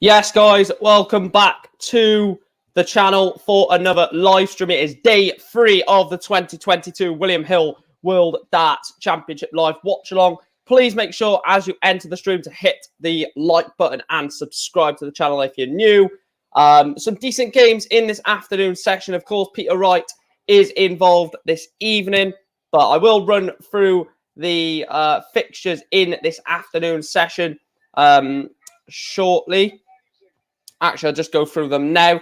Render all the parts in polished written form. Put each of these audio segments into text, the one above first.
Yes, guys, welcome back to the channel for another live stream. It is day 3 of the 2022 William Hill World Darts Championship live watch along. Please make sure as you enter the stream to hit the like button and subscribe to the channel if you're new. Some decent games in this afternoon session. Of course, Peter Wright is involved this evening, but I will run through the fixtures in this afternoon session shortly. Actually, I'll just go through them now.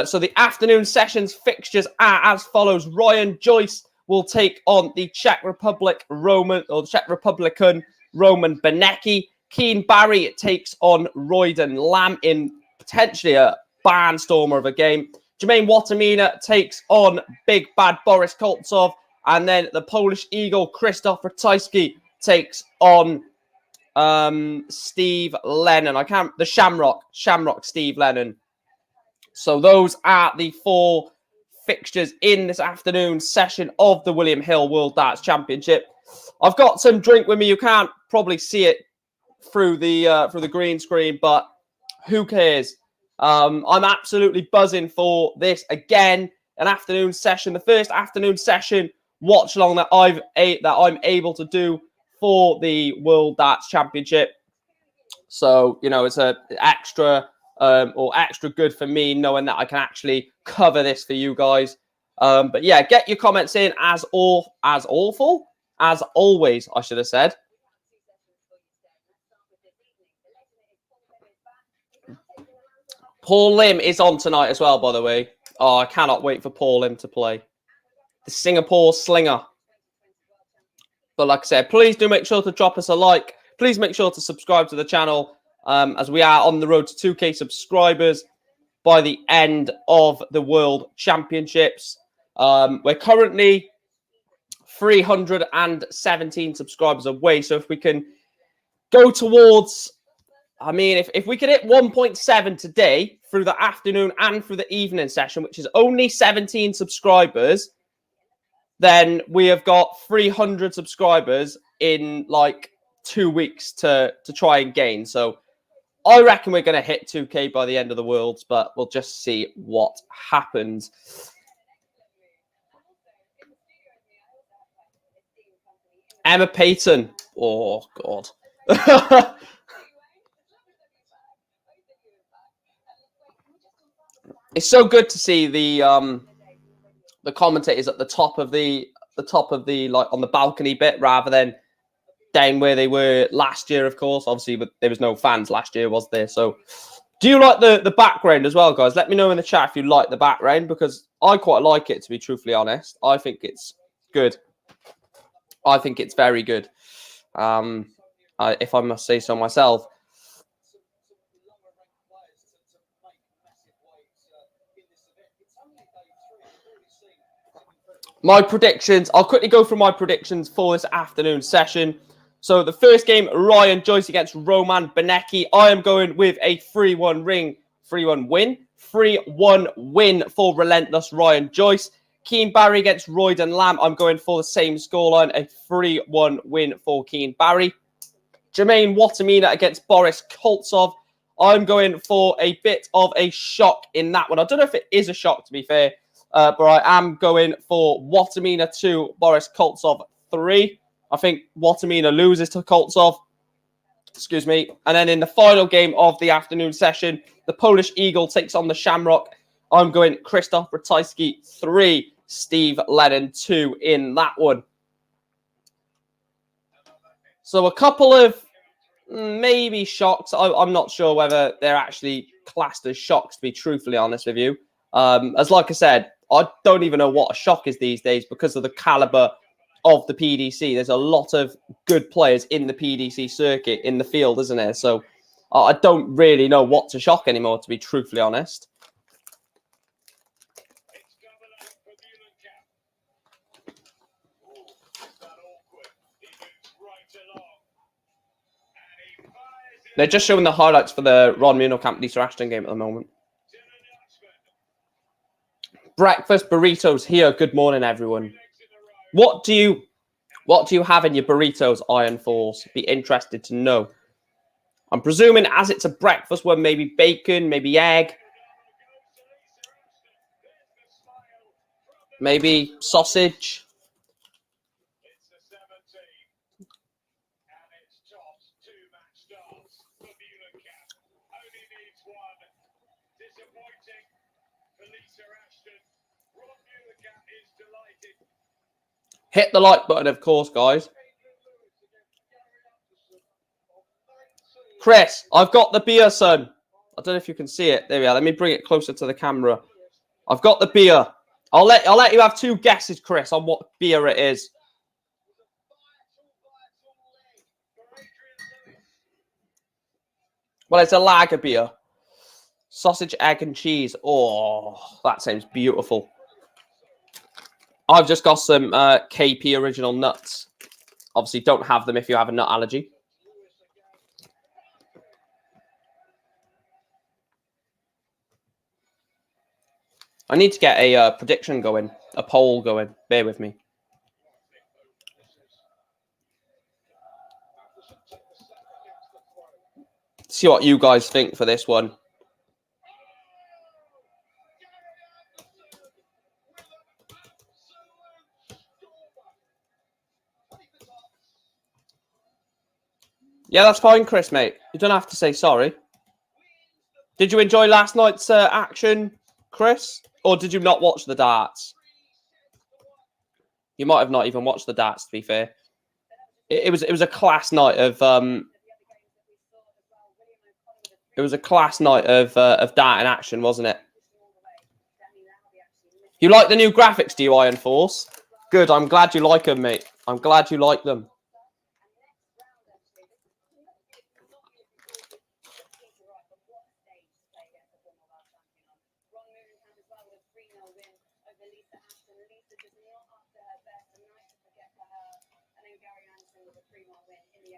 So the afternoon sessions fixtures are as follows. Ryan Joyce will take on the Czech Republican Roman Benecki. Keane Barry takes on Royden Lamb in potentially a barnstormer of a game. Jermaine Watamina takes on Big Bad Boris Koltsov. And then the Polish Eagle, Krzysztof Ratajski, takes on Steve Lennon. The Shamrock Steve Lennon. So those are the 4 fixtures in this afternoon session of the William Hill World Darts Championship. I've got some drink with me. You can't probably see it through the green screen, but who cares? I'm absolutely buzzing for this again. An afternoon session, the first afternoon session watch along that I'm able to do for the World Darts Championship. So, you know, it's a extra good for me knowing that I can actually cover this for you guys. But yeah, get your comments in as always, I should have said. Paul Lim is on tonight as well, by the way. Oh, I cannot wait for Paul Lim to play. The Singapore Slinger. But like I said, please do make sure to drop us a like. Please make sure to subscribe to the channel as we are on the road to 2K subscribers by the end of the World Championships. We're currently 317 subscribers away. So if we can go towards, I mean, if we could hit 1.7 today through the afternoon and through the evening session, which is only 17 subscribers, then we have got 300 subscribers in like 2 weeks to try and gain. So I reckon we're going to hit 2K by the end of the Worlds, but we'll just see what happens. Emma Payton. Oh, God. It's so good to see the commentators at the top of the like on the balcony bit rather than down where they were last year, of course. Obviously, but there was no fans last year, was there? So do you like the background as well, guys? Let me know in the chat if you like the background, because I quite like it, to be truthfully honest. I think it's good. I think it's very good. If I must say so myself. My predictions, I'll quickly go through my predictions for this afternoon session. So the first game, Ryan Joyce against Roman Benecki. I am going with a 3-1 win for relentless Ryan Joyce. Keane Barry against Royden Lamb. I'm going for the same scoreline, a 3-1 win for Keane Barry. Jermaine Watamina against Boris Koltsov. I'm going for a bit of a shock in that one. I don't know if it is a shock, to be fair. But I am going for Watamina 2, Boris Koltsov 3. I think Watamina loses to Koltsov. Excuse me. And then in the final game of the afternoon session, the Polish Eagle takes on the Shamrock. I'm going Krzysztof Ratajski 3, Steve Lennon 2 in that one. So a couple of maybe shocks. I'm not sure whether they're actually classed as shocks, to be truthfully honest with you. As like I said, I don't even know what a shock is these days because of the caliber of the PDC. There's a lot of good players in the PDC circuit in the field, isn't there? So I don't really know what to shock anymore, to be truthfully honest. They're just showing the highlights for the Ron Munocamp Lisa Ashton game at the moment. Breakfast burritos here. Good morning, everyone. What do you have in your burritos, Iron Force? Be interested to know. I'm presuming as it's a breakfast one, maybe bacon, maybe egg, maybe sausage. Hit the like button, of course, guys. Chris, I've got the beer, son. I don't know if you can see it. There we are. Let me bring it closer to the camera. I've got the beer. I'll let you have 2 guesses, Chris, on what beer it is. Well, it's a lager beer. Sausage, egg, and cheese. Oh, that sounds beautiful. I've just got some KP original nuts. Obviously, don't have them if you have a nut allergy. I need to get a prediction going, a poll going. Bear with me. See what you guys think for this one. Yeah, that's fine, Chris, mate. You don't have to say sorry. Did you enjoy last night's action, Chris? Or did you not watch the darts? You might have not even watched the darts, to be fair. It was a class night of it was a class night of dart in action, wasn't it? You like the new graphics, do you, Iron Force? Good, I'm glad you like them, mate. I'm glad you like them.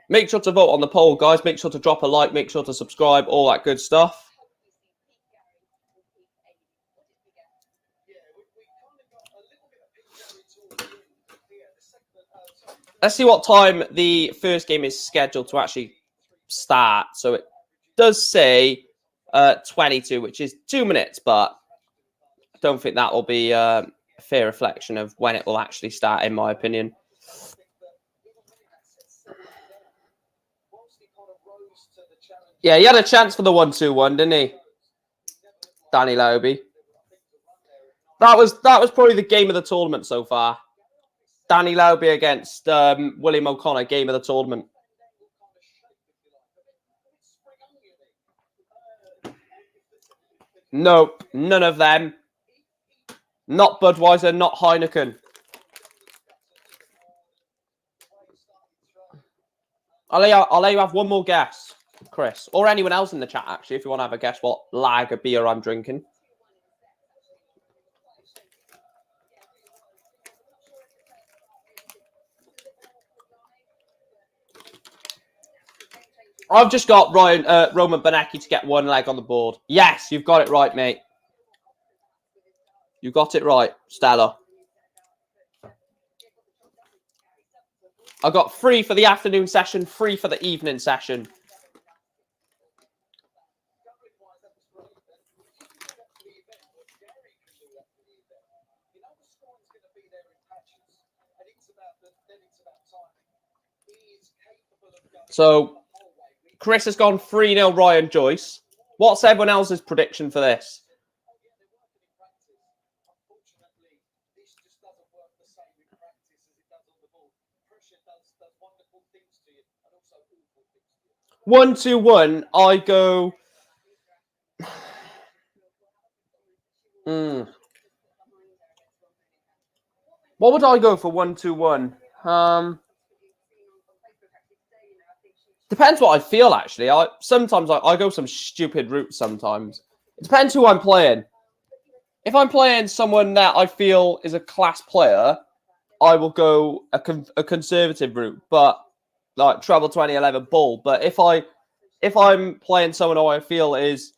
Make sure to vote on the poll, guys. Make sure to drop a like. Make sure to subscribe. All that good stuff. Let's see what time the first game is scheduled to actually start. So it does say 22, which is 2 minutes, but I don't think that will be a fair reflection of when it will actually start, in my opinion. Yeah, he had a chance for the 1-2-1, didn't he? Danny Lobby. That was probably the game of the tournament so far. Danny Lobby against William O'Connor, game of the tournament. Nope, none of them. Not Budweiser, not Heineken. I'll let you have one more guess, Chris, or anyone else in the chat, actually, if you want to have a guess what lager beer I'm drinking. I've just got Roman Benecki to get 1 leg on the board. Yes, you've got it right, mate. You got it right, Stella. I got 3 for the afternoon session, 3 for the evening session. So Chris has gone 3-0 Ryan Joyce. What's everyone else's prediction for this? One, 2-1. I go. What would I go for 1-2-1? Depends what I feel, actually. Sometimes I go some stupid route sometimes. It depends who I'm playing. If I'm playing someone that I feel is a class player, I will go a conservative route, but like treble 2011 bull. But if I'm playing someone who I feel is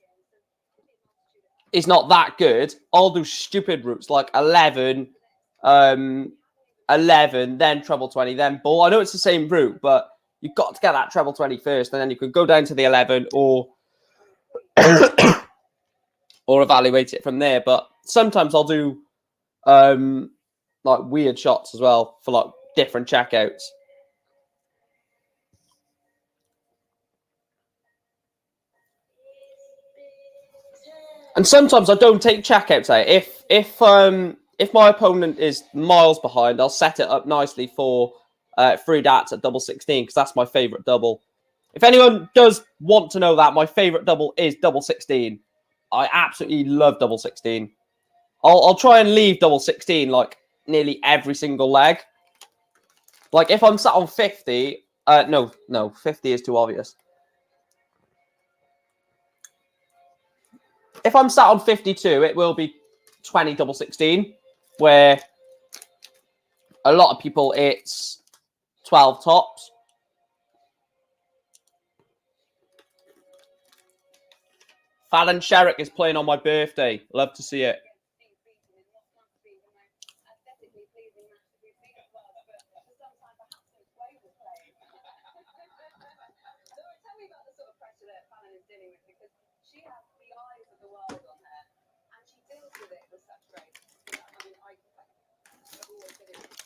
not that good, I'll do stupid routes like 11, 11, then treble 20, then bull. I know it's the same route, but You've got to get that treble 20 first, and then you could go down to the 11 or or evaluate it from there. But sometimes I'll do like weird shots as well for like different checkouts. And sometimes I don't take checkouts out. If my opponent is miles behind, I'll set it up nicely for 3 darts at double 16 because that's my favorite double. If anyone does want to know that, my favorite double is double 16. I absolutely love double 16. I'll try and leave double 16 like nearly every single leg. Like if I'm sat on 50, no, 50 is too obvious. If I'm sat on 52, it will be 20 double 16, where a lot of people it's 12 tops. Fallon Sherrick is playing on my birthday. Love to see it.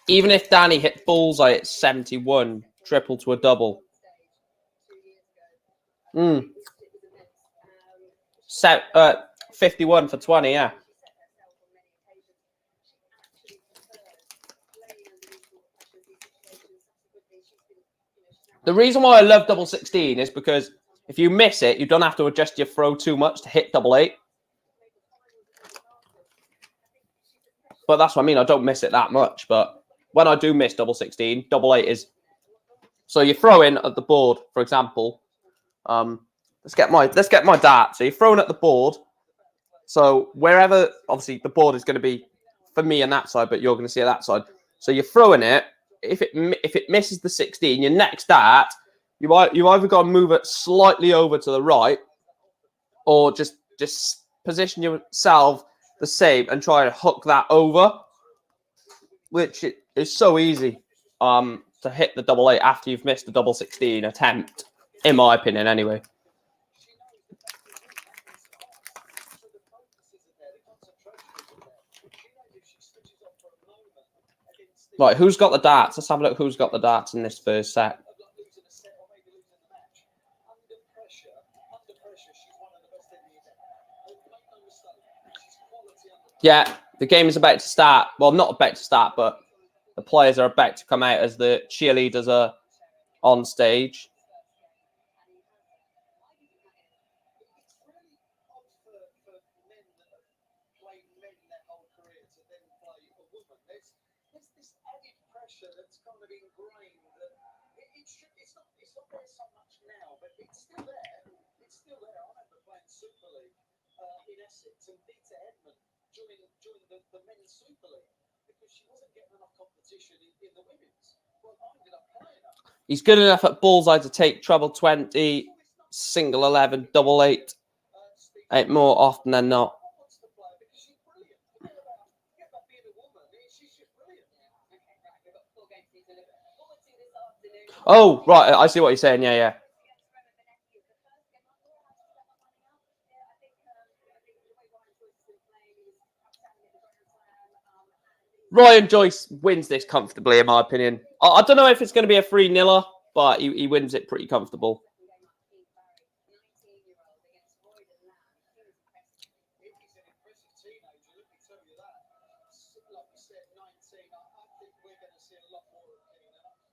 Even if Danny hit bullseye at 71, triple to a double. 51 for 20, yeah. The reason why I love double 16 is because if you miss it, you don't have to adjust your throw too much to hit double 8. But that's what I mean. I don't miss it that much. But when I do miss double 16, double 8 is... So you throw in at the board, for example. Let's get my dart. So you're throwing at the board. So wherever, obviously, the board is going to be for me on that side, but you're going to see it that side. So you're throwing it. If it misses the 16, your next dart, you either got to move it slightly over to the right, or just position yourself the same and try to hook that over, which is so easy to hit the double 8 after you've missed the double 16 attempt, in my opinion, anyway. Right, who's got the darts? Let's have a look who's got the darts in this first set. Yeah, the game is about to start. Well, not about to start, but the players are about to come out as the cheerleaders are on stage. He's good enough at bullseye to take treble 20, single 11, double 8 more often than not. Oh, right. I see what you're saying. Yeah. Ryan Joyce wins this comfortably, in my opinion. I don't know if it's going to be a 3-0, but he wins it pretty comfortable.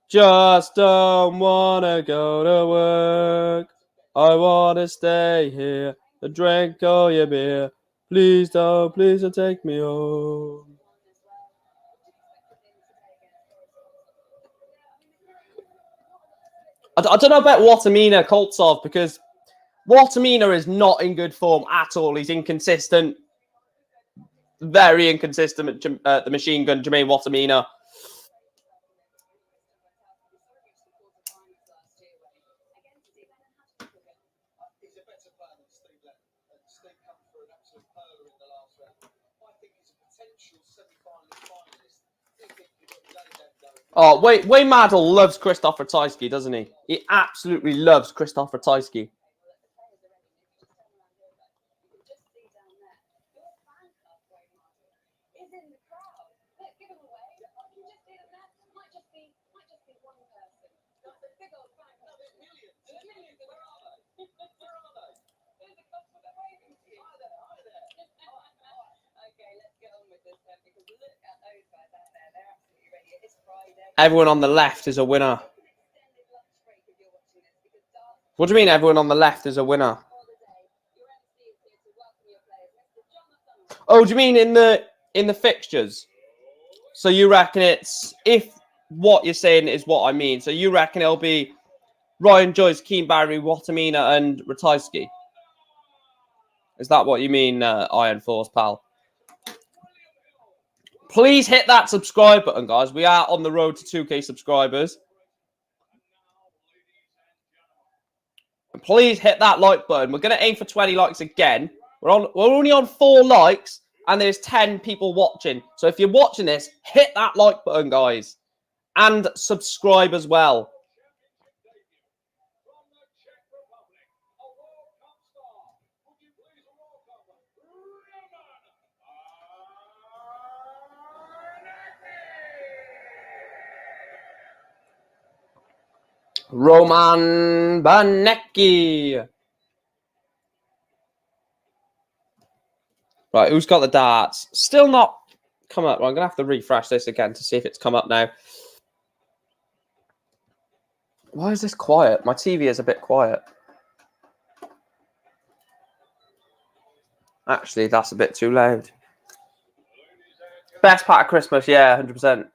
Just don't want to go to work. I want to stay here to drink all your beer. Please don't take me home. I don't know about Watamina Koltsov because Watamina is not in good form at all. He's inconsistent. Very inconsistent at the machine gun, Jermaine Watamina. Oh, Wayne Maddle loves Christoph Ratajski, doesn't he? He absolutely loves Christoph Ratajski. Everyone on the left is a winner. What do you mean everyone on the left is a winner? Oh, do you mean in the fixtures? So you reckon it's, if what you're saying is what I mean, so you reckon it'll be Ryan Joyce, Keane Barry, Watamina and Ratajski? Is that what you mean, Iron Force, pal? Please hit that subscribe button, guys. We are on the road to 2K subscribers. And please hit that like button. We're going to aim for 20 likes again. We're only on 4 likes, and there's 10 people watching. So if you're watching this, hit that like button, guys. And subscribe as well. Roman Banecki. Right, who's got the darts? Still not come up. Well, I'm going to have to refresh this again to see if it's come up now. Why is this quiet? My TV is a bit quiet. Actually, that's a bit too loud. Best part of Christmas, yeah, 100%.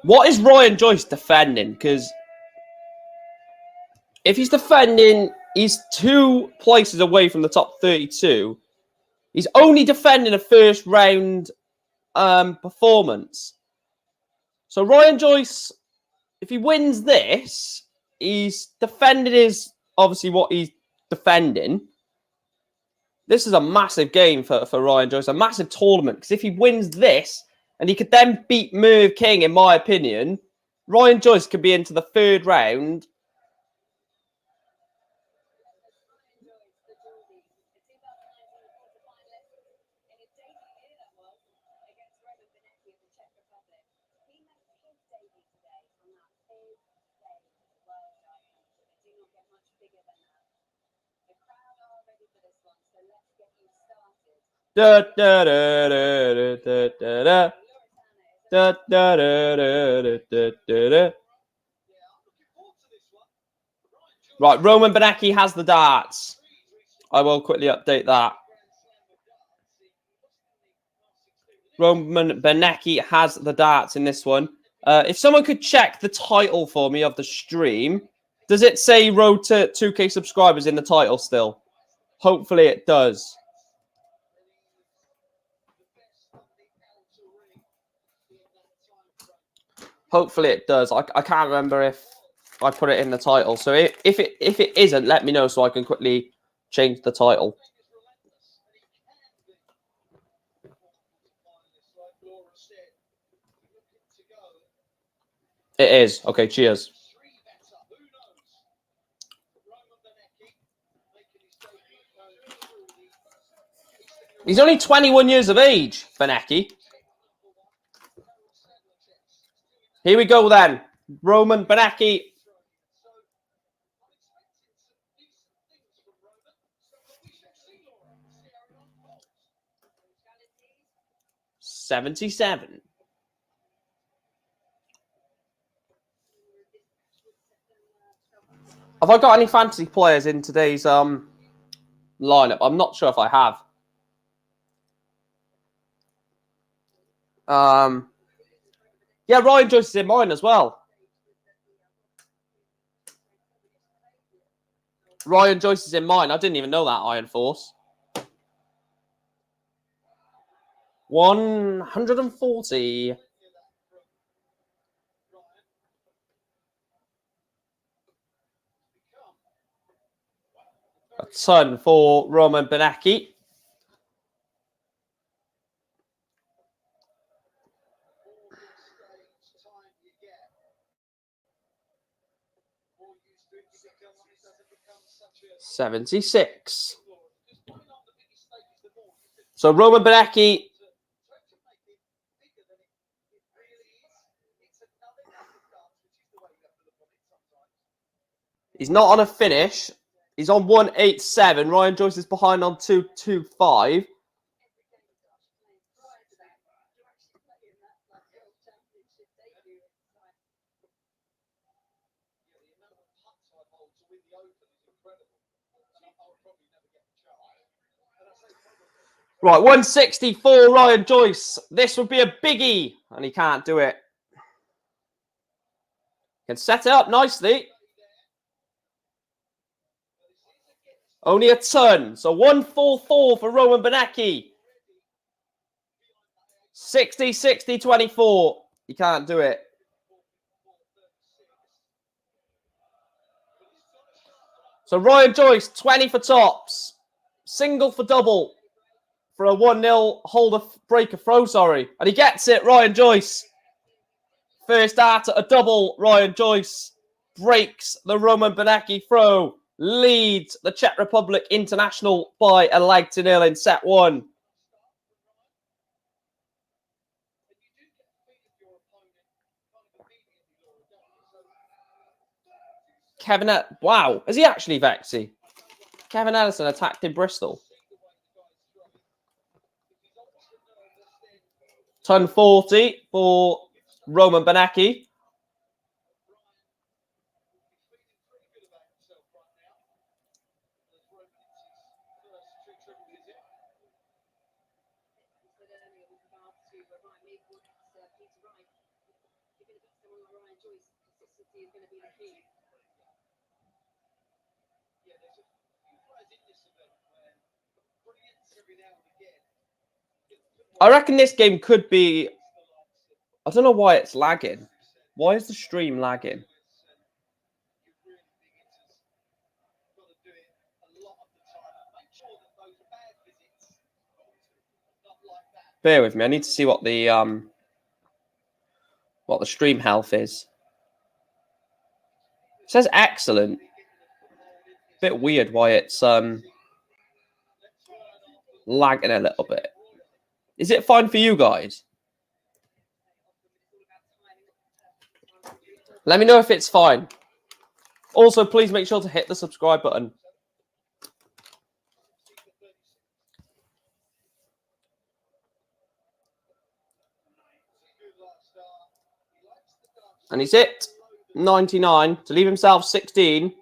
What is Ryan Joyce defending? Because if he's defending, he's 2 places away from the top 32. He's only defending a first round performance. So Ryan Joyce, if he wins this, he's defending his, obviously what he's defending. This is a massive game for Ryan Joyce, a massive tournament. Because if he wins this, and he could then beat Merv King, in my opinion, Ryan Joyce could be into the 3rd round. Da, da, da, da, da, da, da. Da, da, da, da, da, da, da. Right, Roman Banecki has the darts. I will quickly update that. Roman Banecki has the darts in this one. If someone could check the title for me of the stream, does it say road to 2K subscribers in the title still? Hopefully it does. Hopefully it does. I can't remember if I put it in the title. So if it isn't, let me know so I can quickly change the title. It is. Okay, cheers. He's only 21 years of age, Banecki. Here we go then. Roman Banecki. $77. Have I got any fantasy players in today's lineup? I'm not sure if I have. Yeah, Ryan Joyce is in mine as well. Ryan Joyce is in mine. I didn't even know that, Iron Force. 140. A ton for Roman Banecki. 76. So Roman Benecki. He's not on a finish. He's on 187. Ryan Joyce is behind on 225. Right, 164, Ryan Joyce. This would be a biggie, and he can't do it. Can set it up nicely. Only a ton. So 144 for Roman Benecki. 60, 60, 24. He can't do it. So Ryan Joyce, 20 for tops. Single for double. For a 1-0 holder breaker throw, sorry. And he gets it, Ryan Joyce. First at a double, Ryan Joyce breaks the Roman Benecki throw. Leads the Czech Republic International by a leg to 0 in set 1. Wow, is he actually Vexy? Kevin Ellison attacked in Bristol. Ton 40 for Roman Benecki. I reckon this game could be... I don't know why it's lagging. Why is the stream lagging? Bear with me. I need to see what the stream health is. It says excellent. Bit weird why it's lagging a little bit. Is it fine for you guys? Let me know if it's fine. Also, please make sure to hit the subscribe button. And he's hit 99 to leave himself 16.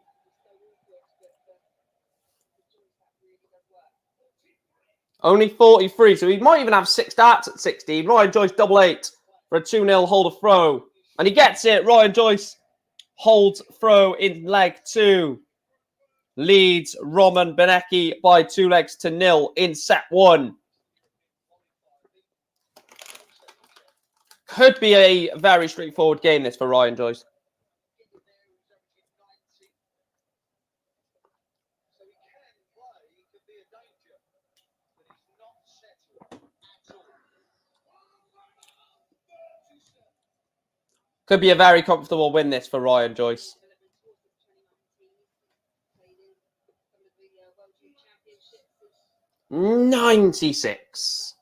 Only 43, so he might even have 6 darts at 16. Ryan Joyce, 88 for a 2-0 holder throw. And he gets it. Ryan Joyce holds throw in leg 2. Leads Roman Benecki by 2 legs to 0 in set 1. Could be a very straightforward game, this, for Ryan Joyce. Could be a very comfortable win, this, for Ryan Joyce. $96.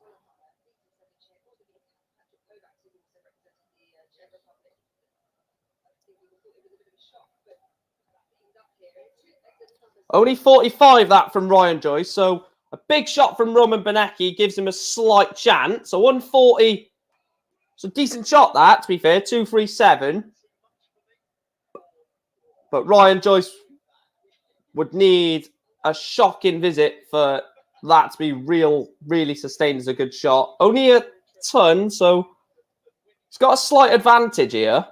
Only 45 that from Ryan Joyce. So a big shot from Roman Benecki gives him a slight chance. So 140. It's a decent shot, that, to be fair. 237. But Ryan Joyce would need a shocking visit for that to be really sustained as a good shot. Only a ton, so he's got a slight advantage here.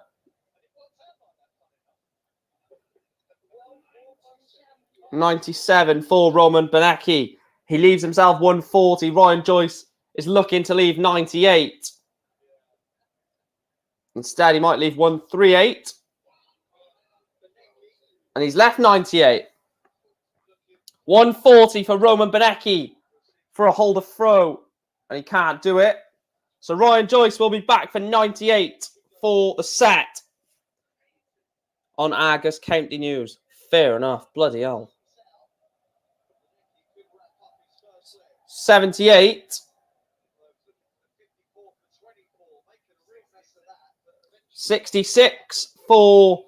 $97 for Roman Benecki. He leaves himself 140. Ryan Joyce is looking to leave 98. Instead, he might leave 138. And he's left 98. 140 for Roman Benecki for a holder throw. And he can't do it. So Ryan Joyce will be back for 98 for the set on Argus County News. Fair enough. Bloody hell. 78. 66 for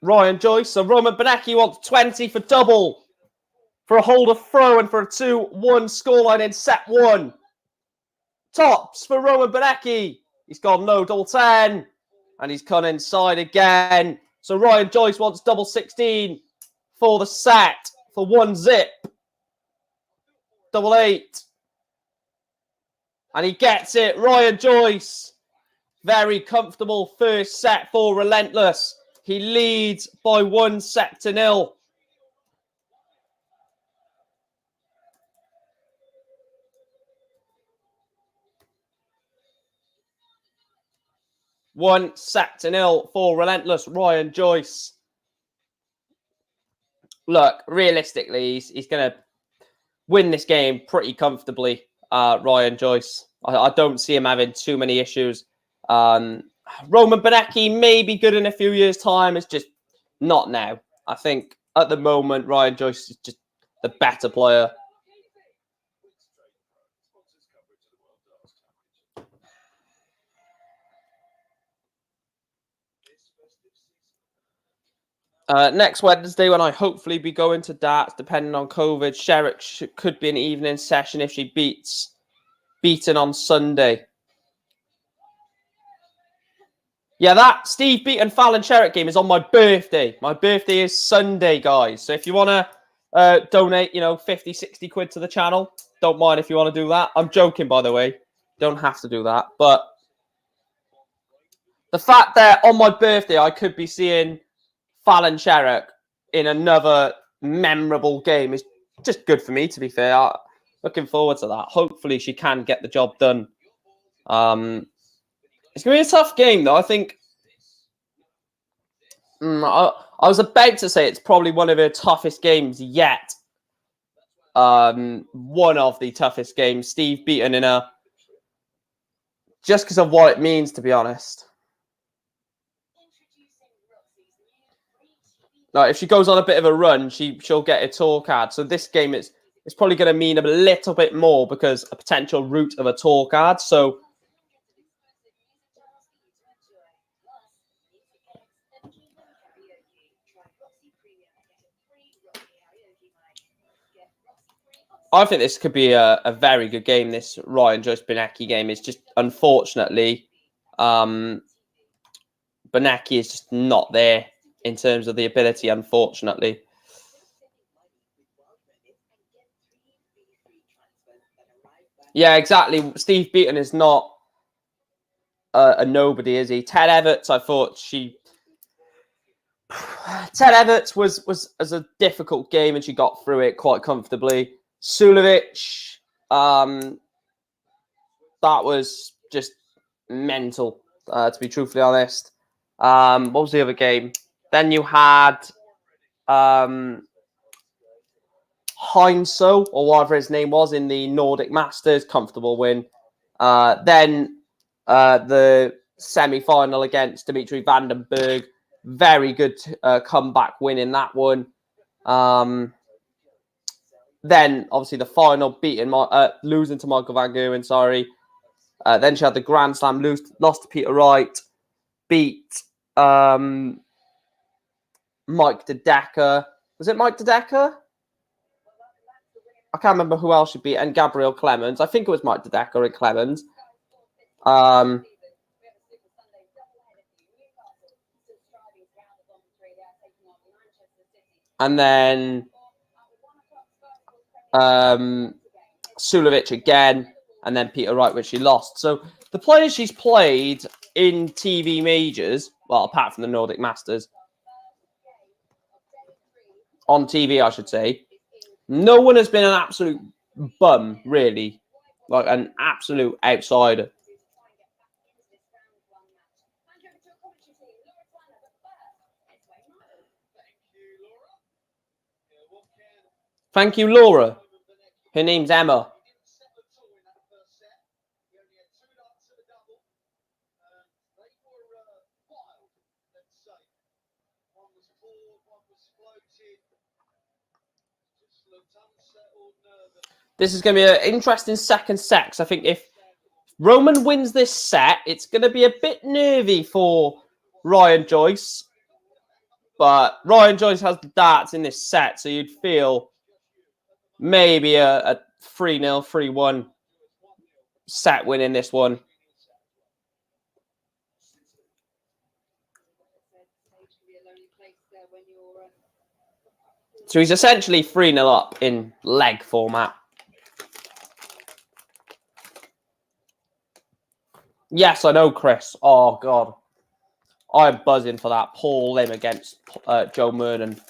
Ryan Joyce. So Roman Benecki wants 20 for double, for a hold of throw, and for a 2-1 scoreline in set one. Tops for Roman Benecki. He's gone no double 10. And he's come inside again. So Ryan Joyce wants double 16 for the set for 1-zip. Double 8. And he gets it. Ryan Joyce. Very comfortable first set for Relentless. He leads by 1-0. One set to nil for Relentless Ryan Joyce. Look, realistically, he's going to win this game pretty comfortably, Ryan Joyce. I don't see him having too many issues. Roman Benecki may be good in a few years' time. It's just not now. I think at the moment, Ryan Joyce is just the better player. Next Wednesday, when I hopefully be going to darts, depending on COVID, Sherrick could be an evening session if she beats Beaton on Sunday. Yeah, that Steve Beaton Fallon Sherrick game is on my birthday. My birthday is Sunday, guys. So if you want to donate, 50, 60 quid to the channel, don't mind if you want to do that. I'm joking, by the way. Don't have to do that. But the fact that on my birthday, I could be seeing Fallon Sherrick in another memorable game is just good for me, to be fair. Looking forward to that. Hopefully she can get the job done. It's going to be a tough game, though. I think I was about to say it's probably one of her toughest games yet. One of the toughest games. Steve Beaton in a... Just because of what it means, to be honest. Like, if she goes on a bit of a run, she'll get a tour card. So this game it's probably going to mean a little bit more because a potential route of a tour card. So I think this could be a very good game. This Ryan Joyce Benecki game is just, unfortunately, Benecki is just not there in terms of the ability, unfortunately. Yeah, exactly. Steve Beaton is not a nobody, is he? Ted Everts, I thought Ted Everts was a difficult game and she got through it quite comfortably. Sulovic, that was just mental, to be truthfully honest. What was the other game? Then you had Heinso, or whatever his name was, in the Nordic Masters, comfortable win. Then the semi-final against Dimitri Vandenberg, very good comeback win in that one. Then, obviously, the final, losing to Michael Van Gerwen, sorry. Then she had the Grand Slam, lost to Peter Wright, beat Mike De Decker. Was it Mike De Decker? I can't remember who else she beat, and Gabriel Clemens. I think it was Mike De Decker and Clemens. And then Sulovic again, and then Peter Wright, which she lost. So the players she's played in TV majors, well, apart from the Nordic Masters, on TV, I should say, no one has been an absolute bum, really. Like an absolute outsider. Thank you, Laura. Her name's Emma. This is going to be an interesting second set. 'Cause I think if Roman wins this set, it's going to be a bit nervy for Ryan Joyce. But Ryan Joyce has the darts in this set, so you'd feel maybe a 3-0, 3-1 set win in this one. So he's essentially 3-0 up in leg format. Yes, I know, Chris. Oh, God. I'm buzzing for that Paul Lim against Joe Mernon.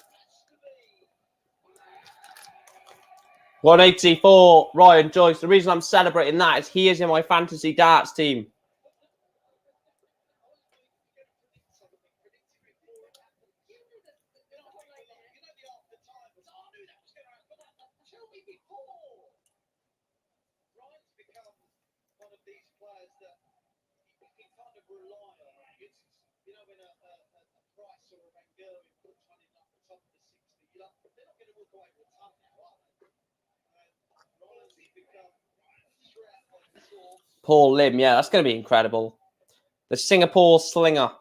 184, Ryan Joyce. The reason I'm celebrating that is he is in my fantasy darts team. Paul Lim, yeah, that's going to be incredible. The Singapore Slinger.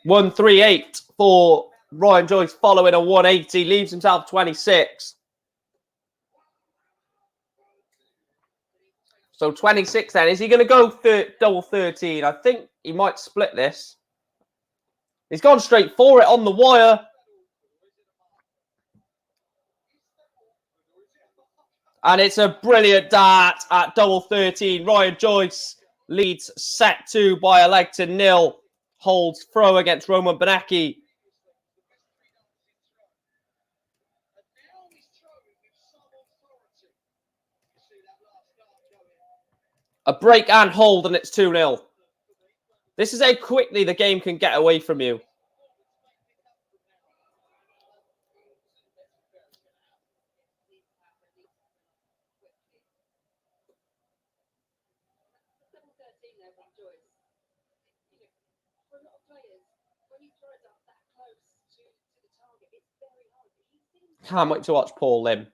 138 for Ryan Joyce following a 180. Leaves himself 26. So 26 then. Is he going to go double 13? I think he might split this. He's gone straight for it on the wire. And it's a brilliant dart at double 13. Ryan Joyce leads set 2 by a leg to nil. Holds throw against Roman Benecki. A break and hold, and it's 2-0. This is how quickly the game can get away from you. Can't wait to watch Paul Lim.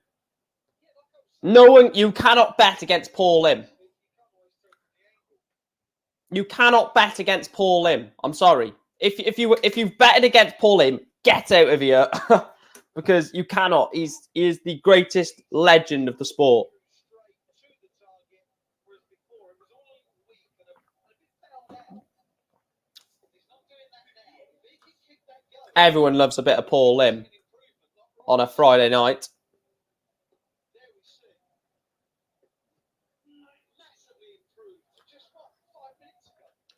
No one, you cannot bet against Paul Lim. You cannot bet against Paul Lim. I'm sorry. If you've betted against Paul Lim, get out of here. Because you cannot. He is the greatest legend of the sport. Everyone loves a bit of Paul Lim on a Friday night.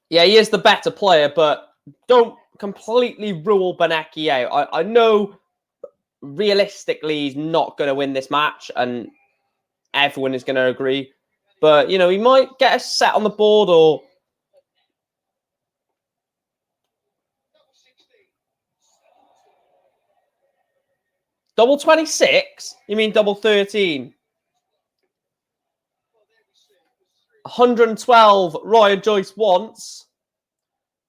Yeah, he is the better player, but don't completely rule Benecki out. I know realistically he's not going to win this match, and everyone is going to agree. But, you know, he might get a set on the board or... Double 26? You mean double 13? 112 Ryan Joyce wants.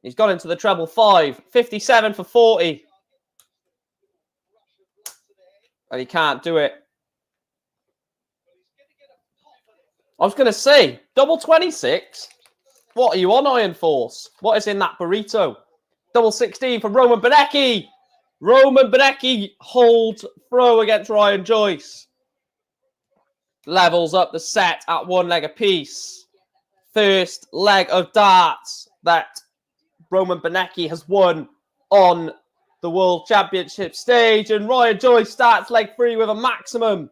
He's gone into the treble 5. 57 for 40. And he can't do it. I was going to say, double 26? What are you on, Iron Force? What is in that burrito? Double 16 for Roman Benecki. Roman Benecki holds throw against Ryan Joyce. Levels up the set at 1 leg apiece. First leg of darts that Roman Benecki has won on the World Championship stage. And Ryan Joyce starts leg 3 with a maximum.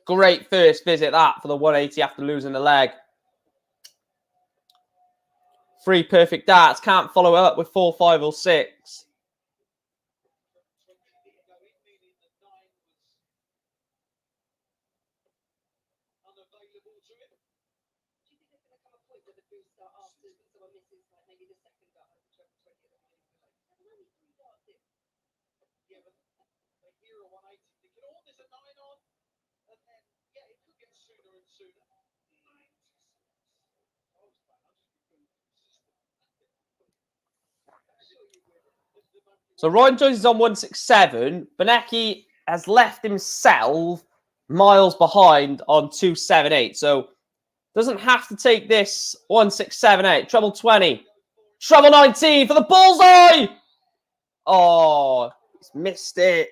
Great first visit that for the 180 after losing the leg. 3 perfect darts. Can't follow it up with 4, 5 or 6. So Ryan Joyce is on 167. Benecki has left himself miles behind on 278. So doesn't have to take this 1678. Treble 20. Treble 19 for the bullseye. Oh, he's missed it.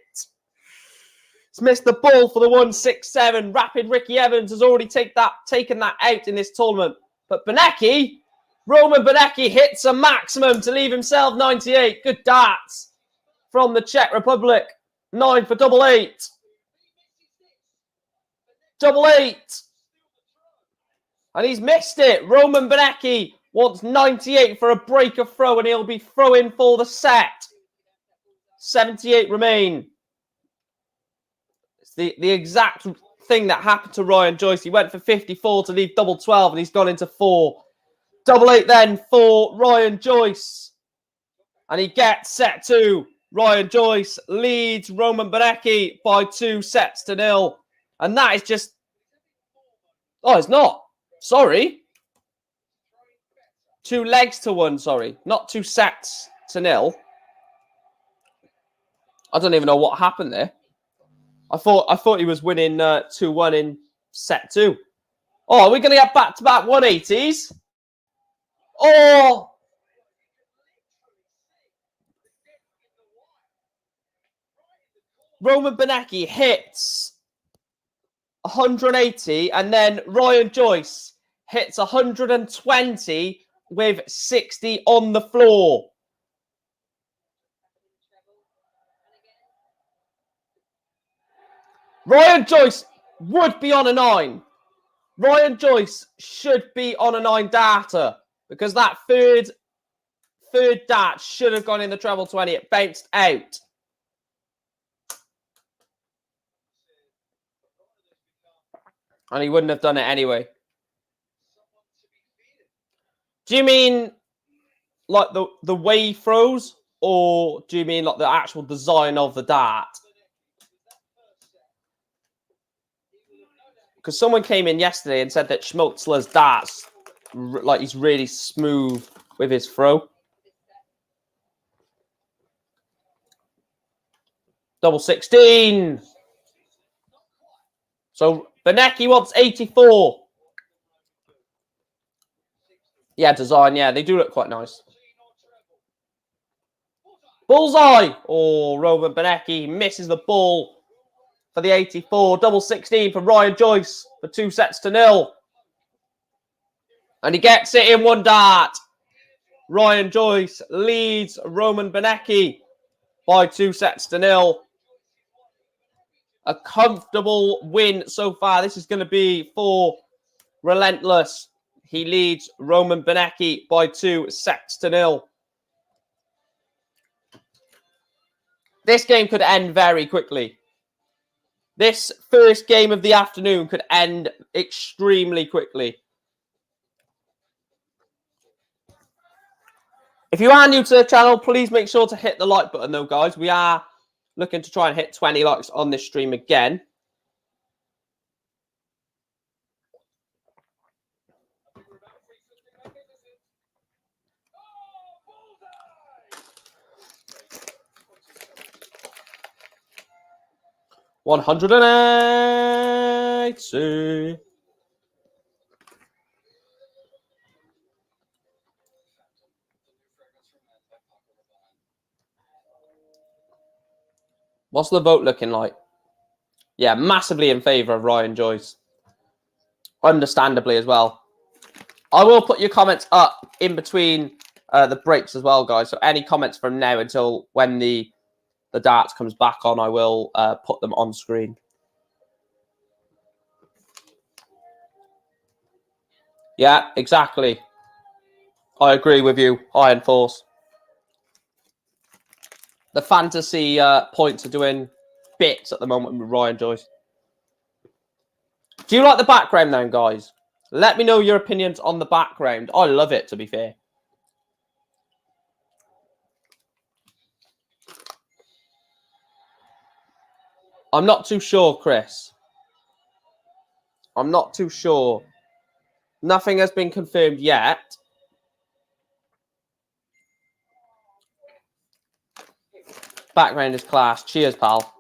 He's missed the ball for the 167. Rapid Ricky Evans has already taken that out in this tournament. But Benecki, Roman Benecki hits a maximum to leave himself 98. Good darts from the Czech Republic. 9 for double 8. Double 8. And he's missed it. Roman Benecki wants 98 for a break of throw, and he'll be throwing for the set. 78 remain. It's the exact thing that happened to Ryan Joyce. He went for 54 to leave double 12, and he's gone into 4. Double 8 then for Ryan Joyce. And he gets set 2. Ryan Joyce leads Roman Benecki by 2 sets to 0. And that is just... Oh, it's not. Sorry. 2 legs to 1, sorry. Not 2 sets to 0. I don't even know what happened there. I thought he was winning 2-1 in set 2. Oh, are we going to get back-to-back 180s? Oh! Roman Benecki hits 180, and then Ryan Joyce hits 120 with 60 on the floor. Ryan Joyce would be on a 9. Ryan Joyce should be on a 9 data because that third dart should have gone in the treble 20. It bounced out. And he wouldn't have done it anyway. Do you mean like the way he throws, or do you mean like the actual design of the dart? Because someone came in yesterday and said that Schmelzler's darts, like he's really smooth with his throw. Double 16. So Benecki wants 84. Yeah, design. Yeah, they do look quite nice. Bullseye. Oh, Roman Benecki misses the ball for the 84. Double 16 for Ryan Joyce for 2 sets to 0. And he gets it in 1 dart. Ryan Joyce leads Roman Benecki by 2 sets to 0. A comfortable win so far. This is going to be for Relentless. He leads Roman Benecki by 2 sets to 0. This game could end very quickly. This first game of the afternoon could end extremely quickly. If you are new to the channel, please make sure to hit the like button though, guys. We are looking to try and hit 20 likes on this stream again. $180. What's the vote looking like? Yeah, massively in favour of Ryan Joyce. Understandably as well. I will put your comments up in between the breaks as well, guys. So any comments from now until when the darts comes back on, I will put them on screen. Yeah, exactly. I agree with you, Iron Force. The fantasy points are doing bits at the moment with Ryan Joyce. Do you like the background then, guys? Let me know your opinions on the background. I love it, to be fair. I'm not too sure, Chris. I'm not too sure. Nothing has been confirmed yet. Background is class. Cheers, pal.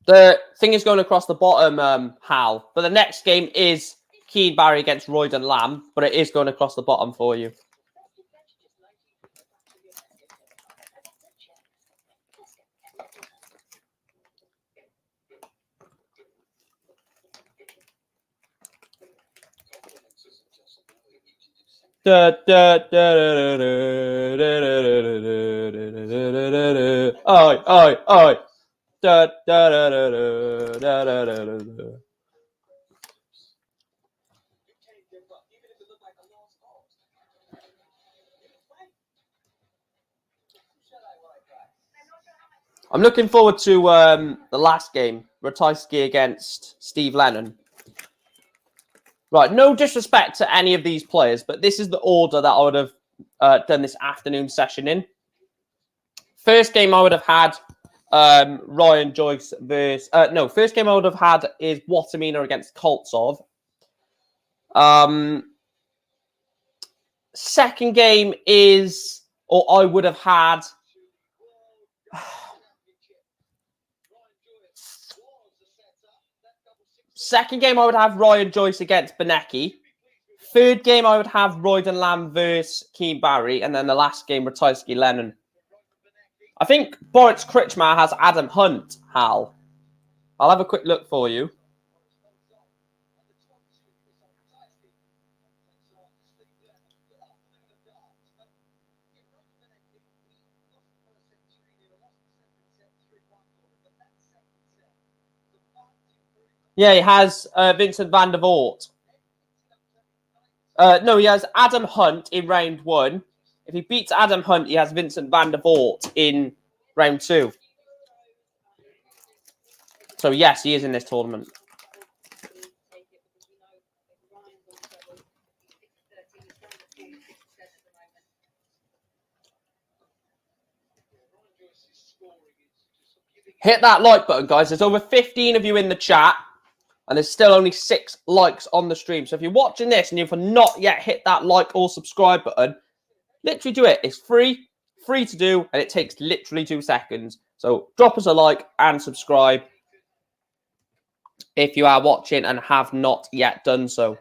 The thing is going across the bottom, Hal. But the next game is Keane Barry against Royden Lamb. But it is going across the bottom for you. Oi, oi, oi. I'm looking forward to the last game, Ratajski against Steve Lennon. Right, no disrespect to any of these players, but this is the order that I would have done this afternoon session in. First game I would have had Ryan Joyce versus... first game I would have had is Watamina against Koltsov. Second game is... Or I would have had... Second game I would have Ryan Joyce against Benecki. Third game I would have Royden Lamb versus Keane Barry. And then the last game, Ratajski Lennon. I think Boris Kritchmar has Adam Hunt, Hal. I'll have a quick look for you. Yeah, he has Vincent van der Voort. No, he has Adam Hunt in round 1. If he beats Adam Hunt, he has Vincent van der Voort in round 2. So, yes, he is in this tournament. Hit that like button, guys. There's over 15 of you in the chat. And there's still only 6 likes on the stream. So if you're watching this and you've not yet hit that like or subscribe button, literally do it. It's free to do, and it takes literally 2 seconds. So drop us a like and subscribe if you are watching and have not yet done so.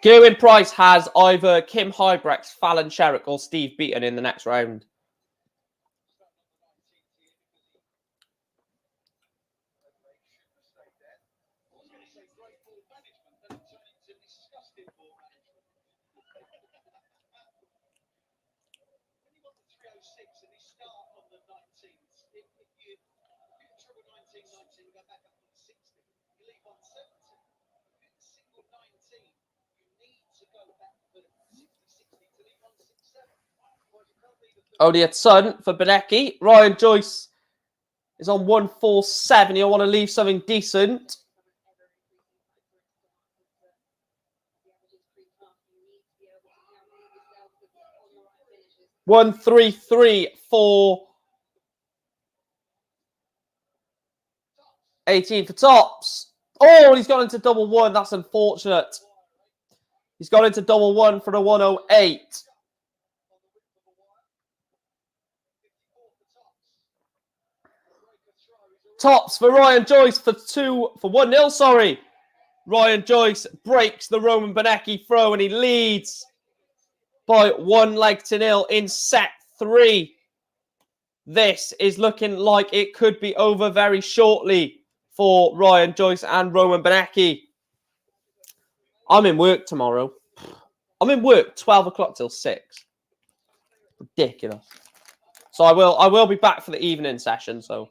Gerwin Price has either Kim Hybrex, Fallon Sherrick, or Steve Beaton in the next round. Odiot Sun for Benecki. Ryan Joyce is on 147. You'll want to leave something decent. One, 3, 3, 4. 18 for tops. Oh, he's gone into double 1. That's unfortunate. He's gone into double 1 for the 108. Tops for Ryan Joyce for 1-0, sorry. Ryan Joyce breaks the Roman Benecki throw and he leads by 1-0 in set 3. This is looking like it could be over very shortly for Ryan Joyce and Roman Benecki. I'm in work tomorrow. I'm in work 12 o'clock till 6. Ridiculous. So I will be back for the evening session, so.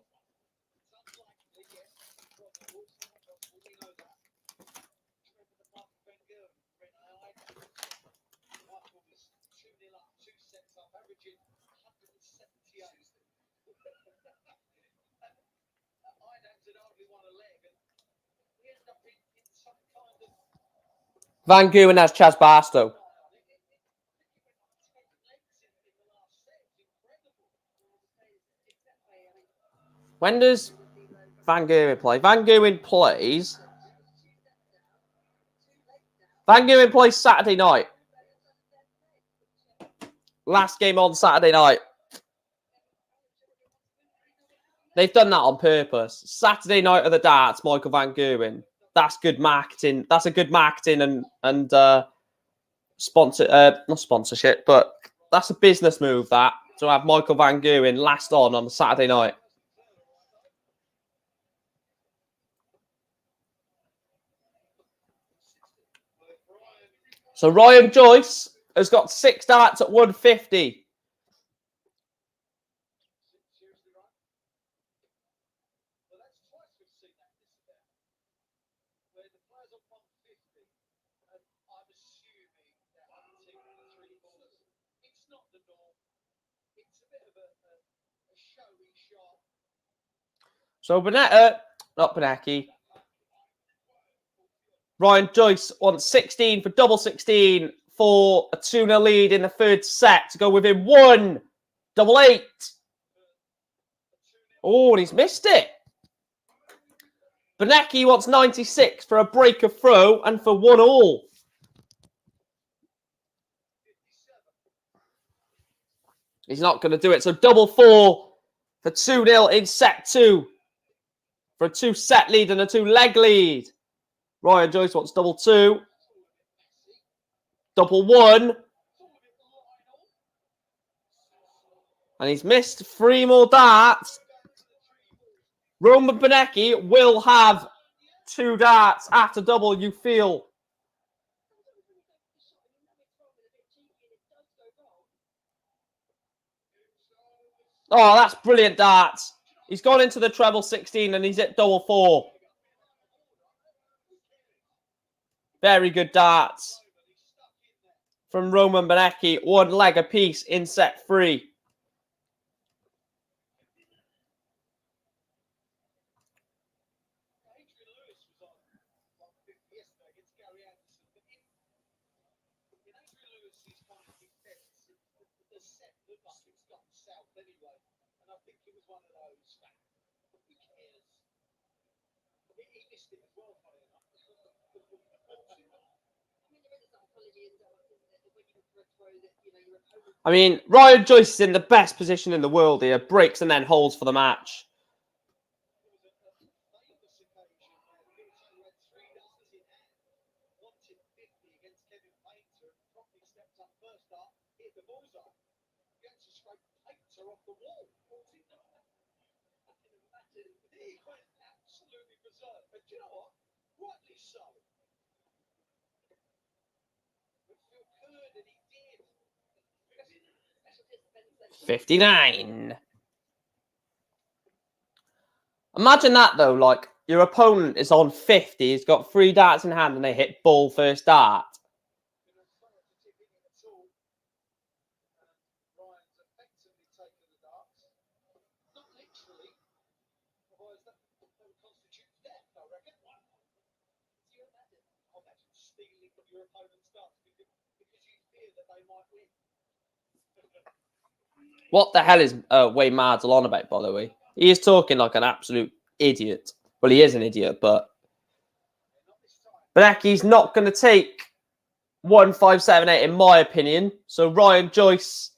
Van Gogh has Chaz Barstow. When does Van Gogh play? Van Gogh plays. Van Gogh plays Saturday night. Last game on Saturday night. They've done that on purpose. Saturday night of the darts, Michael Van Gerwen. That's good marketing. That's a good marketing and sponsor, not sponsorship, but that's a business move. That to have Michael Van Gerwen last on Saturday night. So Ryan Joyce has got 6 darts at 150. So not Benecki. Ryan Joyce wants 16 for double 16 for a 2-0 lead in the third set to go within 1. Double 8. Oh, and he's missed it. Benecki wants 96 for a break of throw and for 1-all. He's not going to do it. So double 4 for 2-0 in set 2. For a 2-set lead and a 2-leg lead. Ryan Joyce wants double 2. Double 1. And he's missed 3 more darts. Roman Benecki will have 2 darts after double, you feel. Oh, that's brilliant darts. He's gone into the treble 16 and he's at double 4. Very good darts from Roman Benecki. 1 leg apiece in set 3. I mean, Ryan Joyce is in the best position in the world here. Breaks and then holds for the match. $59. Imagine that though, like your opponent is on 50, he's got 3 darts in hand and they hit ball first dart. What the hell is Wayne Mardell on about, by the way? He is talking like an absolute idiot. Well, he is an idiot, but Benecki's not going to take 1-5-7-8 in my opinion. So Ryan Joyce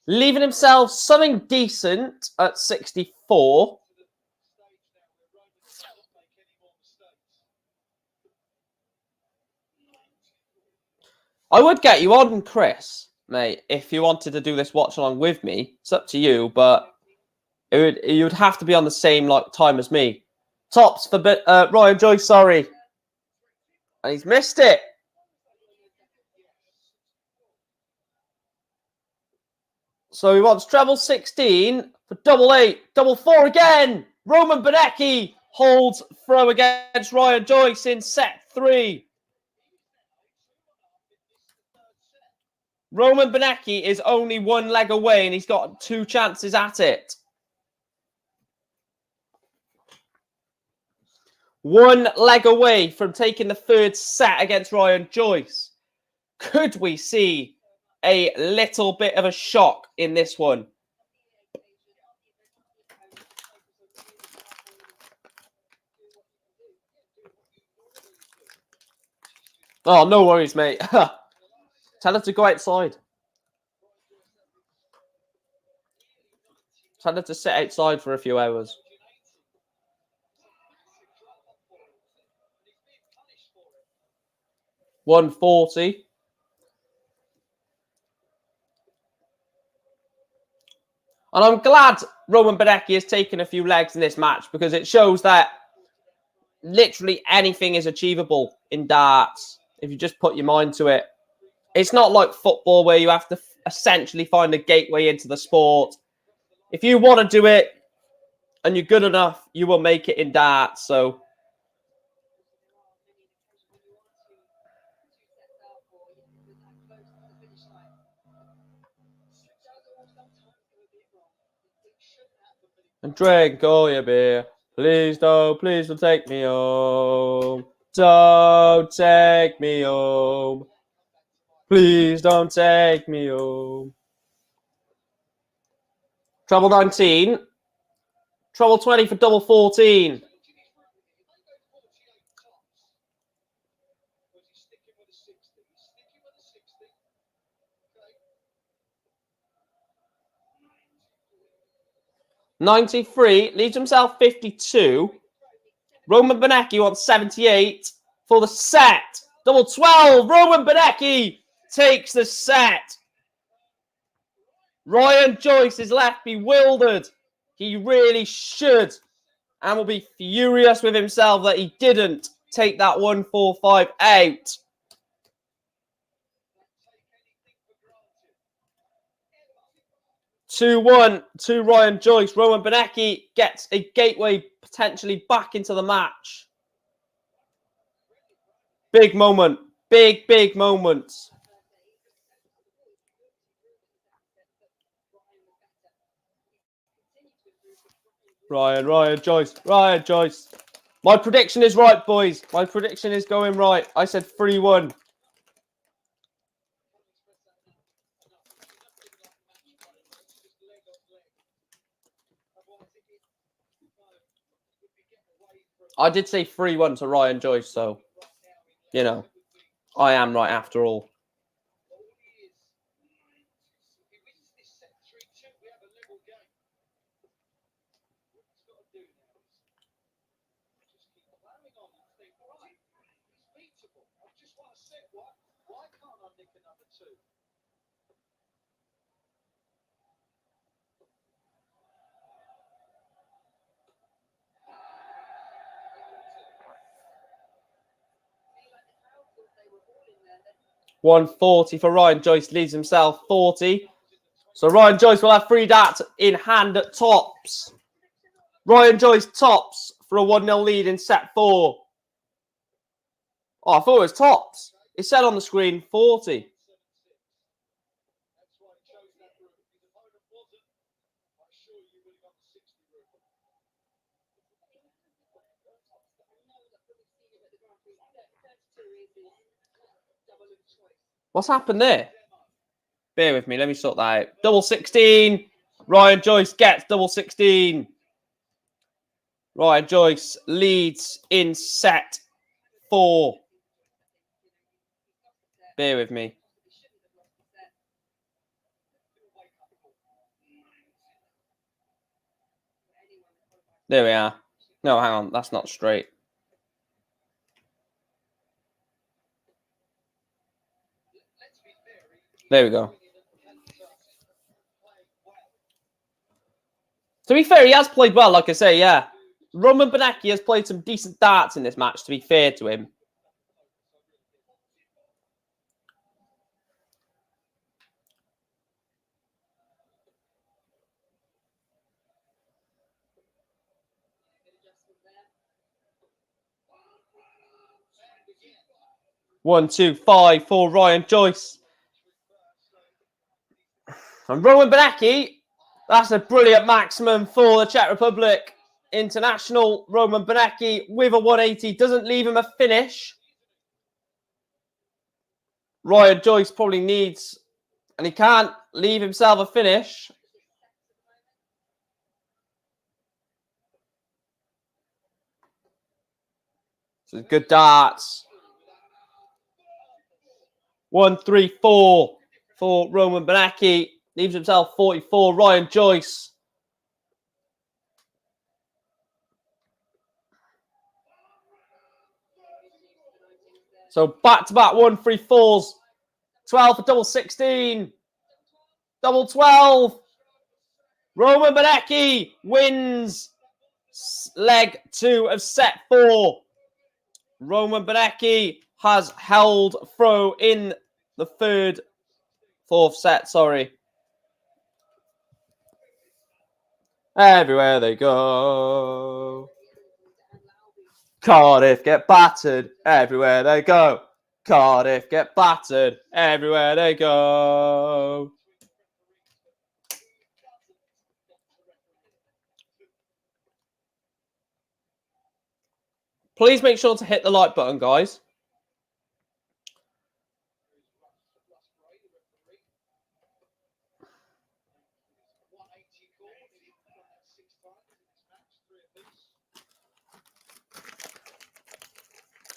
leaving himself something decent at 64. I would get you on, Chris, mate, if you wanted to do this watch along with me. It's up to you, but you would have to be on the same time as me. Tops for Ryan Joyce, sorry. And he's missed it. So he wants treble 16 for double 8. Double 4 again. Roman Benecki holds throw against Ryan Joyce in set 3. Roman Benecki is only one leg away and he's got 2 chances at it. 1 leg away from taking the 3rd set against Ryan Joyce. Could we see a little bit of a shock in this one? Oh, no worries, mate. Tell her to go outside. Tell her to sit outside for a few hours. $140. And I'm glad Roman Benecki has taken a few legs in this match because it shows that literally anything is achievable in darts if you just put your mind to it. It's not like football where you have to essentially find a gateway into the sport. If you want to do it and you're good enough, you will make it in darts. So and drink all your beer. Please don't take me home. Don't take me home. Please don't take me home. Treble 19. Treble 20 for double 14. $93, leaves himself 52. Roman Benecki wants 78 for the set. Double 12. Roman Benecki takes the set. Ryan Joyce is left bewildered. He really should and will be furious with himself that he didn't take that 145 out. 2-1 to Ryan Joyce. Roman Benecki gets a gateway potentially back into the match. Big moment. Big moment. Ryan Joyce. My prediction is right, boys. My prediction is going right. I said 3-1. I did say 3-1 to Ryan Joyce, so, you know, I am right after all. $140 for Ryan Joyce, leaves himself 40. So Ryan Joyce will have 3 darts in hand at tops. Ryan Joyce tops for a 1-0 lead in set 4. Oh, I thought it was tops. It said on the screen 40. What's happened there? Bear with me. Let me sort that out. Double 16. Ryan Joyce gets double 16. Ryan Joyce leads in set 4. Bear with me. There we are. No, hang on. That's not straight. There we go. To be fair, he has played well, like I say, yeah. Roman Benecki has played some decent darts in this match, to be fair to him. One, two, five for Ryan Joyce. And Roman Benecki, that's a brilliant maximum for the Czech Republic international. Roman Benecki with a 180. Doesn't leave him a finish. Ryan Joyce probably needs, and he can't leave himself a finish. So good darts. 1-3-4 for Roman Benecki. Leaves himself 44. Ryan Joyce. So back-to-back 1-3-4s. 12 for double 16. Double 12. Roman Benecki wins leg 2 of set 4. Roman Benecki has held throw in the fourth set, sorry. Everywhere they go. Cardiff get battered everywhere they go. Cardiff get battered everywhere they go. Please make sure to hit the like button, guys.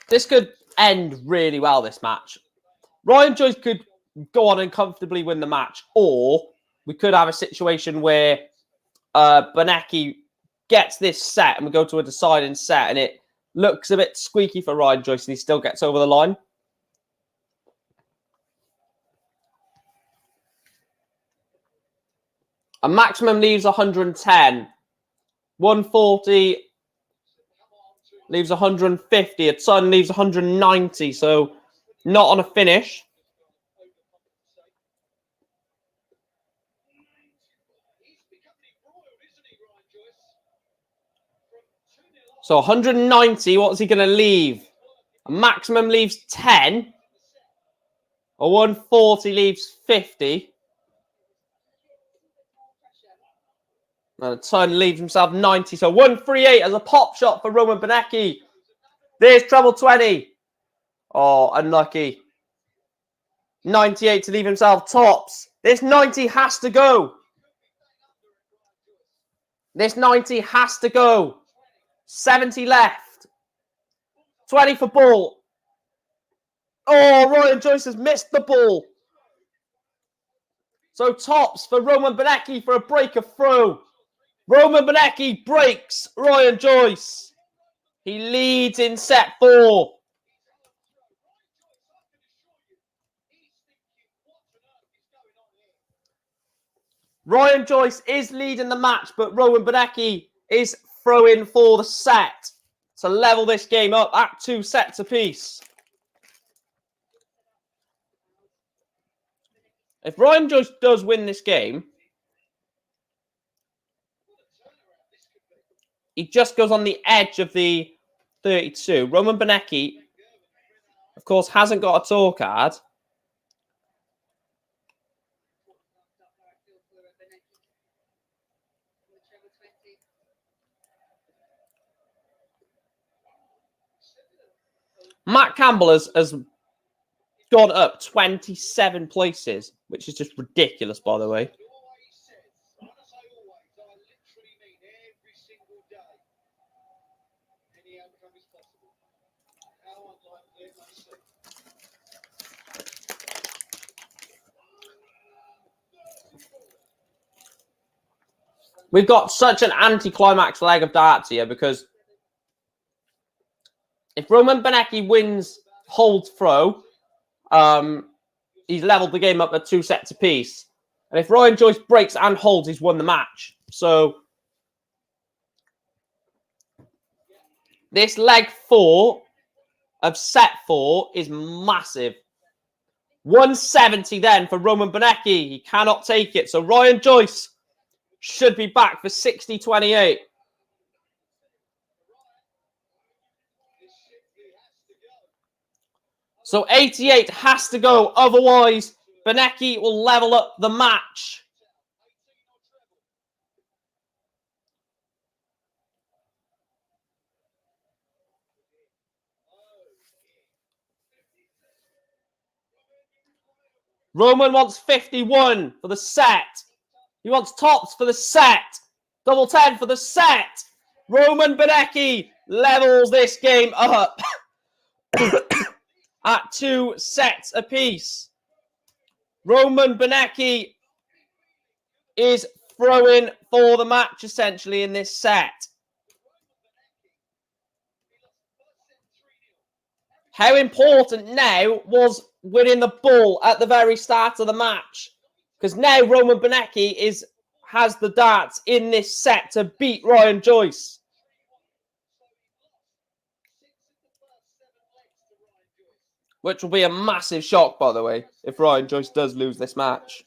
This could end really well, this match. Ryan Joyce could go on and comfortably win the match, or we could have a situation where Benecki gets this set and we go to a deciding set and it looks a bit squeaky for Ryan Joyce and he still gets over the line. A maximum leaves 110. 140 leaves 150. A ton leaves 190. So not on a finish. So 190, what's he going to leave? A maximum leaves 10. A 140 leaves 50. And a ton leaves himself 90. So 138 as a pop shot for Roman Benecki. There's treble 20. Oh, unlucky. 98 to leave himself tops. This 90 has to go. This 90 has to go. 70 left. 20 for ball. Oh, Ryan Joyce has missed the ball. So tops for Roman Benecki for a break of throw. Roman Benecki breaks Ryan Joyce. He leads in set 4. Ryan Joyce is leading the match, but Roman Benecki is throwing for the set to level this game up at 2 sets apiece. If Ryan Joyce does win this game, he just goes on the edge of the 32. Roman Benecki, of course, hasn't got a tour card. Matt Campbell has gone up 27 places, which is just ridiculous, by the way. We've got such an anti-climax leg of darts here because if Roman Benecki wins hold throw, he's leveled the game up at 2 sets apiece. And if Ryan Joyce breaks and holds, he's won the match. So this leg 4 of set 4 is massive. 170 then for Roman Benecki. He cannot take it. So Ryan Joyce should be back for 60-28. So 88 has to go. Otherwise, Benecki will level up the match. Roman wants 51 for the set. He wants tops for the set. Double 10 for the set. Roman Benecki levels this game up at 2 sets apiece. Roman Benecki is throwing for the match, essentially, in this set. How important now was winning the bull at the very start of the match? Because now Roman Benecki has the darts in this set to beat Ryan Joyce. Which will be a massive shock, by the way, if Ryan Joyce does lose this match.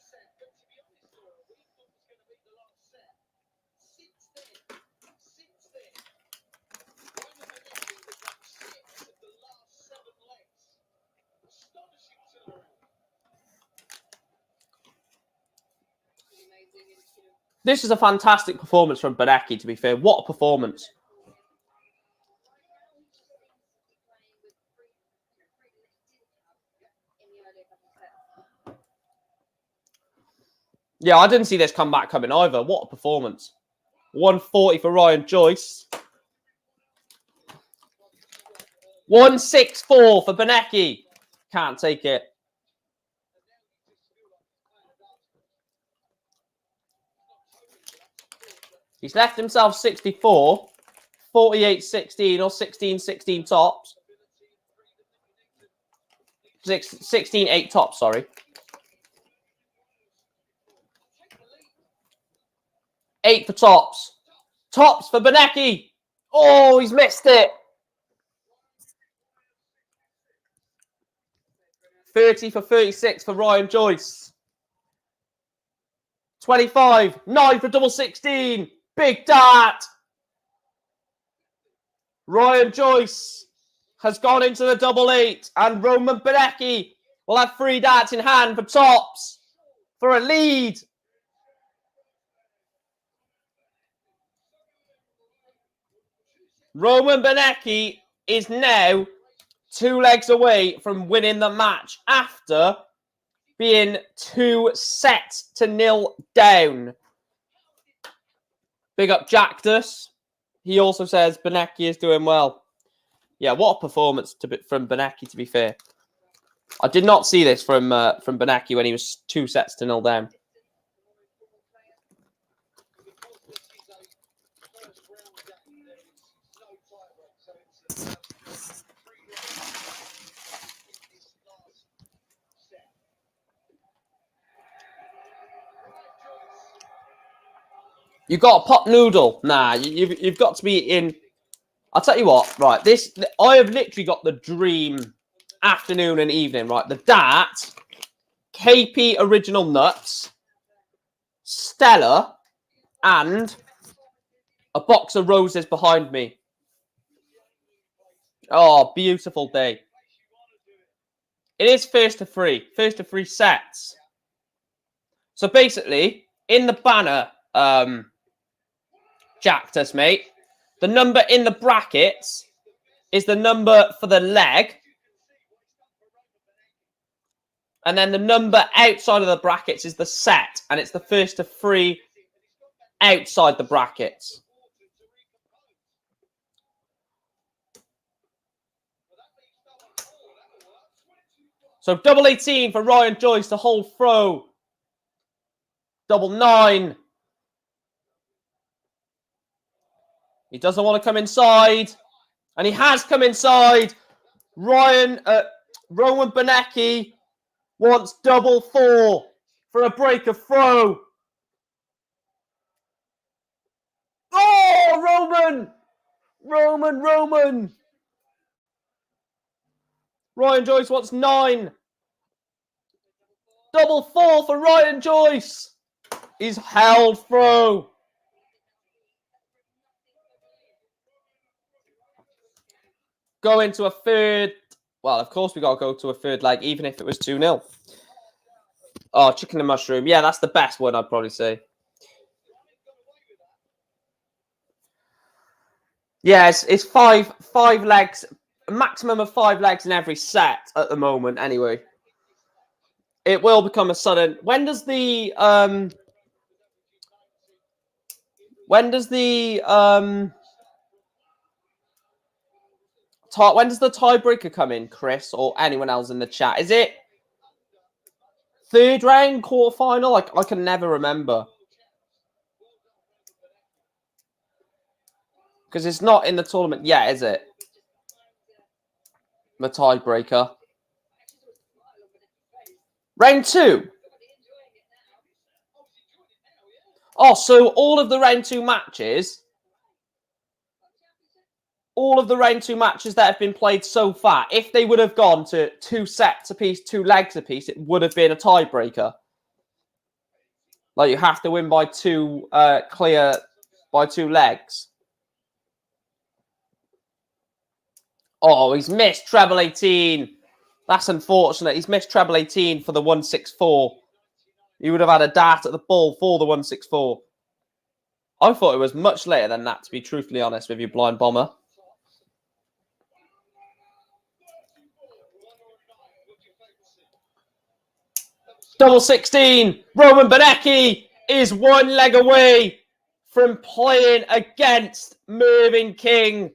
This is a fantastic performance from Benecki, to be fair. What a performance. Yeah, I didn't see this comeback coming either. What a performance. 140 for Ryan Joyce. 164 for Benecki. Can't take it. He's left himself 64, 48-16 or 16-16 tops. 16-8 tops, sorry. 8 for tops. Tops for Benecki. Oh, he's missed it. 30 for 36 for Ryan Joyce. 25. 9 for double 16. Big dart. Ryan Joyce has gone into the double 8. And Roman Benecki will have 3 darts in hand for tops for a lead. Roman Benecki is now 2 legs away from winning the match after being 2-0 down. Big up Jactus. He also says Benecki is doing well. Yeah, what a performance from Benecki, to be fair. I did not see this from Benecki when he was 2-0 down. You got a pop noodle? Nah, you've got to be in. I'll tell you what, right? I have literally got the dream afternoon and evening, right? The dart, KP original nuts, Stella, and a box of roses behind me. Oh, beautiful day. It is first to three sets. So basically, in the banner, Jactus, mate, the number in the brackets is the number for the leg. And then the number outside of the brackets is the set. And it's the first to 3 outside the brackets. So double 18 for Ryan Joyce to hold throw. Double 9. He doesn't want to come inside. And he has come inside. Roman Benecki wants double 4 for a break of throw. Oh, Roman! Roman! Ryan Joyce wants 9. Double 4 for Ryan Joyce. He's held through. Go into a third. Well, of course we got to go to a third leg, even if it was 2-0. Oh, chicken and mushroom. Yeah, that's the best one, I'd probably say. Yeah, it's five legs, a maximum of 5 legs in every set at the moment, anyway. It will become a sudden. When does the tiebreaker come in, Chris, or anyone else in the chat? Is it third round, quarterfinal? Like, I can never remember. Because it's not in the tournament yet, is it? The tiebreaker. Round 2. Oh, so all of the round 2 matches that have been played so far, if they would have gone to 2 sets apiece, 2 legs apiece, it would have been a tiebreaker. Like, you have to win by 2 clear by 2 legs. Oh, he's missed treble 18. That's unfortunate. He's missed treble 18 for the 164. He would have had a dart at the ball for the 164. I thought it was much later than that, to be truthfully honest with you, Blind Bomber. Double 16. Roman Benecki is 1 leg away from playing against Mervyn King.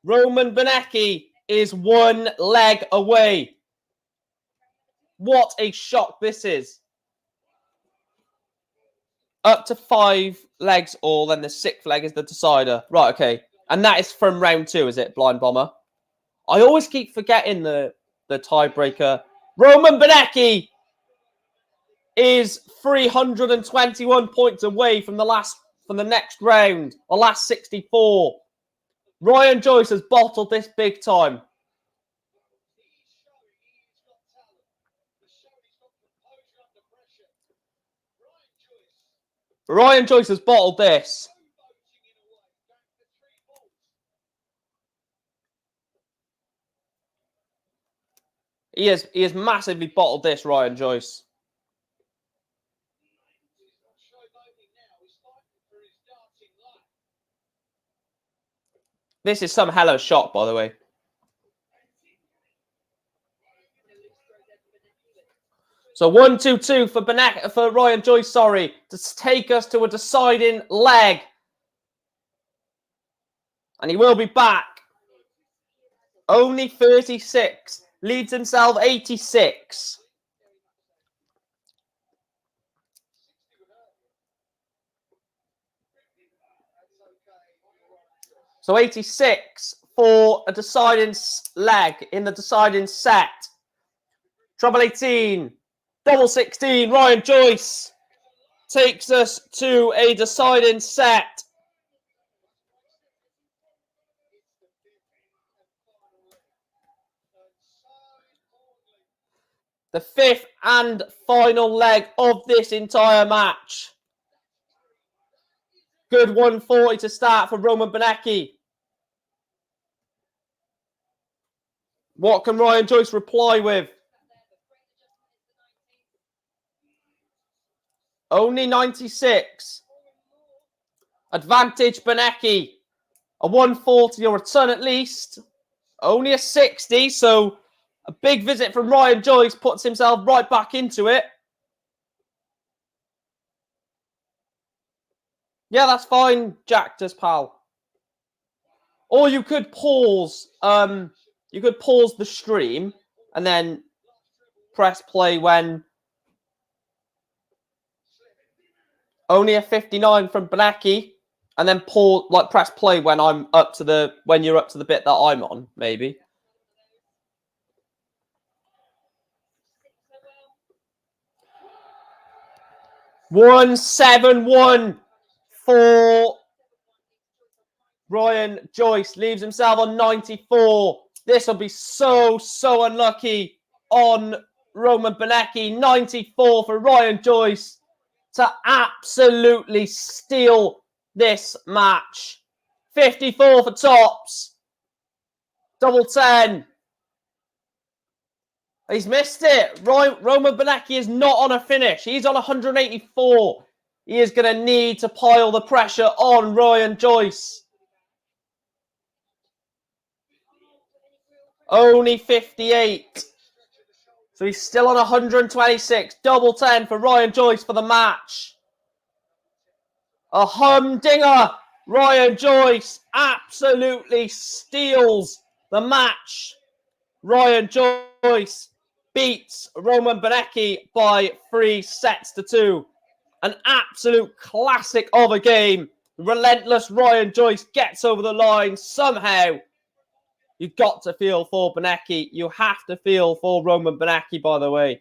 Roman Benecki is 1 leg away. What a shock this is. Up to 5 legs all, then the 6th leg is the decider. Right, okay. And that is from round 2, is it, Blind Bomber? I always keep forgetting the tiebreaker. Roman Benecki is 321 points away from the next round, the last 64. Ryan Joyce has bottled this big time. Ryan Joyce has bottled this. He has massively bottled this, Ryan Joyce. This is some hello shot, by the way. So 1-2-2 for Ryan Joyce, sorry, to take us to a deciding leg. And he will be back. Only 36. Leads himself 86. So 86 for a deciding leg in the deciding set. Treble 18. Double 16. Ryan Joyce takes us to a deciding set. The 5th and final leg of this entire match. Good 140 to start for Roman Benecki. What can Ryan Joyce reply with? Only 96. Advantage Benecki. A 140 or a ton at least. Only a 60, so a big visit from Ryan Joyce puts himself right back into it. Yeah, that's fine, Jactus, pal. Or you could pause. You could pause the stream and then press play when only a 59 from Benecki, and then pause, like press play when you're up to the bit that I'm on, maybe. $171 for Ryan Joyce. Leaves himself on 94. This will be so unlucky on Roman Benecki. 94 for Ryan Joyce to absolutely steal this match. 54 for tops. Double 10. He's missed it. Roman Benecki is not on a finish. He's on 184. He is going to need to pile the pressure on Ryan Joyce. Only 58. So he's still on 126. Double 10 for Ryan Joyce for the match. A humdinger. Ryan Joyce absolutely steals the match. Ryan Joyce beats Roman Benecki by 3-2. An absolute classic of a game. Relentless Ryan Joyce gets over the line somehow. You've got to feel for Benecki. You have to feel for Roman Benecki, by the way.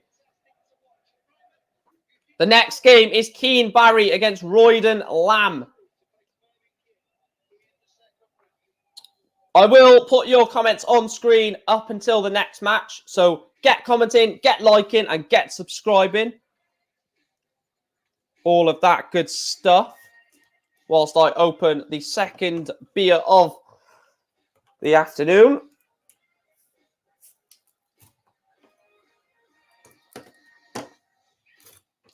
The next game is Keane Barry against Royden Lamb. I will put your comments on screen up until the next match. So get commenting, get liking, and get subscribing. All of that good stuff. Whilst I open the second beer of the afternoon.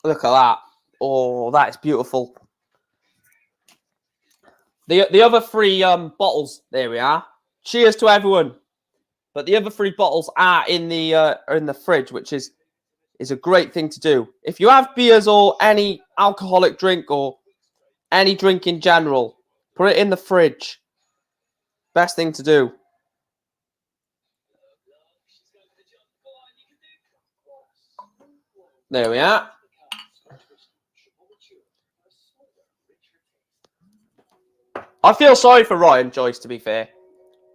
Look at that. Oh, that is beautiful. The other three bottles, there we are. Cheers to everyone. But the other three bottles are in the fridge, which is a great thing to do. If you have beers or any alcoholic drink or any drink in general, put it in the fridge. Best thing to do. There we are. I feel sorry for Ryan Joyce, to be fair.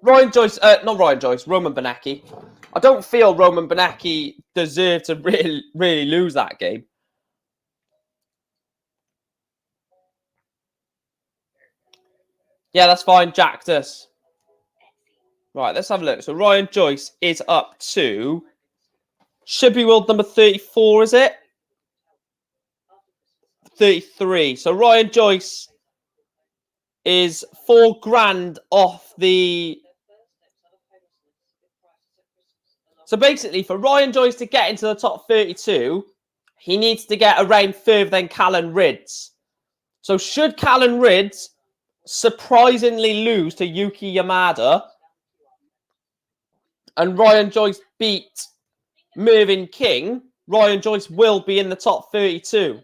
Roman Benecki. I don't feel Roman Benecki deserved to really lose that game. Yeah, that's fine. Jacked us. Right, let's have a look. So Ryan Joyce is up to... Should be world number 34, is it? 33. So Ryan Joyce is $4,000 off the... So basically, for Ryan Joyce to get into the top 32, he needs to get a round further than Callan Ridds. So should Callan Ridds surprisingly lose to Yuki Yamada and Ryan Joyce beat Mervyn King, Ryan Joyce will be in the top 32.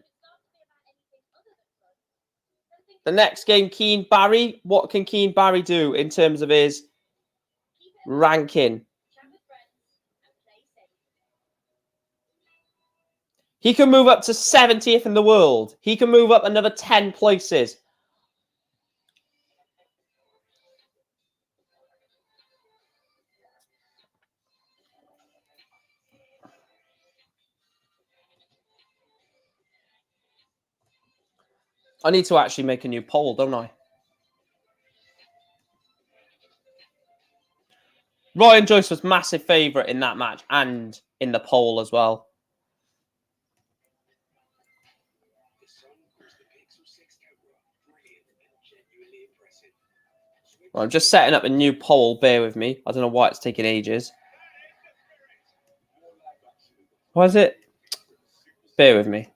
The next game, Keane Barry. What can Keane Barry do in terms of his ranking? He can move up to 70th in the world. He can move up another 10 places. I need to actually make a new poll, don't I? Ryan Joyce was massive favourite in that match and in the poll as well. Well, I'm just setting up a new poll. Bear with me. I don't know why it's taking ages. Why is it? Bear with me.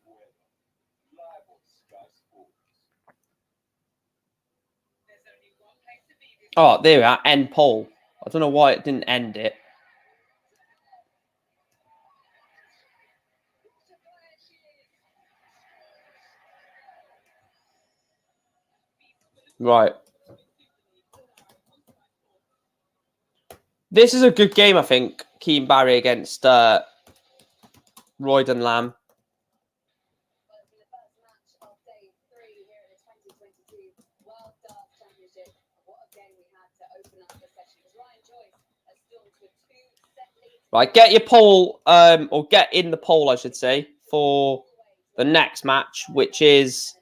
Oh, there we are. End poll. I don't know why it didn't end it. Right. This is a good game, I think. Keane Barry against Royden Lamb. Right, get your poll, or get in the poll, I should say, for the next match, which is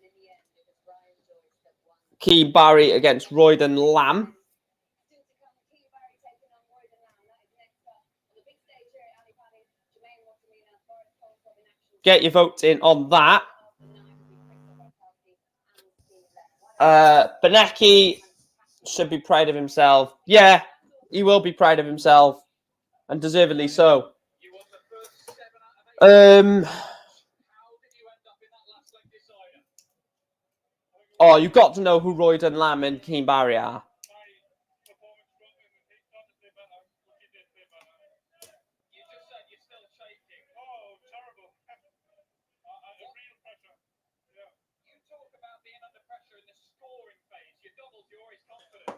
Keane Barry against Royden Lamb. Get your votes in on that. Benecki should be proud of himself. Yeah, he will be proud of himself. And deservedly so. Oh, you've got to know who Royden Lamb and Keane Barry are.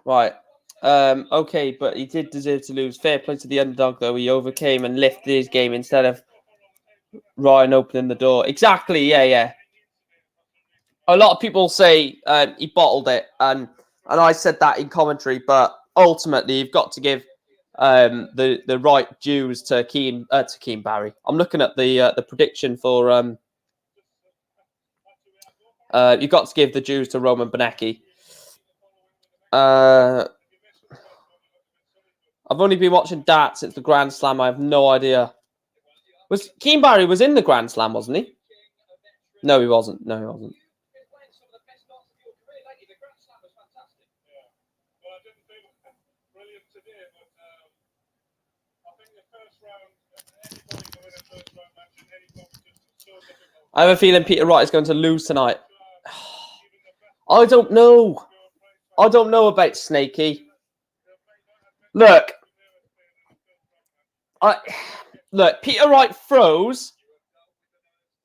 Right. Okay, but he did deserve to lose. Fair play to the underdog, though. He overcame and lifted his game instead of Ryan opening the door. Exactly. Yeah. A lot of people say he bottled it, and I said that in commentary. But ultimately, you've got to give the right dues to Keane Barry. I'm looking at the prediction for you've got to give the dues to Roman Benecki. I've only been watching darts since the Grand Slam. I have no idea. Keane Barry was in the Grand Slam, wasn't he? No, he wasn't. I have a feeling Peter Wright is going to lose tonight. I don't know. I don't know about Snakey. Look, Peter Wright throws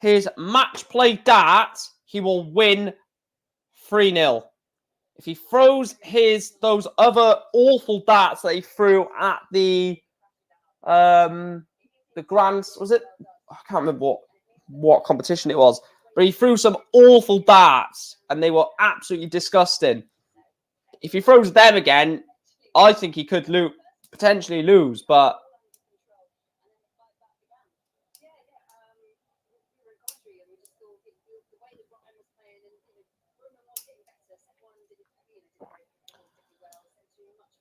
his match play dart, he will win 3-0. If he throws those other awful darts that he threw at the Grand, was it? I can't remember what competition it was, but he threw some awful darts and they were absolutely disgusting. If he throws them again, I think he could potentially lose, but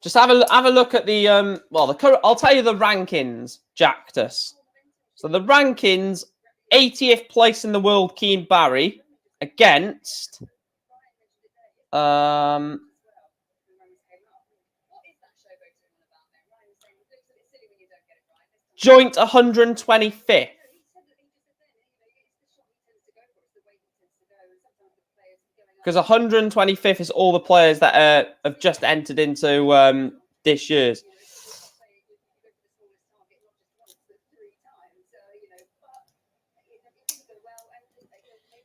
just have a look at the I'll tell you the rankings, Jactus. So the rankings, 80th place in the world, Keane Barry, against joint 125th. Because 125th is all the players that have just entered into this year's.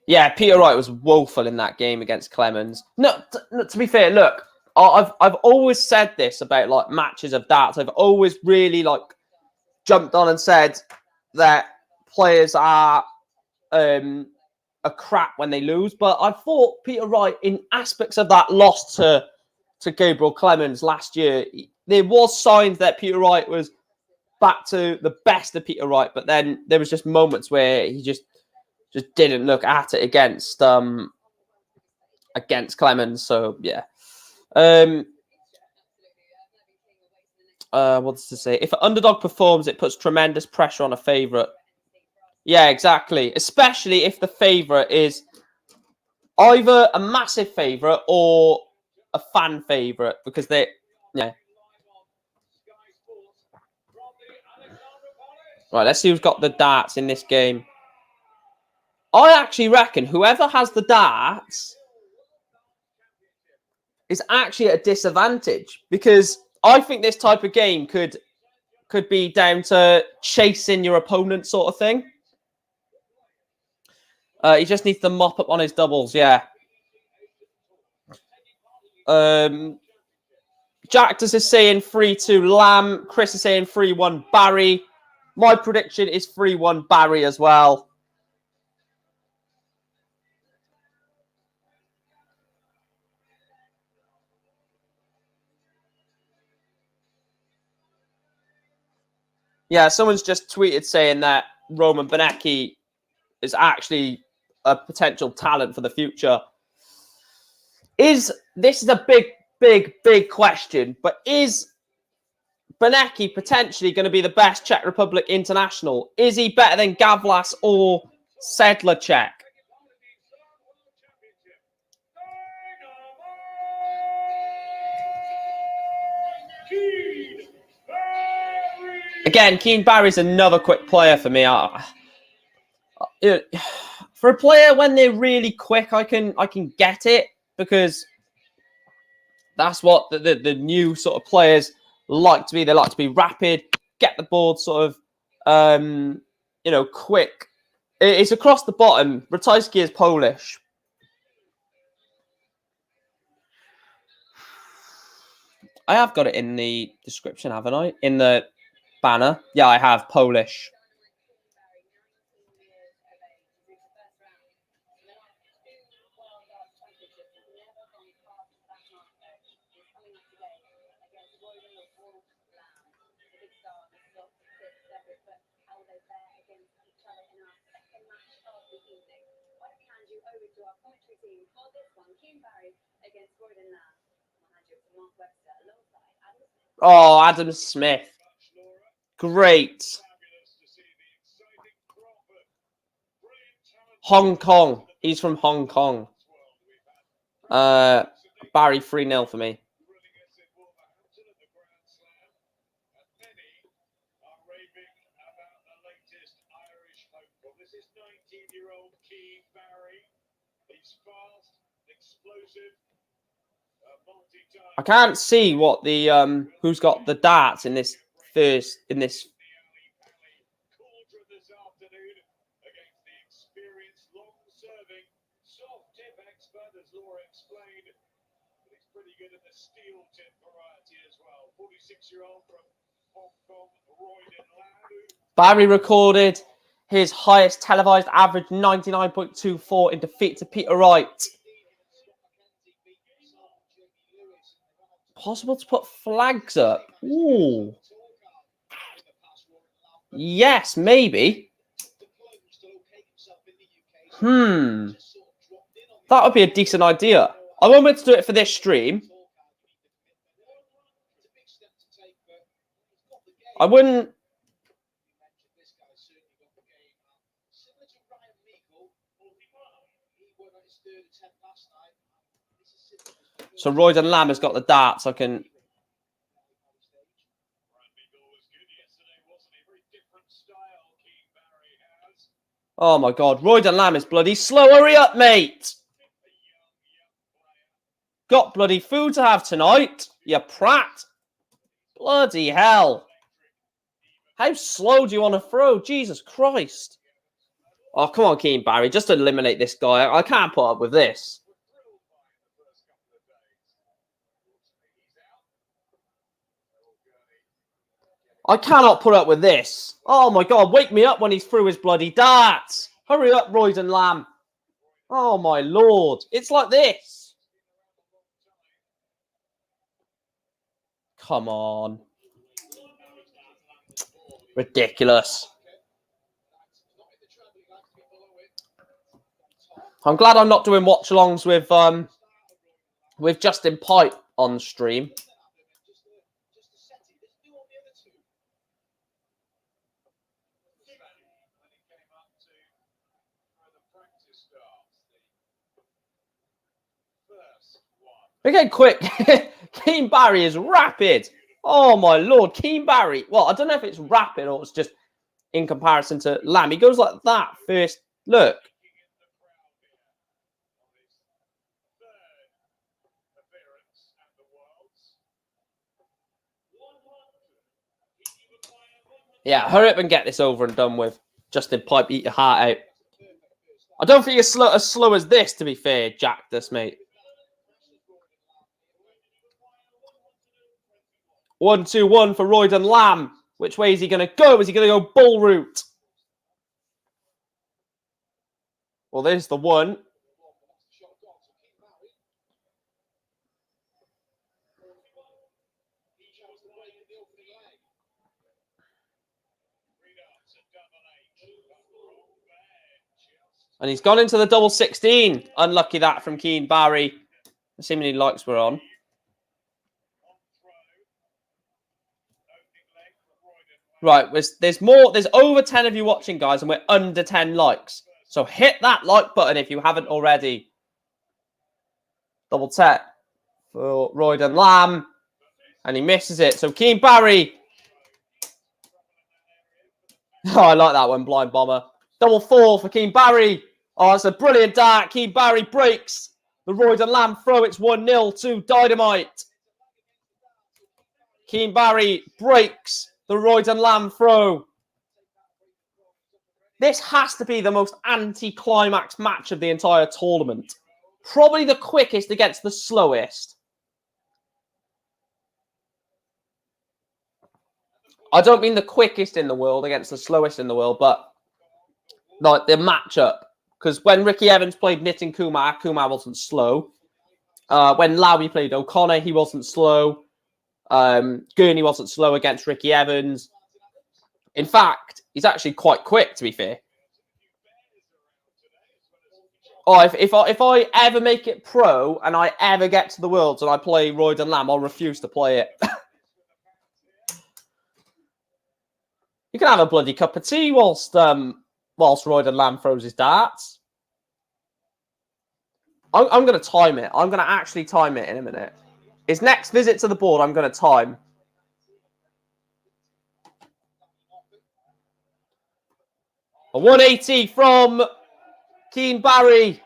Yeah, Peter Wright was woeful in that game against Clemens. No, to be fair, look, I've always said this about like matches of darts. I've always really jumped on and said that players are a crap when they lose. But I thought Peter Wright, in aspects of that loss to Gabriel Clemens last year, there was signs that Peter Wright was back to the best of Peter Wright. But then there was just moments where he just didn't look at it against Clemens. So yeah. What's to say? If an underdog performs, it puts tremendous pressure on a favourite. Yeah, exactly. Especially if the favourite is either a massive favourite or a fan favourite, because they, yeah. Right, let's see who's got the darts in this game. I actually reckon whoever has the darts is actually at a disadvantage, because I think this type of game could be down to chasing your opponent sort of thing. He just needs to mop up on his doubles, yeah. Jactus is saying 3-2 Lamb. Chris is saying 3-1 Barry. My prediction is 3-1 Barry as well. Yeah, someone's just tweeted saying that Roman Benecki is actually a potential talent for the future. This is a big question, but is Benecki potentially going to be the best Czech Republic international? Is he better than Gavlas or Sedlacek? Again, Keane Barry's another quick player for me. For a player when they're really quick, I can get it, because that's what the new sort of players like to be. They like to be rapid, get the board sort of, quick. It's across the bottom. Ratajski is Polish. I have got it in the description, haven't I? In the banner. Yeah, I have Polish. Oh, Adam Smith. Great. Hong Kong. He's from Hong Kong. Barry 3-0 for me. I can't see what the who's got the darts in this first Barry recorded his highest televised average 99.24 in defeat to Peter Wright. Possible to put flags up? Ooh. Yes, maybe. That would be a decent idea. I won't be able to do it for this stream. I wouldn't. So Royden Lamb has got the darts. I can. Oh my God, Royden Lamb is bloody slow. Hurry up, mate. Got bloody food to have tonight, you prat. Bloody hell. How slow do you want to throw? Jesus Christ. Oh, come on, Keane Barry. Just eliminate this guy. I can't put up with this. I cannot put up with this. Oh, my God. Wake me up when he's through his bloody darts. Hurry up, Royden Lamb. Oh, my Lord. It's like this. Come on. Ridiculous. I'm glad I'm not doing watch-alongs with Justin Pipe on stream. Okay, quick. Keane Barry is rapid. Oh, my Lord. Keane Barry. Well, I don't know if it's rapid or it's just in comparison to Lamb. He goes like that first. Look. Yeah, hurry up and get this over and done with. Justin Pipe, eat your heart out. I don't think you're as slow as this, to be fair, Jack, this mate. 1-2-1 for Royden Lamb. Which way is he going to go? Is he going to go bull route? Well, there's the one. And he's gone into the double 16. Unlucky that from Keane Barry. Assuming he likes we're on. Right, there's more. There's over 10 of you watching, guys, and we're under 10 likes. So hit that like button if you haven't already. Double tap for Royden Lamb. And he misses it. So Keane Barry. Oh, I like that one, blind bomber. Double 4 for Keane Barry. Oh, it's a brilliant dart. Keane Barry breaks the Royden Lamb throw. It's 1-0 to Dynamite. Keane Barry breaks the Royden Lamb throw. This has to be the most anti-climax match of the entire tournament. Probably the quickest against the slowest. I don't mean the quickest in the world against the slowest in the world, but like the matchup. Because when Ricky Evans played Nitin Kumar, Kumar wasn't slow. When Lowy played O'Connor, he wasn't slow. Gurney wasn't slow against Ricky Evans. In fact, he's actually quite quick, to be fair. Oh, if I ever make it pro and I ever get to the Worlds and I play Royden Lamb, I'll refuse to play it. You can have a bloody cup of tea whilst Royden Lamb throws his darts. I'm going to time it. I'm going to actually time it in a minute. His next visit to the board, I'm going to time. A 180 from Keane Barry.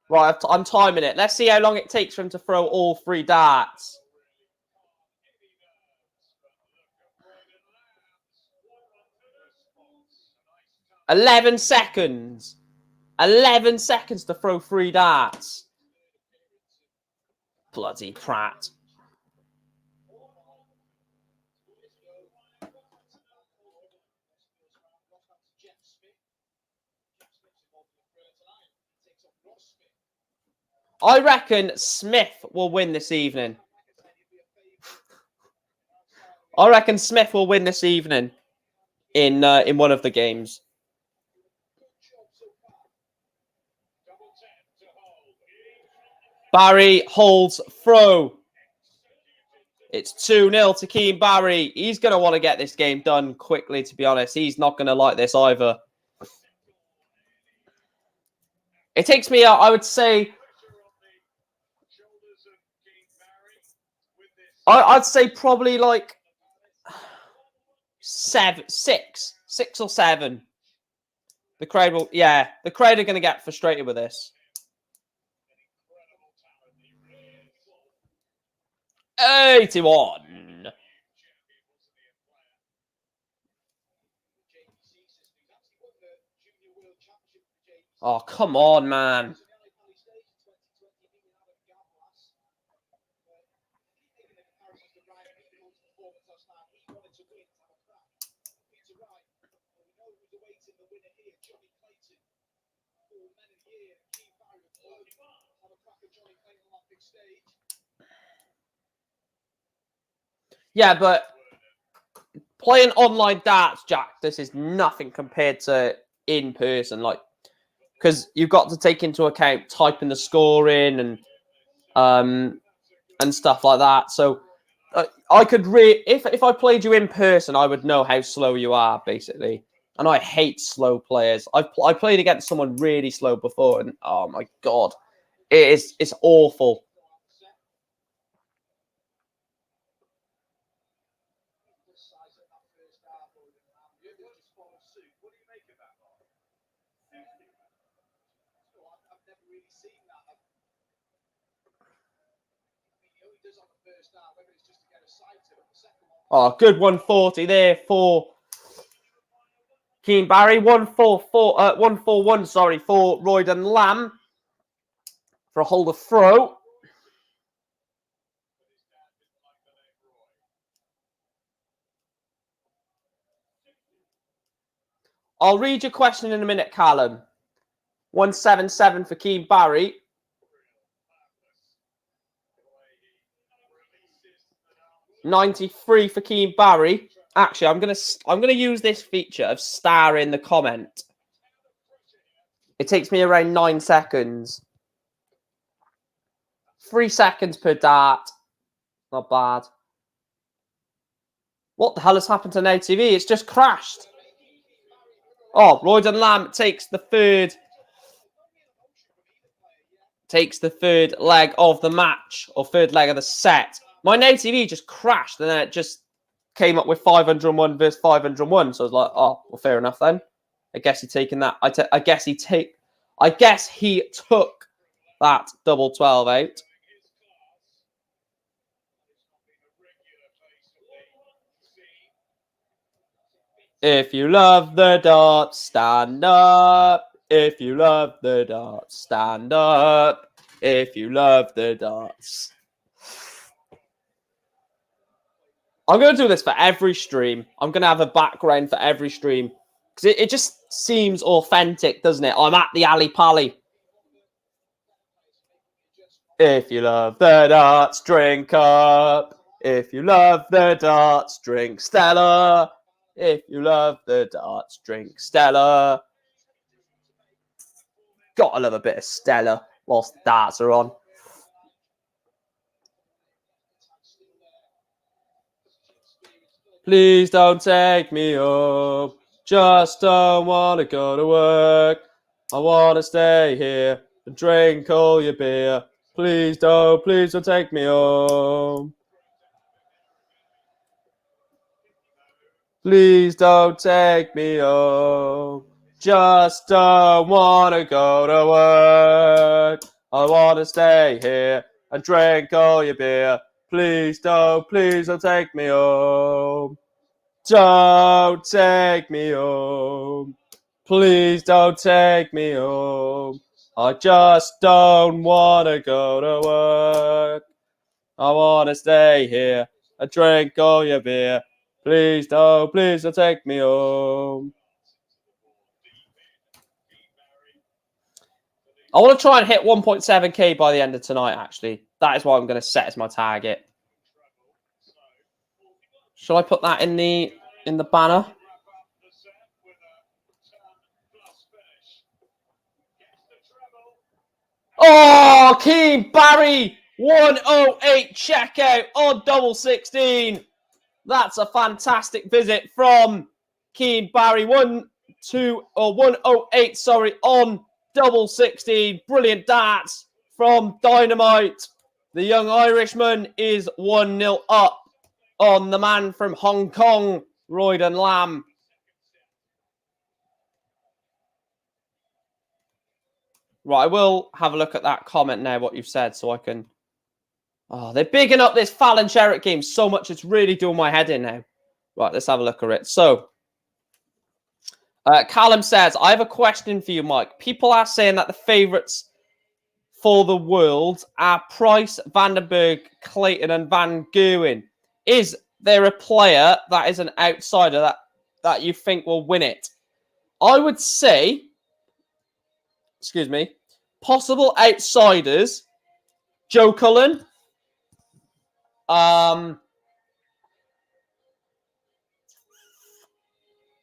Right, I'm timing it. Let's see how long it takes for him to throw all 3 darts. 11 seconds. 11 seconds to throw 3 darts. Bloody Pratt. I reckon Smith will win this evening. I reckon Smith will win this evening in one of the games. Barry holds throw. It's 2-0 to Keane Barry. He's going to want to get this game done quickly, to be honest. He's not going to like this either. It takes me, I would say, I'd say probably like 6 or 7. The crowd will, yeah, the crowd are going to get frustrated with this. 81. Oh, come on, man. Yeah, but playing online darts, Jack, this is nothing compared to in person. Like, because you've got to take into account typing the score in and stuff like that. So I could if I played you in person, I would know how slow you are, basically. And I hate slow players. I played against someone really slow before, and oh my god, it's awful. Oh, good 140 there for Keane Barry. 141, sorry, for Royden Lamb for a hold of throw. I'll read your question in a minute, Callum. 177 for Keane Barry. $93 for Keane Barry. Actually, I'm gonna use this feature of star in the comment. It takes me around 9 seconds. 3 seconds per dart. Not bad. What the hell has happened to Now TV? It's just crashed. Oh, Royden Lamb takes the third leg of the match, or third leg of the set. My Now TV just crashed, and then it just came up with 501 versus 501. So I was like, oh, well, fair enough then. I guess he's taking that. I guess he took that double 12 out. If you love the darts, stand up. If you love the darts, stand up. If you love the darts. I'm going to do this for every stream. I'm going to have a background for every stream. Because it just seems authentic, doesn't it? I'm at the Ali Pally. If you love the darts, drink up. If you love the darts, drink Stella. If you love the darts, drink Stella. Gotta love a bit of Stella whilst the darts are on. Please don't take me home. Just don't want to go to work. I want to stay here and drink all your beer. Please don't take me home. Please don't take me home. Just don't want to go to work. I want to stay here and drink all your beer. Please don't take me home. Don't take me home. Please don't take me home. I just don't want to go to work. I want to stay here and drink all your beer. Please don't take me home. I want to try and hit 1.7k by the end of tonight, actually. That is what I'm going to set as my target. Shall I put that in the banner? Oh, Keane Barry 108 checkout on double 16. That's a fantastic visit from Keane Barry 108, sorry, on double 16. Brilliant darts from Dynamite. The young Irishman is 1-0 up on the man from Hong Kong, Royden Lamb. Right, I will have a look at that comment now, what you've said, so I can... Oh, they're bigging up this Fallon Sherritt game so much, it's really doing my head in now. Right, let's have a look at it. So, Callum says, I have a question for you, Mike. People are saying that the favourites for the World are Price, Vandenberg, Clayton and Van Gerwen. Is there a player that is an outsider that you think will win it? I would say, excuse me, possible outsiders, Joe Cullen,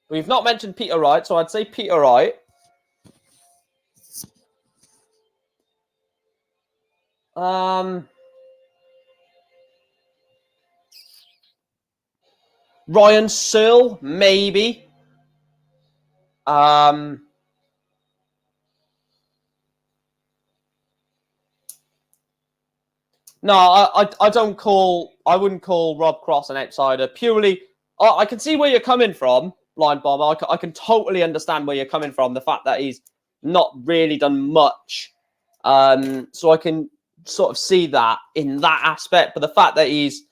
we've not mentioned Peter Wright, so I'd say Peter Wright. Ryan Searle, maybe. No, I wouldn't call Rob Cross an outsider. Purely, I can see where you're coming from, Blind Bomber. I can totally understand where you're coming from. The fact that he's not really done much. So I can sort of see that in that aspect. But the fact that he's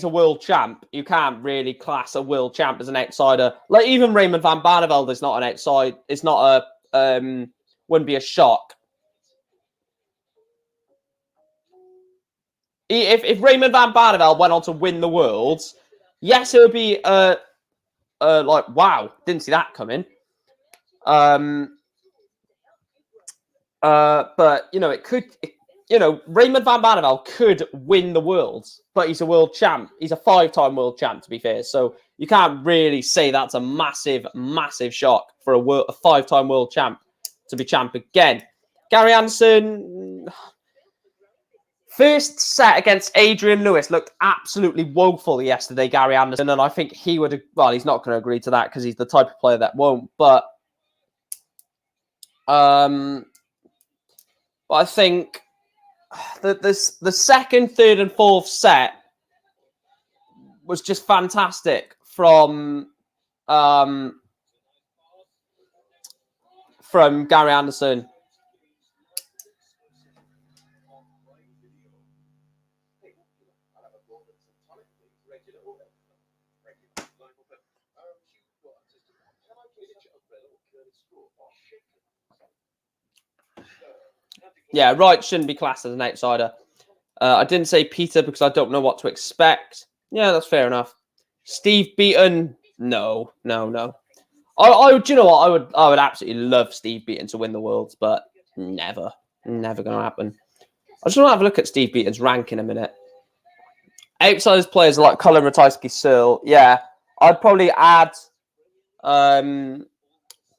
a world champ, you can't really class a world champ as an outsider. Like even Raymond van Barneveld is not an outside. It's not a wouldn't be a shock. If Raymond van Barneveld went on to win the Worlds, yes, it would be like, wow, didn't see that coming. But you know, Raymond van Barneveld could win the Worlds, but he's a world champ. He's a 5-time world champ, to be fair. So you can't really say that's a massive, massive shock for a 5-time world champ to be champ again. Gary Anderson. First set against Adrian Lewis looked absolutely woeful yesterday, Gary Anderson, and I think he would... Well, he's not going to agree to that because he's the type of player that won't, but I think the second, third, and fourth set was just fantastic from Gary Anderson. Yeah, Wright shouldn't be classed as an outsider. I didn't say Peter because I don't know what to expect. Yeah, that's fair enough. Steve Beaton? No. Do you know what? I would absolutely love Steve Beaton to win the Worlds, but never going to happen. I just want to have a look at Steve Beaton's rank in a minute. Outside his players like Colin Ratajski-Searle, yeah, I'd probably add Danny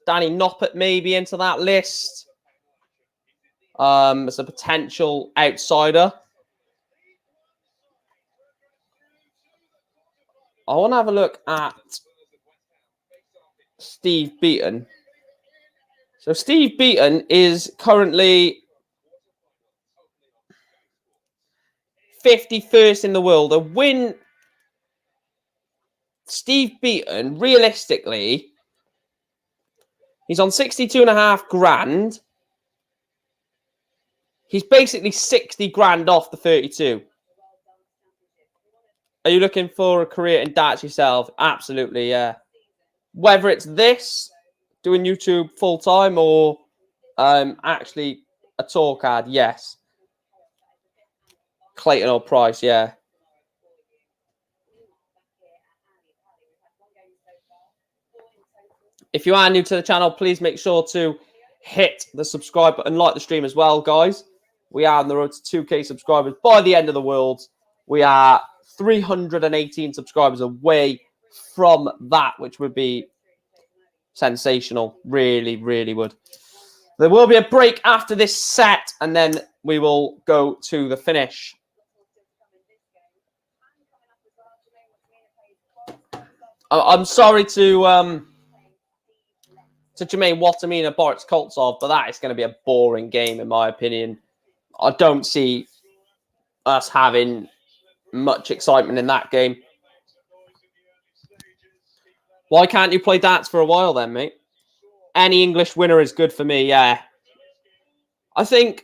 Noppert maybe into that list as a potential outsider. I want to have a look at Steve Beaton. So Steve Beaton is currently 51st in the world. A win. Steve Beaton, realistically, he's on 62.5 grand. He's basically 60 grand off the 32. Are you looking for a career in darts yourself? Absolutely, yeah. Whether it's this, doing YouTube full time, or actually a tour card, yes. Clayton or Price, yeah. If you are new to the channel, please make sure to hit the subscribe button, like the stream as well, guys. We are on the road to 2K subscribers by the end of the Worlds. We are 318 subscribers away from that, which would be sensational. Really, really would. There will be a break after this set, and then we will go to the finish. I'm sorry to Jermaine Watamina, Boris Koltsov, but that is going to be a boring game, in my opinion. I don't see us having much excitement in that game. Why can't you play darts for a while then, mate? Any English winner is good for me, yeah. I think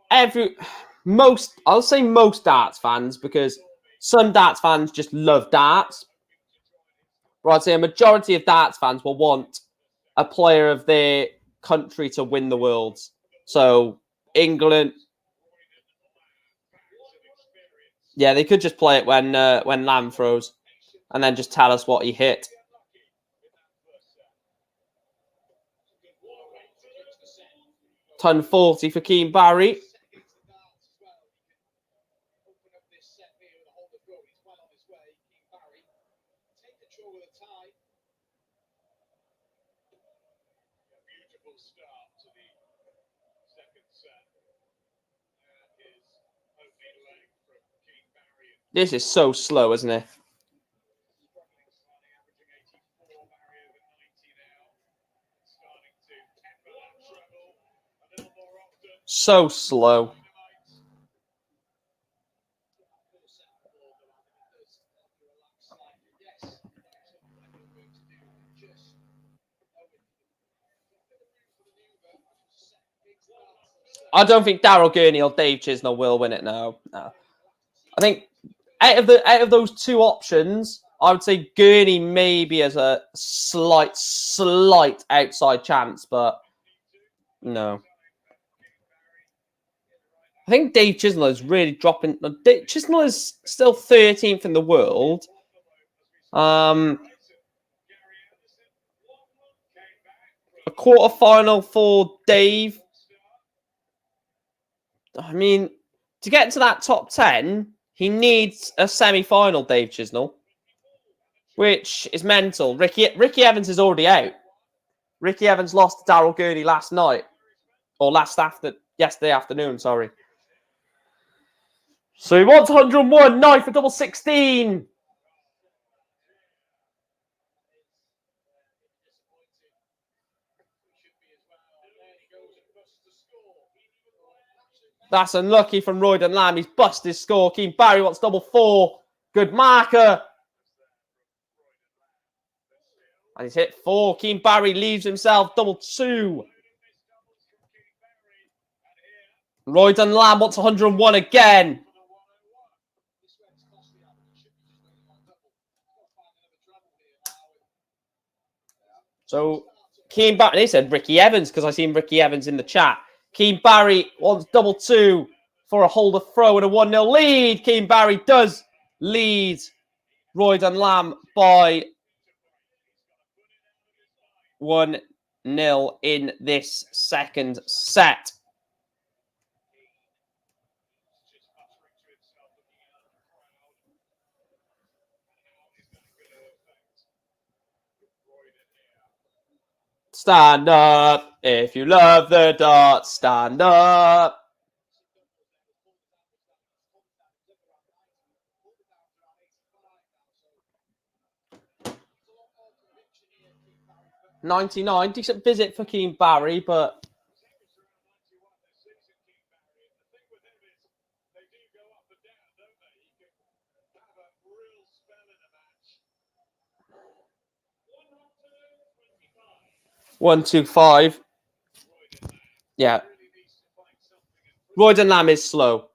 I'll say most darts fans, because some darts fans just love darts. But I'd say a majority of darts fans will want a player of their country to win the Worlds. So England, yeah, they could just play it when Lamb throws, and then just tell us what he hit. Ton 40 for Keane Barry. This is so slow, isn't it? So slow. I don't think Daryl Gurney or Dave Chisnell will win it now. No. I think out of those two options, I would say Gurney maybe as a slight outside chance, but no. I think Dave Chisnell is really dropping. Chisnell is still 13th in the world. A quarterfinal for Dave. I mean, to get into that top 10, he needs a semi-final, Dave Chisnell, which is mental. Ricky Evans is already out. Ricky Evans lost to Daryl Gurney last night, or yesterday afternoon, sorry. So he wants 101, knife for double 16. That's unlucky from Royden Lamb. He's busted his score. Keane Barry wants double 4. Good marker. And he's hit 4. Keane Barry leaves himself double 2. Royden Lamb wants 101 again. So Keane Barry, they said Ricky Evans because I seen Ricky Evans in the chat. Keane Barry wants double 2 for a holder throw and a 1-0 lead. Keane Barry does lead Royden Lamb by 1-0 in this second set. Stand up if you love the darts. Stand up. $99, decent visit for Keane Barry, but $125. Yeah. Royden Lamb is slow.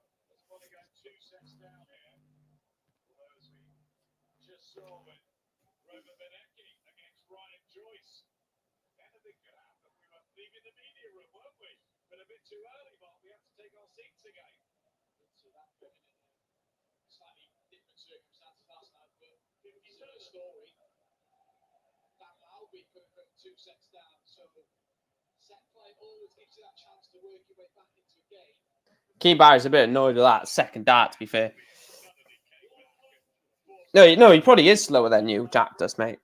Keane Barry's a bit annoyed with that second dart, to be fair. No, he probably is slower than you, Jack does, mate.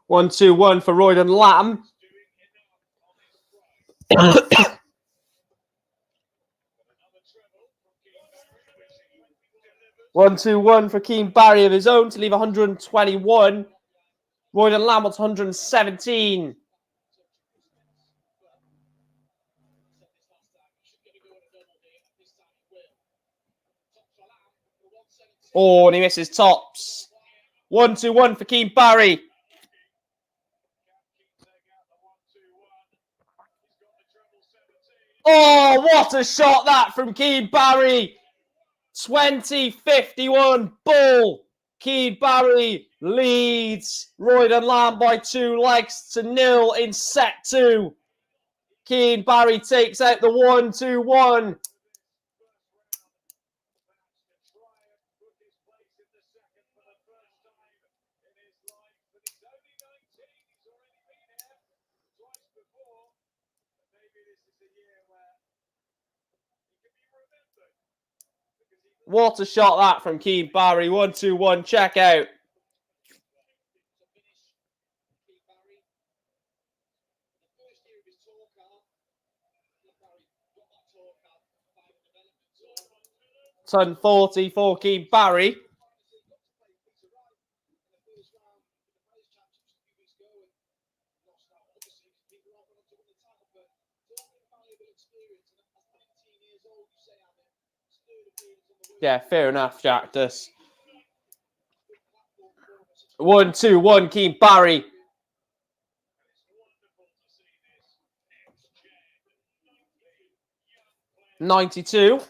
One, 2-1 for Royden Lamb. 1-2-1 for Keane Barry of his own to leave 121. Royden Lamb wants 117. Oh, and he misses tops. 1-2-1 for Keane Barry. Oh, what a shot that from Keane Barry. 20-51 ball. Keane Barry leads Royden Lamb by 2 legs to 0 in set 2. Keane Barry takes out the 1-2-1. What a shot that from Keane Barry. 1-2-1. Check out. Ton 40 for Keane Barry. Yeah, fair enough, Jack. 1-2-1, Keane Barry. $92.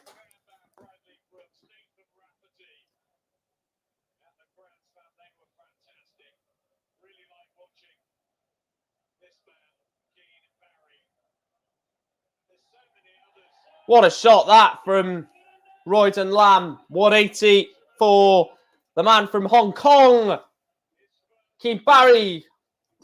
What a shot that from Royden Lamb. 180 for the man from Hong Kong. Keane Barry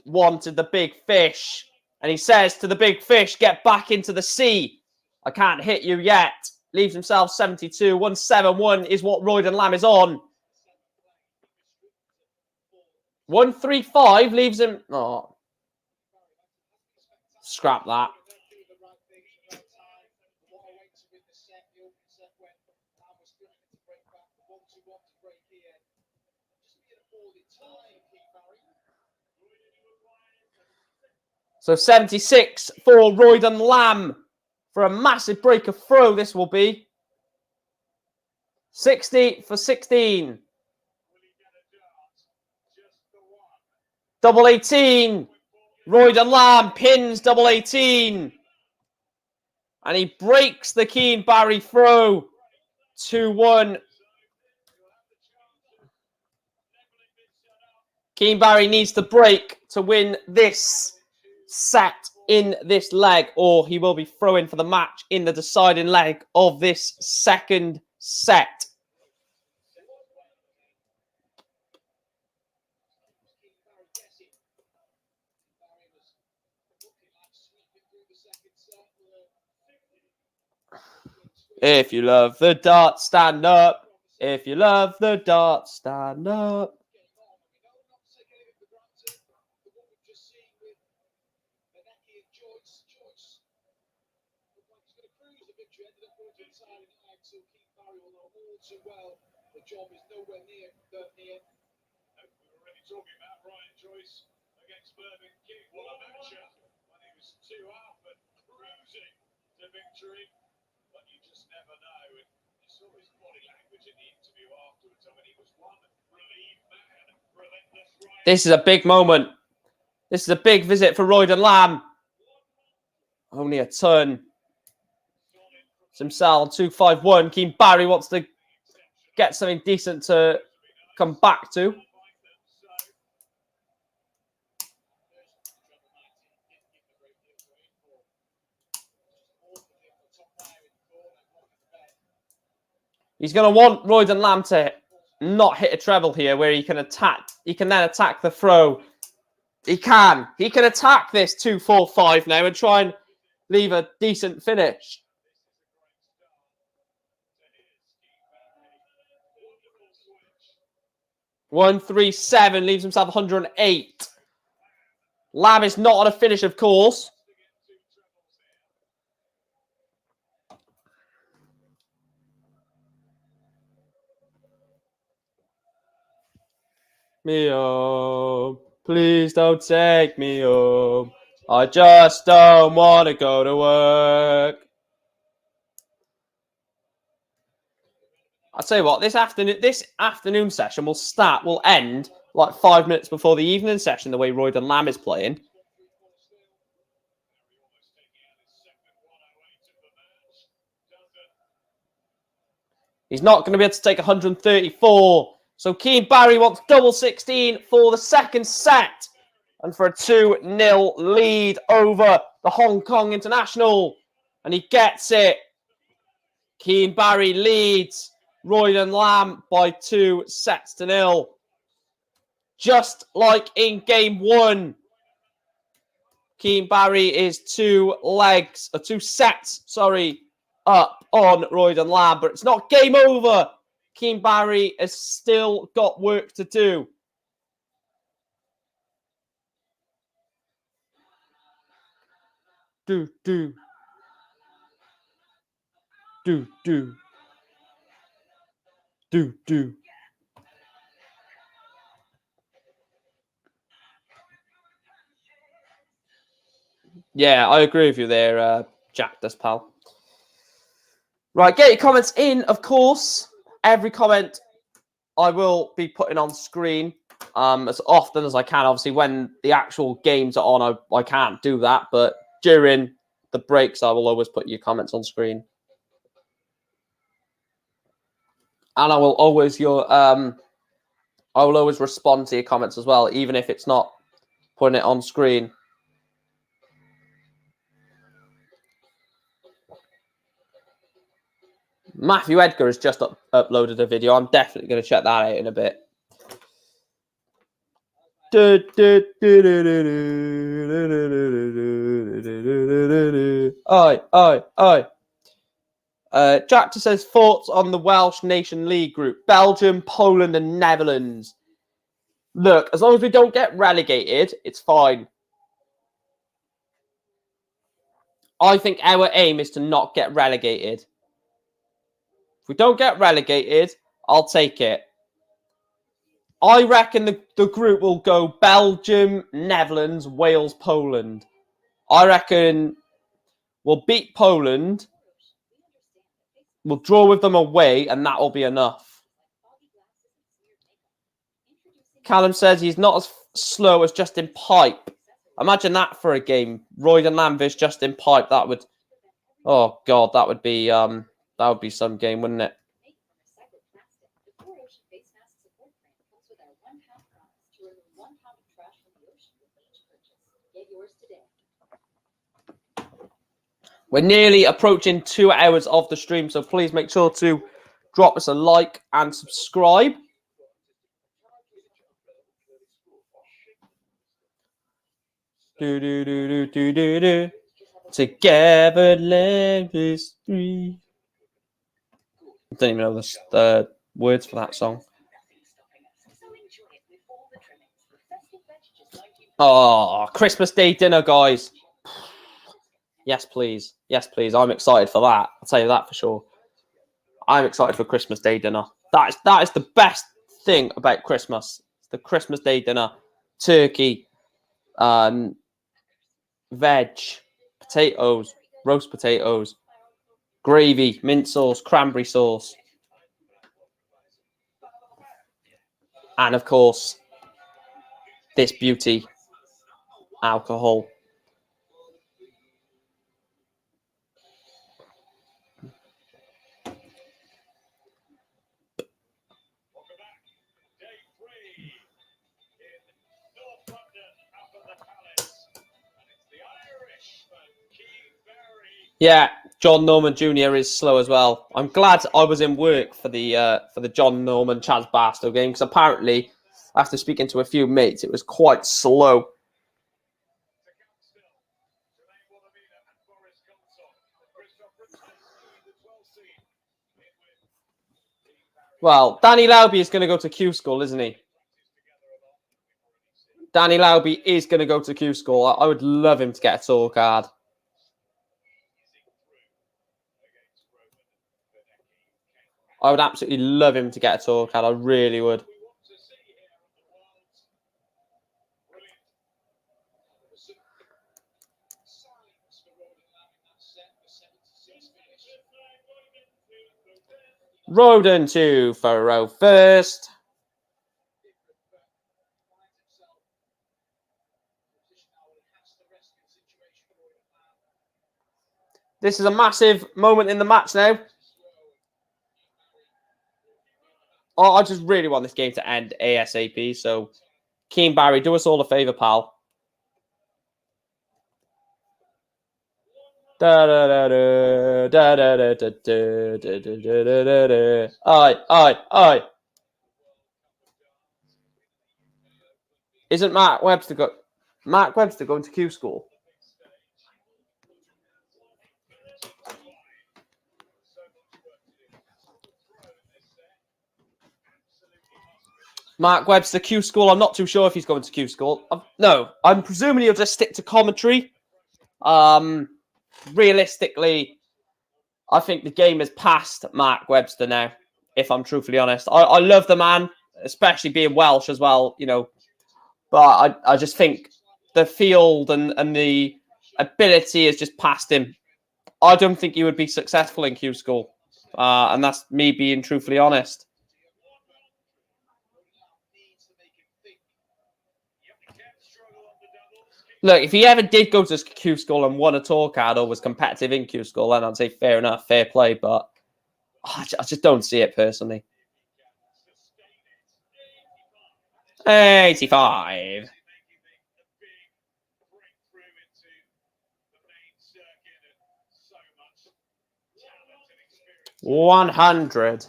wanted the big fish. And he says to the big fish, get back into the sea. I can't hit you yet. Leaves himself 72. 171 is what Royden Lamb is on. 135 leaves him. Oh. Scrap that. So 76 for Royden Lamb for a massive break of throw. This will be 60 for 16. Double 18. Royden Lamb pins double 18. And he breaks the Keane Barry throw. 2-1. Keane Barry needs to break to win this set in this leg, or he will be throwing for the match in the deciding leg of this second set. If you love the dart, stand up. If you love the dart, stand up. The job is nowhere near. We were already talking about Ryan Joyce against Mervyn King. What a matchup when he was 2-up and cruising to victory. But you just never know. And you saw his body language in the interview afterwards. I mean, he was one relieved man, relentless Ryan. This is a big moment. This is a big visit for Royden Lamb. Only a turn. Simsal 2-5-1. Keane Barry wants to get something decent to come back to. He's going to want Royden Lamb to not hit a treble here, where he can attack. He can then attack the throw. He can attack this 2-4-5 now and try and leave a decent finish. 137 leaves himself 108. Lamb is not on a finish, of course. Me home. Please don't take me home. I just don't want to go to work. I'll tell you what, this afternoon session will end like 5 minutes before the evening session, the way Royden Lamb is playing. He's not going to be able to take 134. So Keane Barry wants double 16 for the second set. And for a 2-0 lead over the Hong Kong International. And he gets it. Keane Barry leads Royden Lamb by 2-0. Just like in game one. Keane Barry is 2 sets, up on Royden Lamb. But it's not game over. Keane Barry has still got work to do. Do. Yeah, I agree with you there, Jack Does Pal. Right, get your comments in, of course. Every comment I will be putting on screen as often as I can. Obviously, when the actual games are on, I can't do that. But during the breaks, I will always put your comments on screen. And I will always respond to your comments as well, even if it's not putting it on screen. Matthew Edgar has just uploaded a video. I'm definitely going to check that out in a bit. Oi. Jack just says, thoughts on the Welsh Nation League group. Belgium, Poland and Netherlands. Look, as long as we don't get relegated, it's fine. I think our aim is to not get relegated. If we don't get relegated, I'll take it. I reckon the group will go Belgium, Netherlands, Wales, Poland. I reckon we'll beat Poland. We'll draw with them away, and that will be enough. Callum says he's not as slow as Justin Pipe. Imagine that for a game. Royden Lamb vs Justin Pipe. That would... Oh, God, that would be some game, wouldn't it? We're nearly approaching 2 hours of the stream, so please make sure to drop us a like and subscribe. Do, do, do, do, do, do, do. Together, let us three. I don't even know the words for that song. Oh, Christmas Day dinner, guys. Yes, please. Yes, please. I'm excited for that. I'll tell you that for sure. I'm excited for Christmas Day dinner. That is the best thing about Christmas. It's the Christmas Day dinner. Turkey, veg, potatoes, roast potatoes, gravy, mint sauce, cranberry sauce. And of course, this beauty, alcohol. Welcome back. Day 3 in North London, up at the Palace. And it's the Irishman, Keane Berry. Yeah, John Norman Jr. is slow as well. I'm glad I was in work for the John Norman Chaz Barstow game, because apparently, after speaking to a few mates, it was quite slow. To come still. Jermaine Wilhelmina and Boris Johnson. Christoph Richards, the 12th seed. In with Keane Berry. Well, Danny Lauby is going to go to Q School, isn't he? Danny Lauby is going to go to Q School. I would love him to get a tour card. I would absolutely love him to get a tour card. I really would. We want to see here at the World's brilliant signs for Roland Lamb in that set, the 7-6 finish. Roden to Furrow first. Finds himself in a position now where he has to rescue the situation for Roland Lamb. This is a massive moment in the match now. Oh, I just really want this game to end ASAP. So, Keane Barry, do us all a favour, pal. Da da da da da da da da da da da da da da. Aye. Isn't Mark Webster going to Q School? Mark Webster, Q School. I'm not too sure if he's going to Q School. No, I'm presuming he'll just stick to commentary. Realistically, I think the game has passed Mark Webster now, if I'm truthfully honest. I love the man, especially being Welsh as well, you know. But I just think the field and the ability has just passed him. I don't think he would be successful in Q School. And that's me being truthfully honest. Look, if he ever did go to Q School and won a tour card or was competitive in Q School, then I'd say fair enough, fair play. But I just don't see it personally. 85. 100.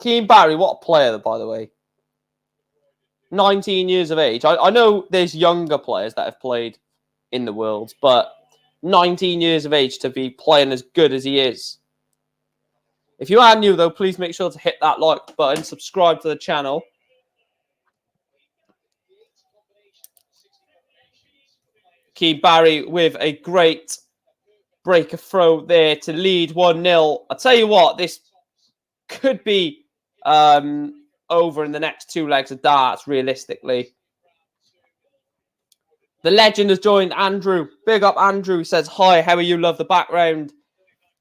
Keane Barry, what a player, by the way. 19 years of age. I know there's younger players that have played in the Worlds, but 19 years of age to be playing as good as he is. If you are new, though, please make sure to hit that like button, subscribe to the channel. Keane Barry with a great break of throw there to lead 1-0. I'll tell you what, this could be over in the next 2 legs of darts, realistically. The legend has joined, Andrew. Big up, Andrew. He says, hi, how are you? Love the background.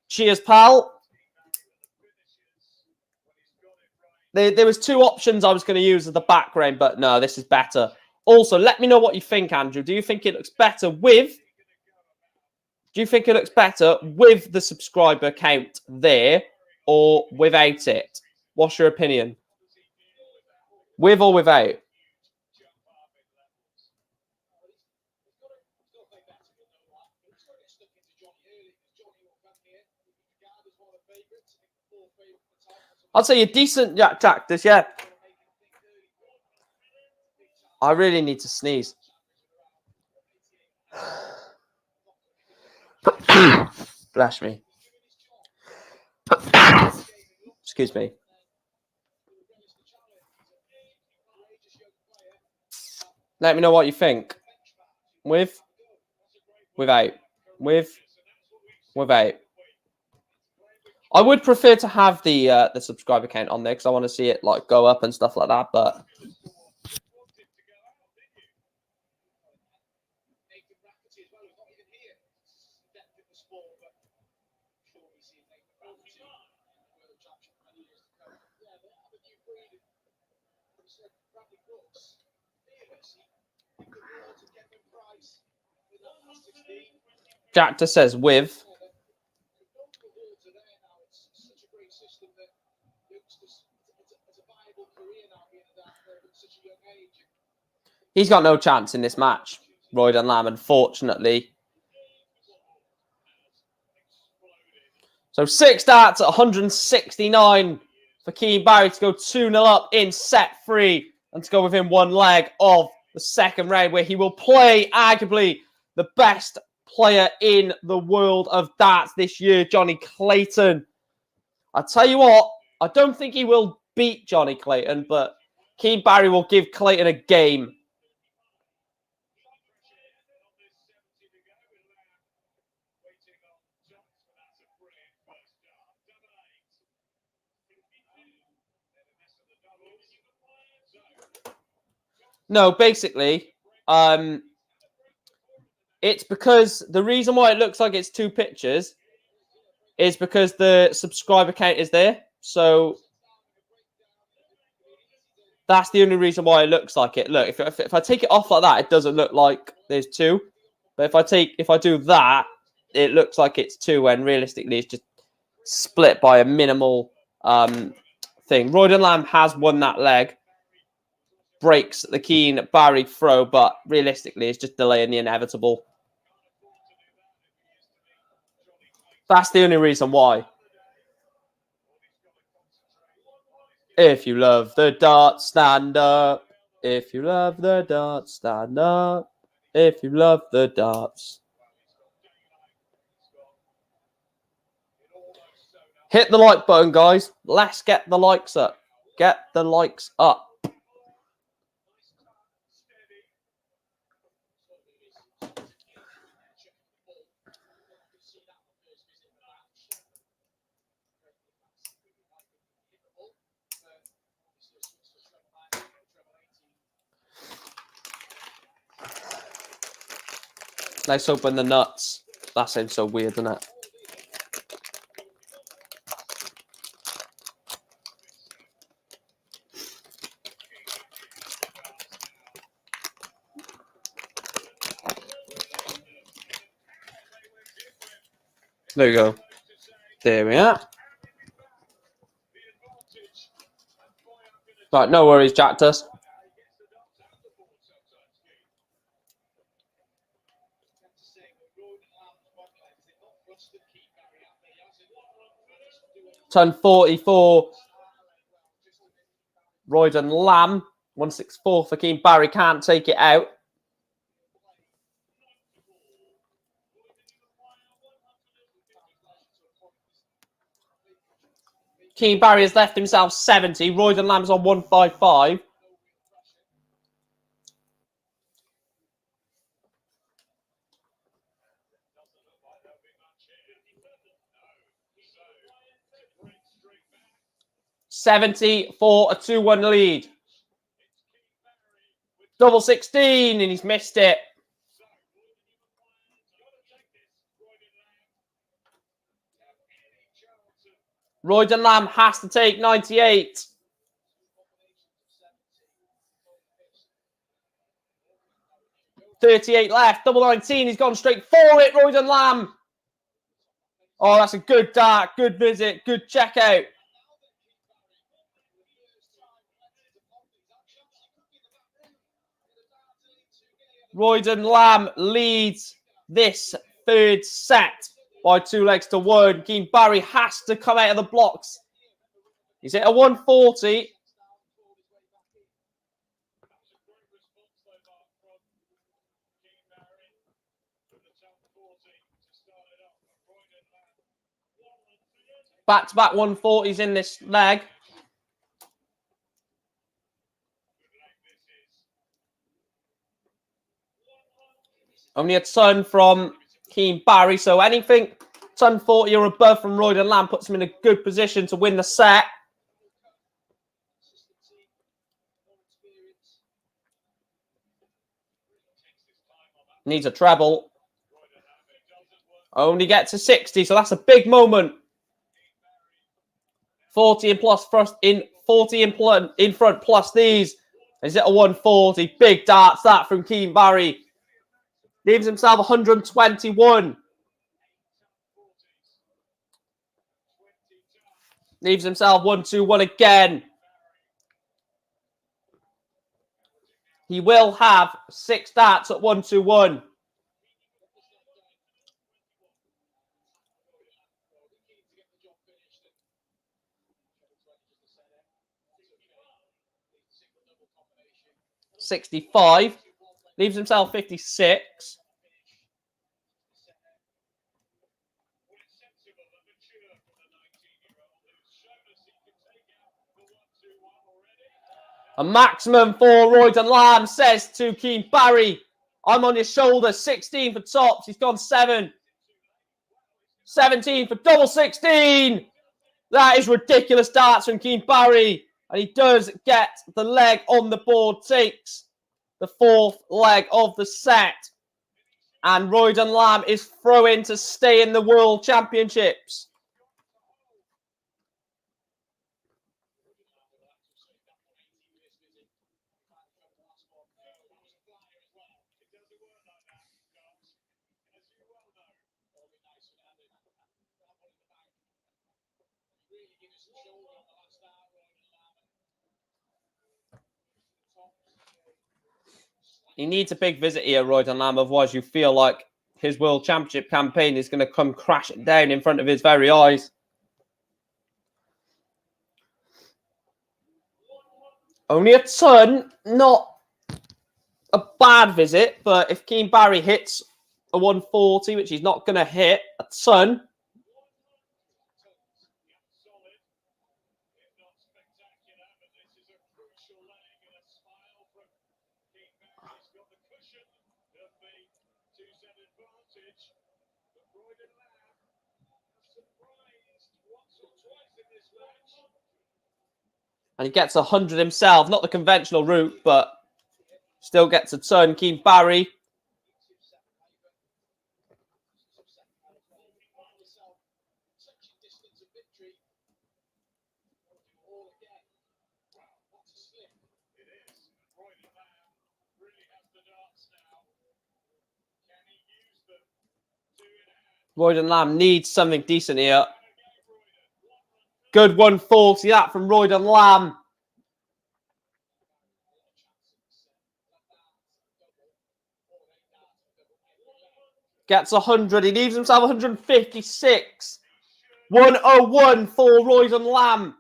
Cheers, pal. There was 2 options I was going to use as the background, but no, this is better. Also, let me know what you think, Andrew. Do you think it looks better with... Do you think it looks better with the subscriber count there or without it? What's your opinion? With or without? I'd say a decent Jactus, yeah. I really need to sneeze. Bless me. Excuse me. Let me know what you think. With, without, without. I would prefer to have the subscriber count on there because I want to see it like go up and stuff like that. But Jacta says with. He's got no chance in this match, Royden Lamb, unfortunately. So 6 darts at 169 for Keane Barry to go 2-0 up in set 3 and to go within one leg of the second round, where he will play arguably the best player in the world of darts this year, Johnny Clayton. I tell you what, I don't think he will beat Johnny Clayton, but Keane Barry will give Clayton a game. No, basically, it's because the reason why it looks like it's 2 pictures is because the subscriber count is there. So that's the only reason why it looks like it. Look, if I take it off like that, it doesn't look like there's 2. But if I do that, it looks like it's 2 when realistically it's just split by a minimal thing. Royden Lamb has won that leg. Breaks the Keane Barry throw, but realistically it's just delaying the inevitable. That's the only reason why. If you love the darts, stand up. If you love the darts, stand up. If you love the darts. Hit the like button, guys. Let's get the likes up. Get the likes up. Let's open the nuts. That sounds so weird, doesn't it? There you go. There we are. Right, no worries, Jactus. Turn 44. Royden Lamb. 164 for Keane Barry. Can't take it out. Keane Barry has left himself 70. Royden Lamb's on 155. $70 for a 2-1 lead. Double 16, and he's missed it. Royden Lamb has to take 98. $38 left. Double 19. He's gone straight for it, Royden Lamb. Oh, that's a good dart. Good visit. Good checkout. Royden Lamb leads this third set by 2 legs to 1. Keane Barry has to come out of the blocks He's hit a 140. Back-to-back 140s in this leg. Only a ton from Keane Barry, so anything ton 40 or above from Royden Lamb puts him in a good position to win the set. Needs a treble. Only gets to 60, so that's a big moment. 40 and plus first in 40 in front plus these. Is it a 140? Big darts that from Keane Barry. Leaves himself 121. Leaves himself 121 again. He will have 6 darts at 121. $65. Leaves himself 56. A maximum for Royden Lamb, says to Keane Barry. I'm on your shoulder. 16 for tops. He's gone 7. 17 for double 16. That is ridiculous darts from Keane Barry. And he does get the leg on the board. Takes the 4th leg of the set. And Royden Lamb is throwing to stay in the World Championships. He needs a big visit here, Royden Lamb, otherwise you feel like his World Championship campaign is going to come crashing down in front of his very eyes. Only a ton, not a bad visit, but if Keane Barry hits a 140, which he's not going to hit, a ton. And he gets 100 himself. Not the conventional route, but still gets a ton. Keane Barry. Royden Lamb needs something decent here. Good 140, that from Royden Lamb. Gets 100. He leaves himself 156. 101 for Royden Lamb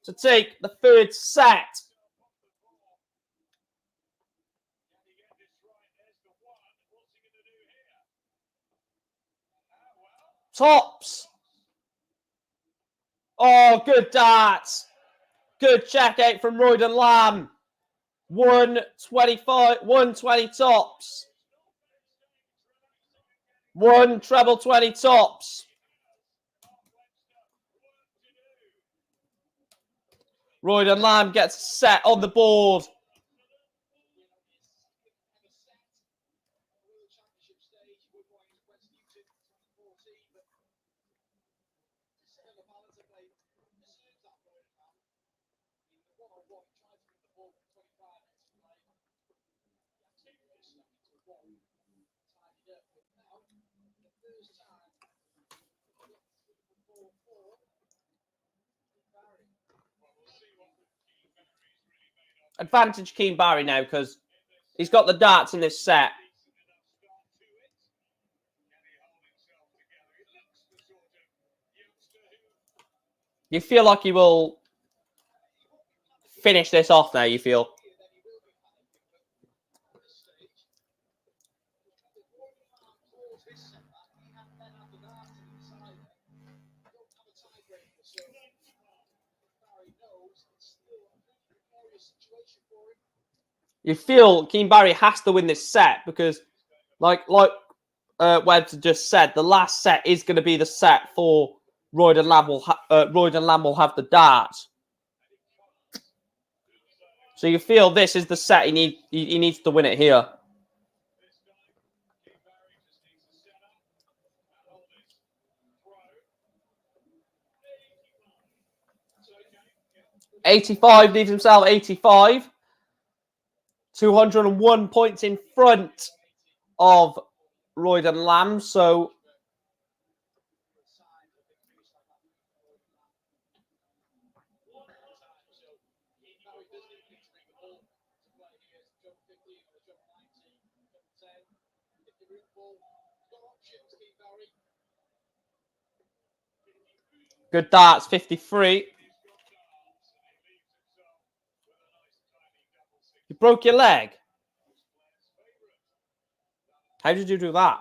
to take the 3rd set. Tops. Oh, good darts. Good check out from Royden Lamb. 125, 120 tops. 1 treble 20 tops. Royden Lamb gets set on the board. Advantage Keane Barry now because he's got the darts in this set. You feel like he will finish this off now, you feel? You feel Keane Barry has to win this set because, like Webster just said, the last set is going to be the set for Royden Lamb will have the darts. So you feel this is the set he needs to win it here. $85 leaves himself 85. 201 points in front of Royden Lamb. So good darts, 53. You broke your leg. How did you do that?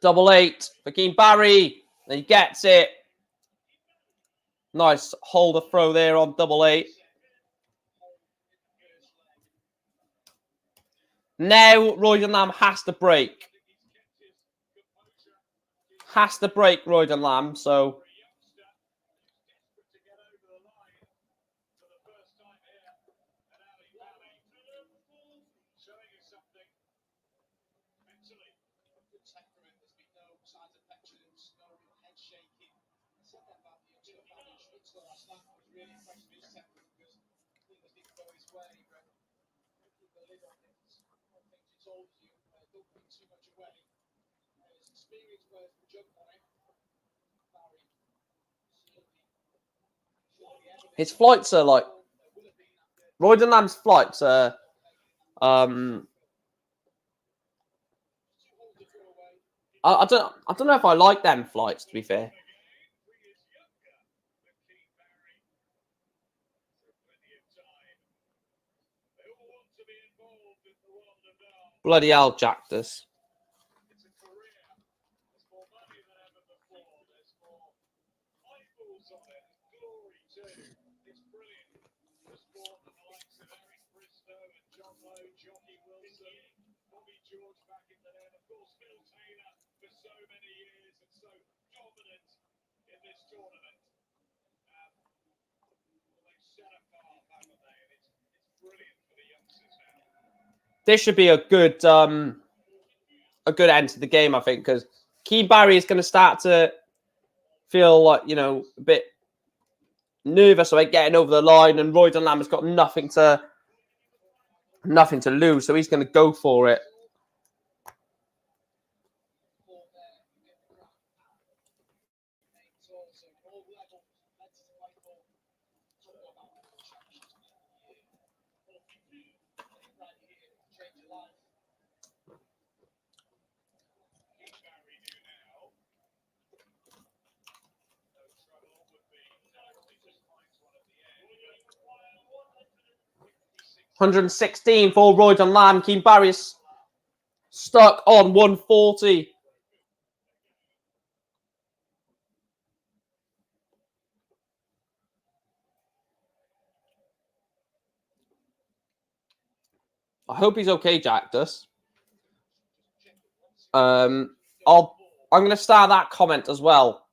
Double 8 for Keane Barry. And he gets it. Nice holder throw there on double 8. Now Royden Lamb has to break. Has to break Royden Lamb. So his flights are like Royden Lamb's flights are I don't know if I like them flights, to be fair. Bloody hell, jacked us. This should be a good end to the game, I think, because Keane Barry is going to start to feel like, you know, a bit nervous about getting over the line, and Royden Lamb has got nothing to lose, so he's going to go for it. $116 for Royden Lamb. Keane Barry is stuck on 140. I hope he's okay, Jactus. I'm going to start that comment as well,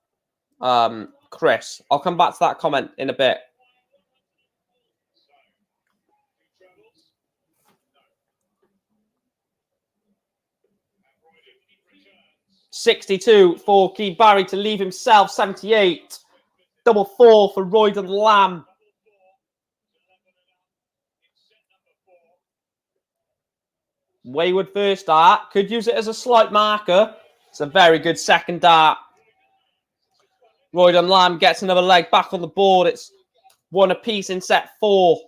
Chris. I'll come back to that comment in a bit. $62 for Keane Barry to leave himself 78. Double 4 for Royden Lamb. Wayward first dart. Could use it as a slight marker. It's a very good second dart. Royden Lamb gets another leg back on the board. It's 1 apiece in set 4.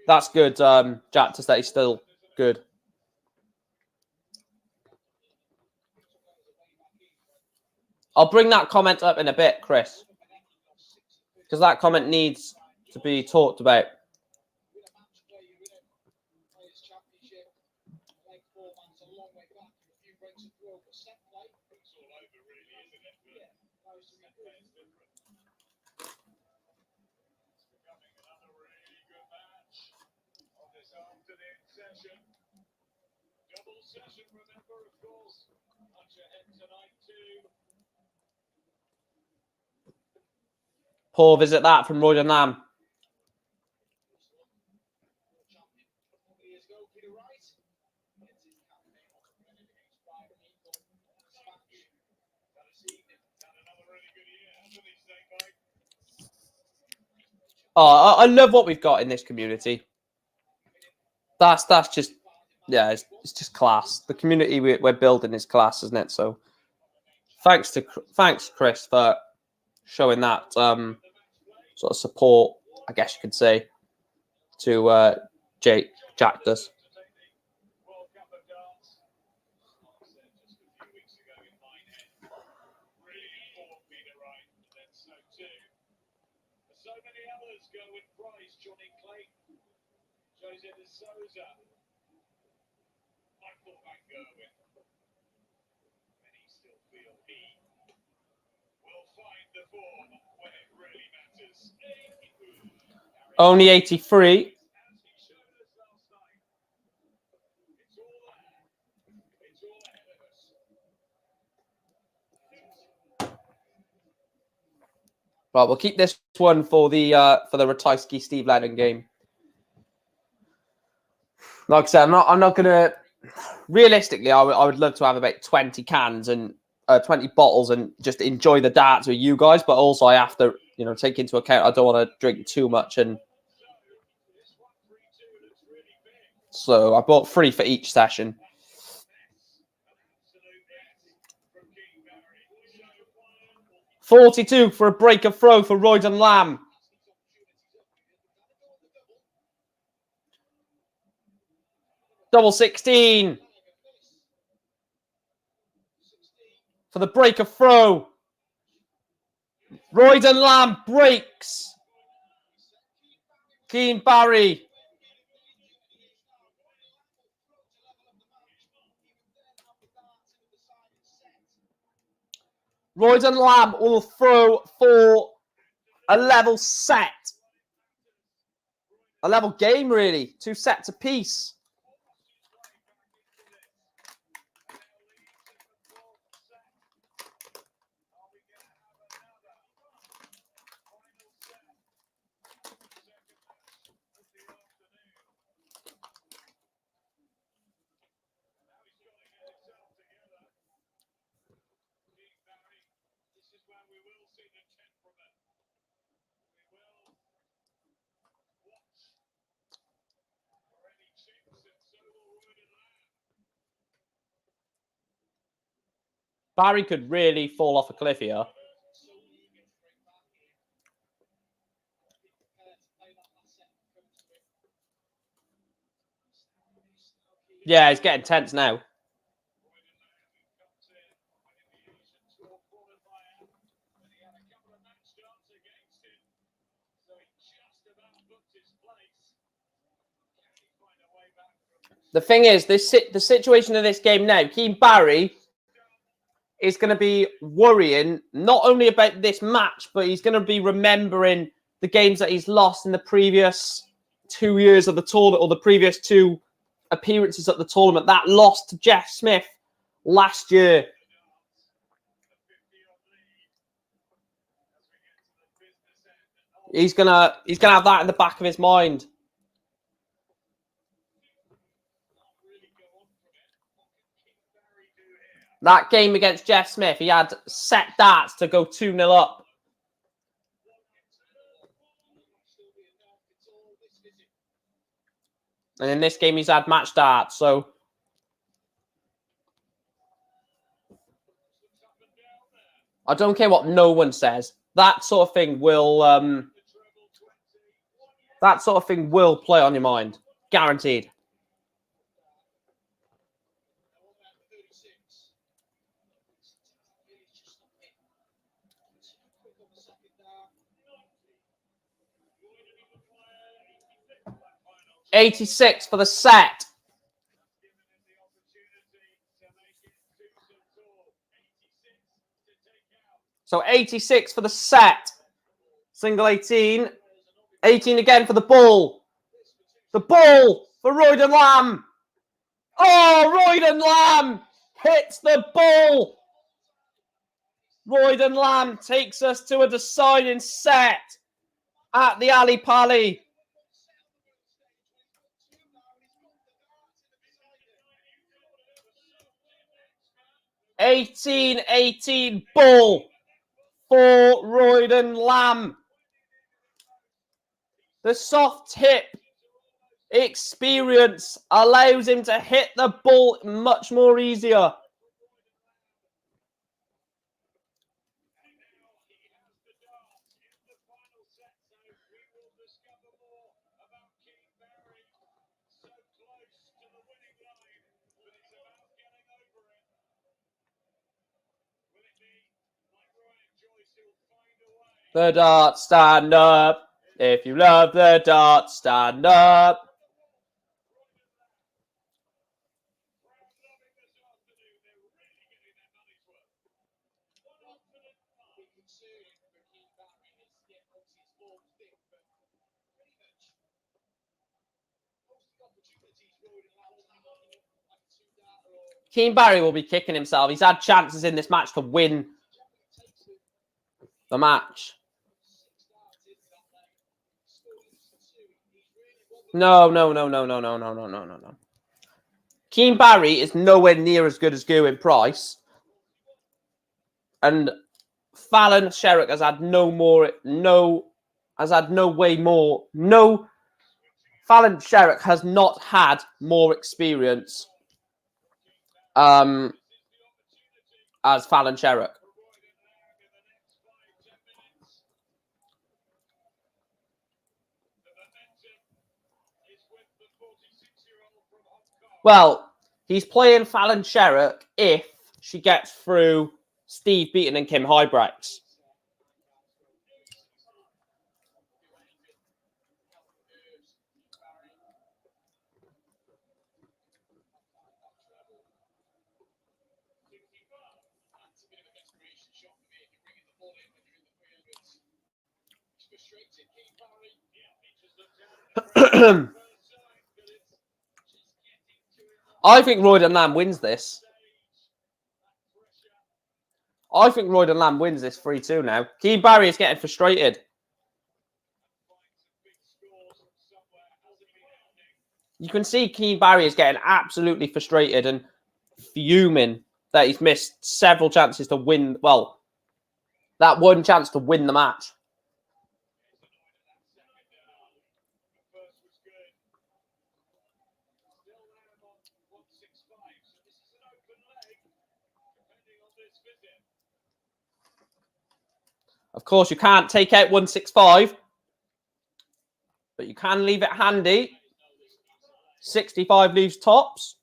That's good, Jack, to say he's still good. I'll bring that comment up in a bit, Chris, because that comment needs to be talked about. Double session, remember, of course. Punch ahead tonight too. Poor visit that from Royden Lamb. Oh, I love what we've got in this community. That's just, yeah, it's just class. The community we're building is class, isn't it? So thanks, Chris, for showing that sort of support, I guess you could say, to Jack does. So many others go with prize. Johnny Clayton, Jose de Souza, Michael Van Gerwen. Many still feel he will find the form when it really matters. Only 83. As he showed us last night, it's all there. It's all ahead of us. Right, we'll keep this one for the Ratajski Steve Lennon game. Like I said, I'm not gonna. Realistically, I would love to have about 20 cans and 20 bottles and just enjoy the darts with you guys. But also, I have to, take into account I don't want to drink too much, and so I bought 3 for each session. 42 for a breaker throw for Royden Lamb. Double 16 for the breaker throw. Royden Lamb breaks. Keane Barry. Royden Lamb will throw for a level set. A level game, really. 2 sets apiece. Barry could really fall off a cliff here. Yeah, it's getting tense now. The thing is, the situation of this game now, Keane Barry is going to be worrying not only about this match, but he's going to be remembering the games that he's lost in the previous 2 years of the tournament, or the previous 2 appearances at the tournament. That loss to Jeff Smith last year. He's gonna have that in the back of his mind. That game against Jeff Smith, he had set darts to go 2-0 up. And in this game, he's had match darts, so... I don't care what no one says. That sort of thing will That sort of thing will play on your mind. Guaranteed. $86 for the set. So 86 for the set. Single 18. 18 again for the ball. The ball for Royden Lamb. Oh, Royden Lamb hits the ball. Royden Lamb takes us to a deciding set at the Ali Pali. 18-18 ball for Royden Lamb. The soft hip experience allows him to hit the ball much more easier. The darts stand up. If you love the darts, stand up. Keane Barry will be kicking himself. He's had chances in this match to win the match. No. Keane Barry is nowhere near as good as Gerwyn Price. And Fallon Sherrock has had Fallon Sherrock has not had more experience as Fallon Sherrock. Well, he's playing Fallon Sherrock if she gets through Steve Beaton and Kim Huybrechts. I think Royden Lamb wins this. I think Royden Lamb wins this 3-2 now. Keane Barry is getting frustrated. You can see Keane Barry is getting absolutely frustrated and fuming that he's missed several chances to win. Well, that one chance to win the match. Of course, you can't take out 165, but you can leave it handy. 65 leaves tops.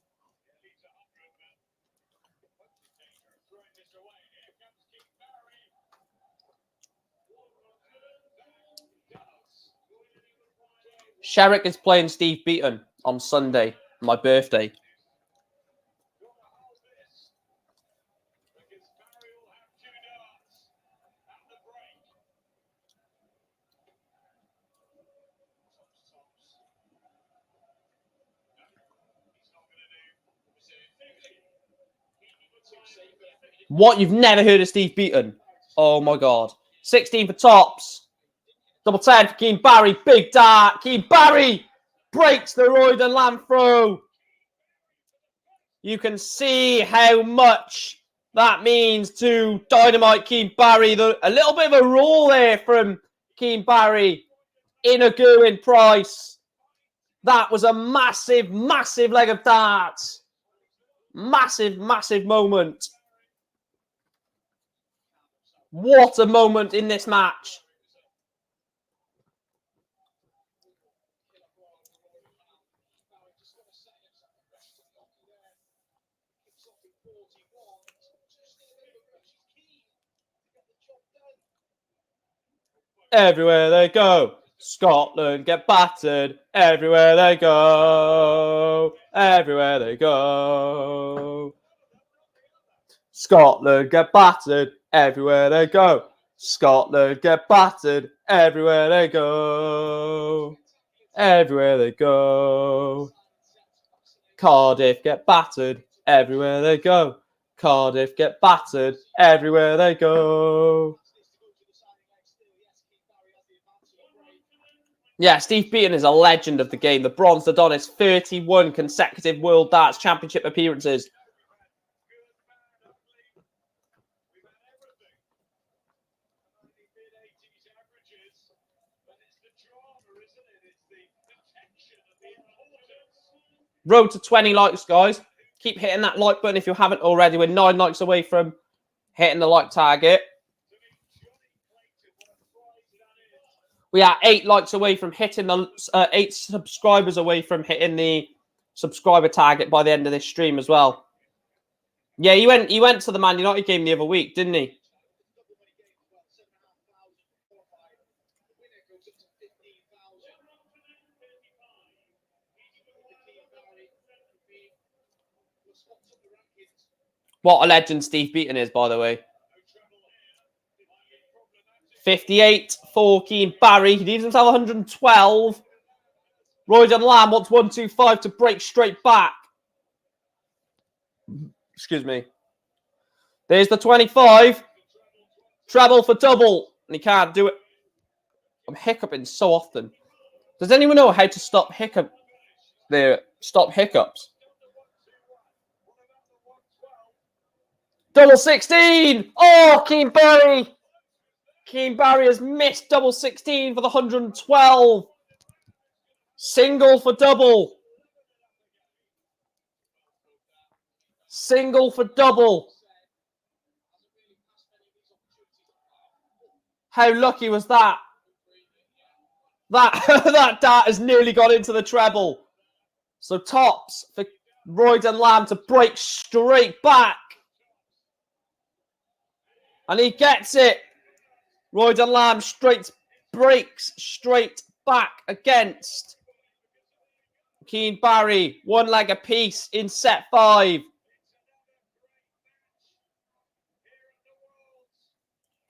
Sherrock is playing Steve Beaton on Sunday, my birthday. What? You've never heard of Steve Beaton? Oh my God. 16 for tops. Double 10 for Keane Barry. Big dart. Keane Barry breaks the Royden Lamb through. You can see how much that means to Dynamite Keane Barry. A little bit of a roll there from Keane Barry in a Gerwyn Price. That was a massive, massive leg of darts. Massive, massive moment. What a moment in this match. everywhere they go. Scotland get battered everywhere they go. Everywhere they go. Scotland get battered everywhere they go. Scotland get battered everywhere they go. Everywhere they go. Cardiff get battered everywhere they go. Cardiff get battered everywhere they go. Yeah, Steve Beaton is a legend of the game. The Bronze Adonis, 31 consecutive World Darts Championship appearances. Road to 20 likes, guys. Keep hitting that like button if you haven't already. We're 9 likes away from hitting the like target. We are 8 likes away from hitting the 8 subscribers away from hitting the subscriber target by the end of this stream as well. Yeah, he went to the Man United game the other week, didn't he? What a legend Steve Beaton is, by the way. 58 for Keane Barry. He leaves himself 112. Royden Lamb wants 125 to break straight back. Excuse me. There's the 25. Treble for double. And he can't do it. I'm hiccuping so often. Does anyone know how to stop stop hiccups? Double 16. Oh, Keane Barry. Keane Barry has missed double 16 for the 112. Single for double. Single for double. How lucky was that? That dart has nearly got into the treble. So tops for Royden Lamb to break straight back. And he gets it. Royden Lamb breaks straight back against Keane Barry. 1 leg apiece in set 5.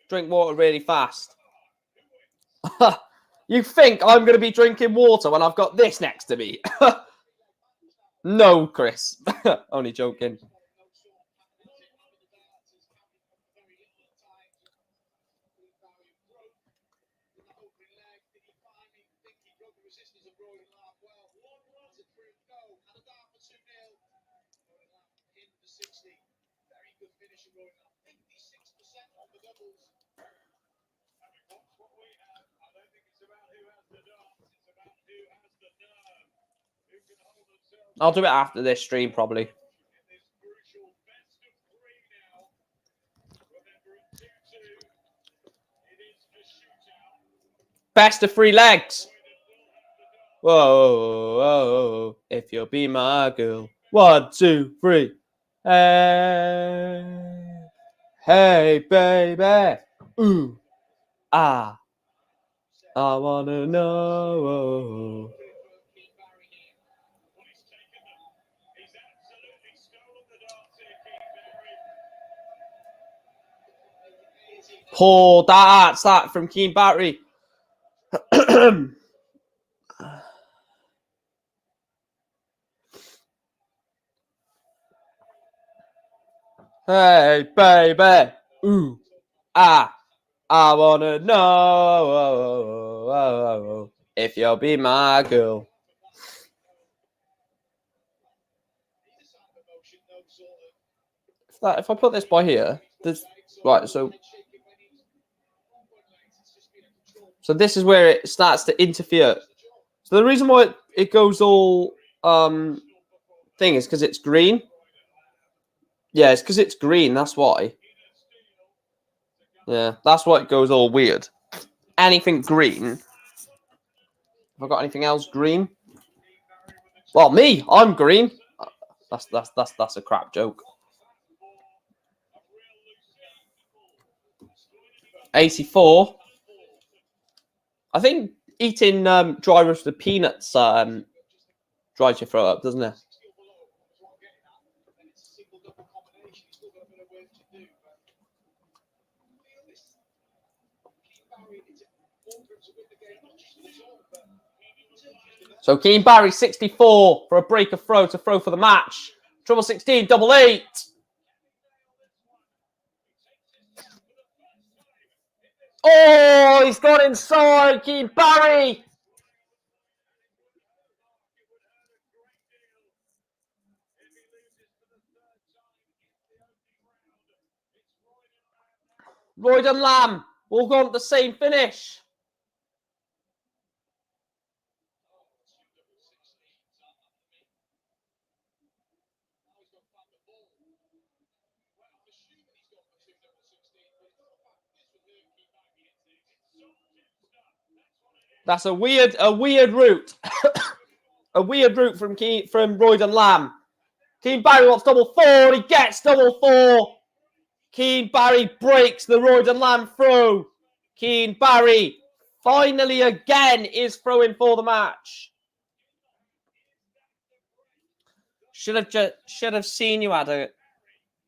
Drink water really fast. You think I'm going to be drinking water when I've got this next to me? No, Chris. Only joking. I'll do it after this stream, probably. Best of 3 legs. Whoa, whoa, if you'll be my girl. 1, 2, 3. Hey, hey, baby. Ooh, ah. I wanna know. Poor darts, that from Keane Barry. Hey, baby. Ooh, ah. I wanna know if you'll be my girl. If I put this by here, right, so this is where it starts to interfere. So the reason why it goes all thing is because it's green. Yeah, it's because it's green, that's why. Yeah, that's why it goes all weird. Anything green. Have I got anything else green? Well, me, I'm green. That's a crap joke. 84. I think eating dry roasted peanuts dries your throat up, doesn't it? So Keane Barry, 64 for a breaker throw to throw for the match. Treble 16, double 8. Oh, he's got inside, Keane Barry. Royden Lamb will go on the same finish. That's a weird route. A weird route from Royden Lamb. Keane Barry wants double 4. He gets double 4. Keane Barry breaks the Royden Lamb throw. Keane Barry finally again is throwing for the match. Should have seen you had a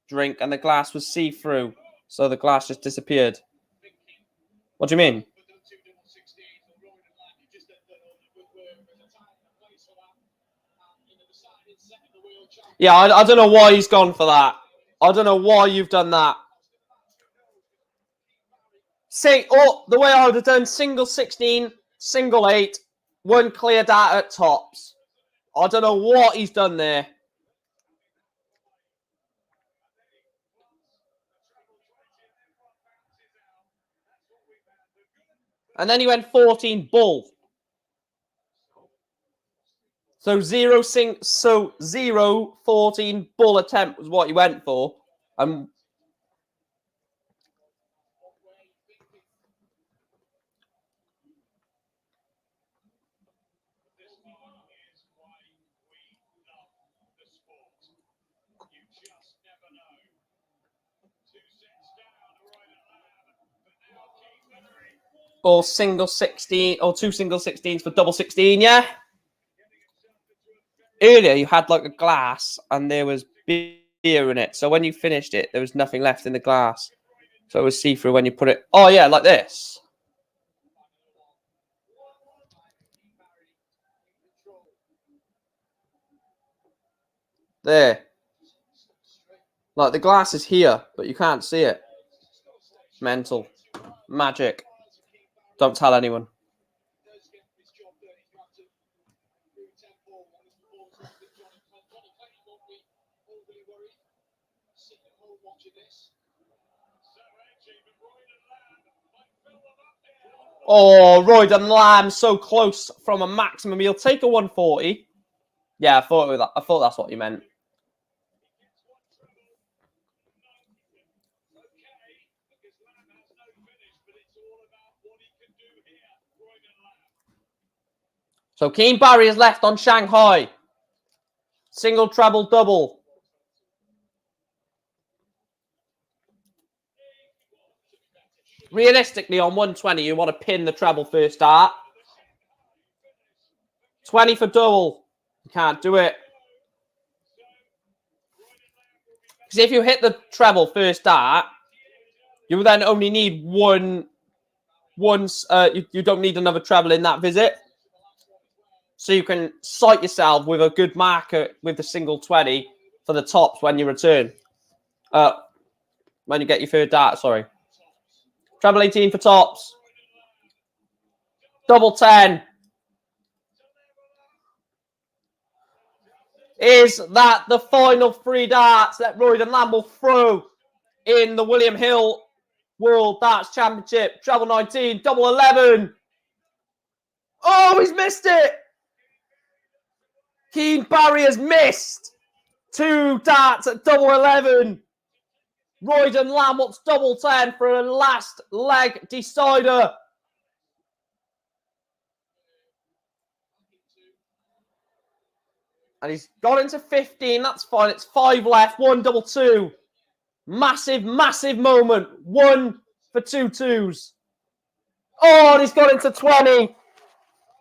drink and the glass was see-through, so the glass just disappeared. What do you mean? Yeah, I don't know why he's gone for that. I don't know why you've done that. The way I would have done single 16, single 8, one clear dart at tops. I don't know what he's done there. And then he went 14 bull. So 0 14 bull attempt was what he went for. Or single 16 or 2 single 16s for double 16, yeah? Earlier you had like a glass and there was beer in it. So when you finished it, there was nothing left in the glass. So it was see-through when you put it. Oh yeah, like this. There. Like the glass is here, but you can't see it. Mental. Magic. Don't tell anyone. Oh, Royden Lamb so close from a maximum. He'll take a 140. Yeah, I thought that's what you meant. So Keane Barry is left on Shanghai. Single, treble, double. Realistically, on 120, you want to pin the treble first dart. 20 for double. You can't do it. Because if you hit the treble first dart, you then only need one. You don't need another treble in that visit. So you can sight yourself with a good marker with the single 20 for the tops when you return. When you get your third dart, sorry. Treble 18 for tops. Double 10. Is that the final 3 darts that Royden Lamb will throw in the William Hill World Darts Championship? Treble 19, double 11. Oh, he's missed it. Keane Barry has missed 2 darts at double 11. Royden Lamb wants double 10 for a last leg decider. And he's got into 15. That's fine. It's 5 left. 1 double 2. Massive, massive moment. 1 for 2 twos. Oh, and he's got into 20.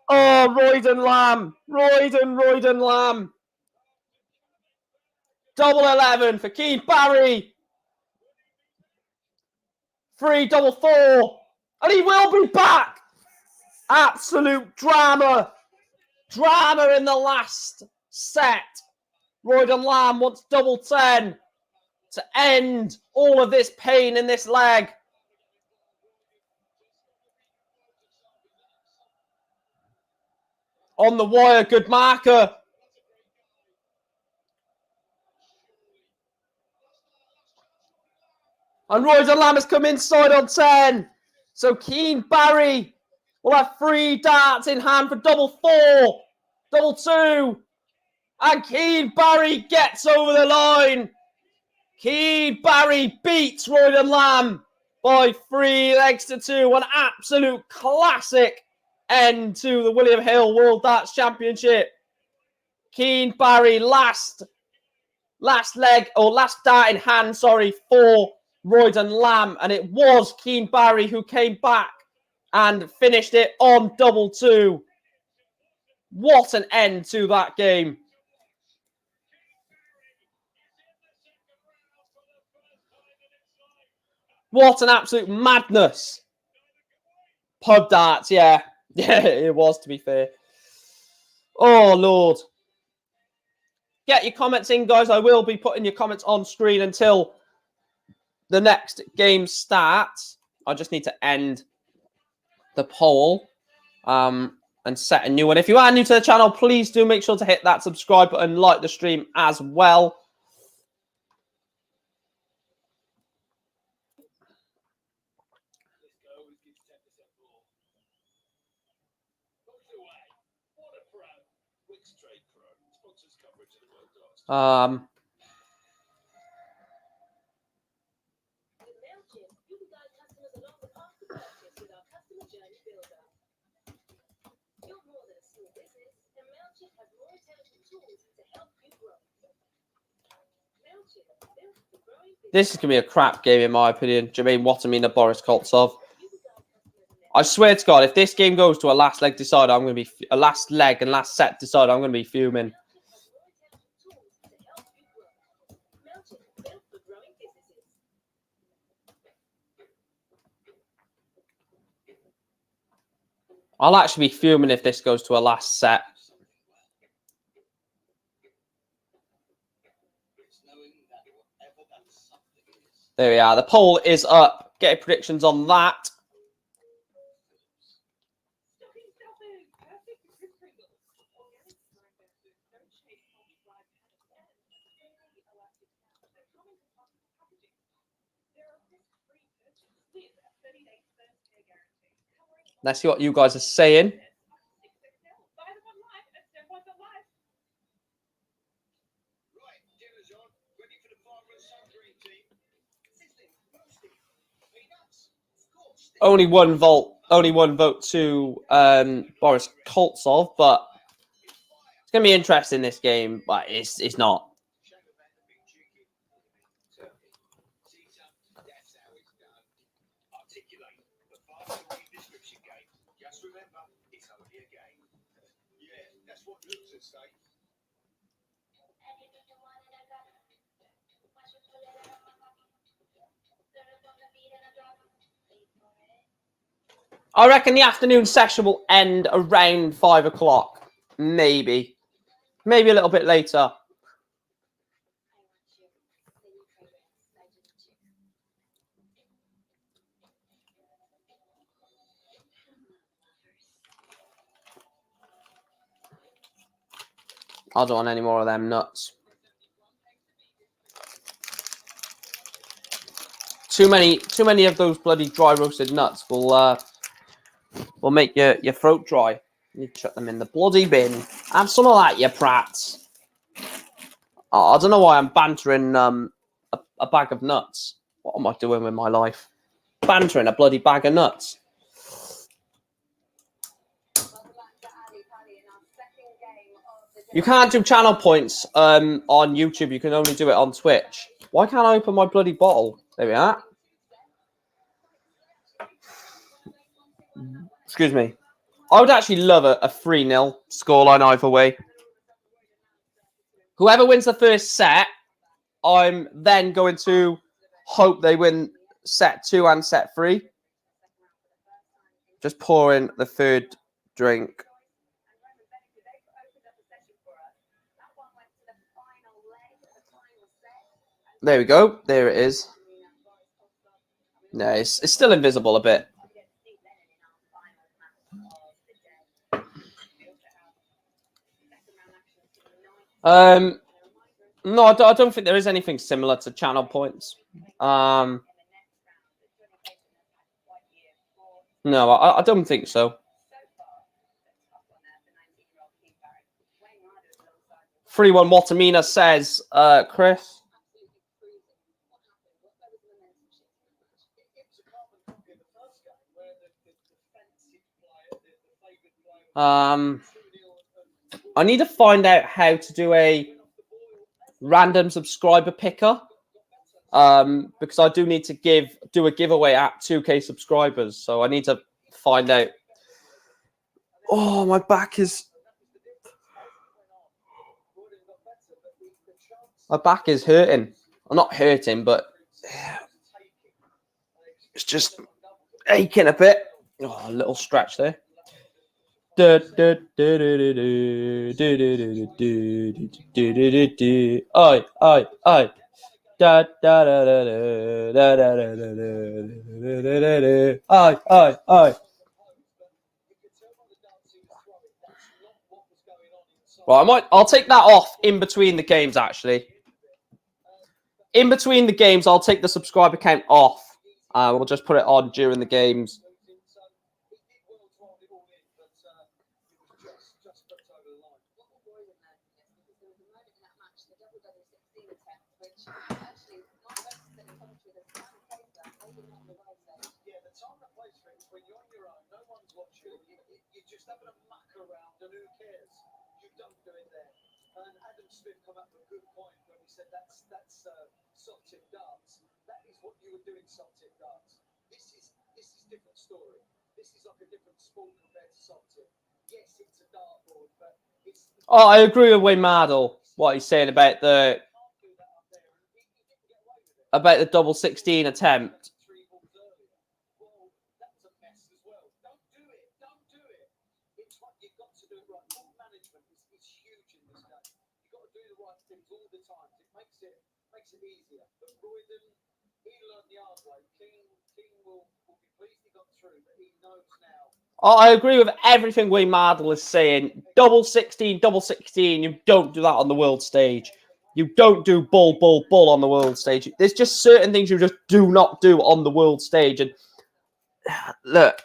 Oh, Royden Lamb. Royden Lamb. Double 11 for Keane Barry. 3 double 4. And he will be back. Absolute drama. Drama in the last set. Royden Lamb wants double 10 to end all of this pain in this leg. On the wire, good marker. And Royden Lamb has come inside on 10. So Keane Barry will have 3 darts in hand for double 4, double 2. And Keane Barry gets over the line. Keane Barry beats Royden Lamb by 3 legs to 2. An absolute classic end to the William Hill World Darts Championship. Keane Barry last leg, or last dart in hand, sorry, for Royden Lamb. And it was Keane Barry who came back and finished it on double 2. What an end to that game. What an absolute madness. Pub darts, yeah. Yeah, it was, to be fair. Oh, Lord. Get your comments in, guys. I will be putting your comments on screen until the next game starts. I just need to end the poll and set a new one. If you are new to the channel, please do make sure to hit that subscribe button, like the stream as well. This is going to be a crap game, in my opinion. Jermaine Watamina, Boris Koltsov. I swear to God, if this game goes to a last leg decider, I'm going to be a last leg and last set decider. I'm going to be fuming. I'll actually be fuming if this goes to a last set. There we are. The poll is up. Get your predictions on that. Let's see what you guys are saying. Only one vote to Boris Koltsov, but it's going to be interesting, this game, but it's not. I reckon the afternoon session will end around 5 o'clock. Maybe. Maybe a little bit later. I don't want any more of them nuts. Too many of those bloody dry roasted nuts will make your throat dry. You chuck them in the bloody bin. Have some of that, you prats. Oh, I don't know why I'm bantering a bag of nuts. What am I doing with my life? Bantering a bloody bag of nuts. You can't do channel points on YouTube. You can only do it on Twitch. Why can't I open my bloody bottle? There we are. Excuse me. I would actually love a 3-0 scoreline either way. Whoever wins the first set, I'm then going to hope they win set 2 and set 3. Just pour in the third drink. There we go. There it is. No, it's still invisible a bit. No, I don't think there is anything similar to channel points. No, I don't think so. 3-1 Watamina says, Chris. I need to find out how to do a random subscriber picker. Because I do need to do a giveaway at 2K subscribers. So I need to find out. Oh, my back is... My back is hurting. Well, not hurting, but it's just aching a bit. Oh, a little stretch there. Oi, oi, oi. Da da da da da da da da. Oi, oi, oi. Right, I'll take that off in between the games, actually. In between the games, I'll take the subscriber count off. We'll just put it on during the games. And Adam Smith come up with a good point when he said that's soft tip darts. That is what you were doing, soft tip darts. This is different story. This is like a different sport compared to soft tip. Yes, it's a dartboard, but it's. Oh, I agree with Wayne Mardle. What he's saying about the double 16 attempt. Easier. But Royden, he learned the hard way. King will be pleased he got through, but he knows now. Oh, I agree with everything Wayne Mardle is saying. Double 16, you don't do that on the world stage. You don't do bull on the world stage. There's just certain things you just do not do on the world stage. And look,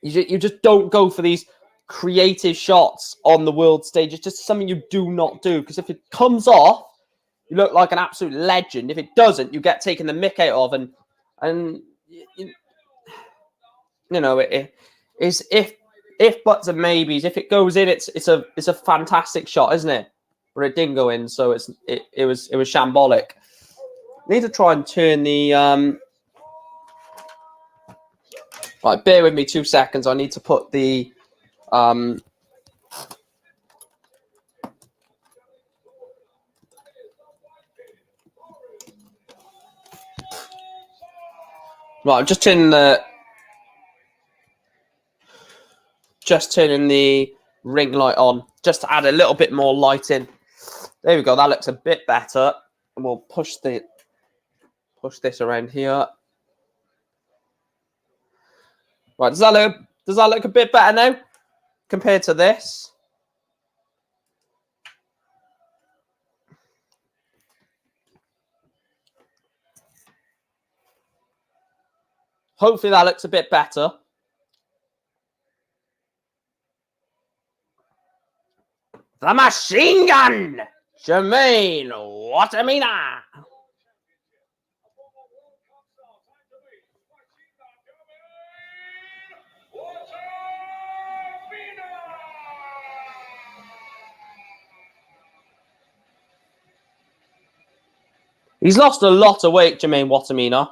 you just don't go for these creative shots on the world stage. It's just something you do not do. Because if it comes off, you look like an absolute legend. If it doesn't, you get taken the mick out of, and you know it is if buts and maybes. If it goes in, it's a fantastic shot, isn't it? But it didn't go in, so it was shambolic. Need to try and turn the right. Bear with me 2 seconds. I need to put the Right, I'm just turning the ring light on, just to add a little bit more light in. There we go. That looks a bit better. And we'll push this around here. Right, does that look a bit better now compared to this? Hopefully that looks a bit better. The machine gun, Jermaine Watamina. He's lost a lot of weight, Jermaine Watamina.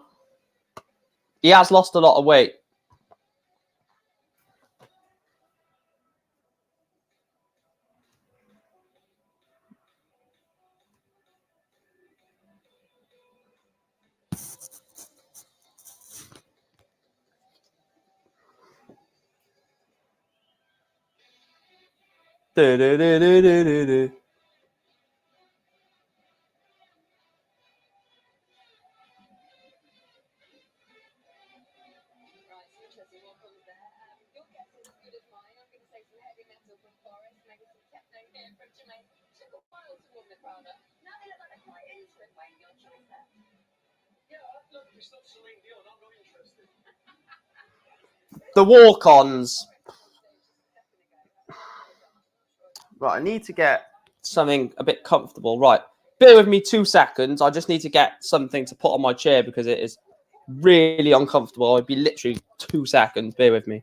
He has lost a lot of weight. Do-do-do-do-do-do-do. The walk-ons. Right, I need to get something a bit comfortable. Right, bear with me 2 seconds. I just need to get something to put on my chair because it is really uncomfortable. It'd be literally 2 seconds. Bear with me.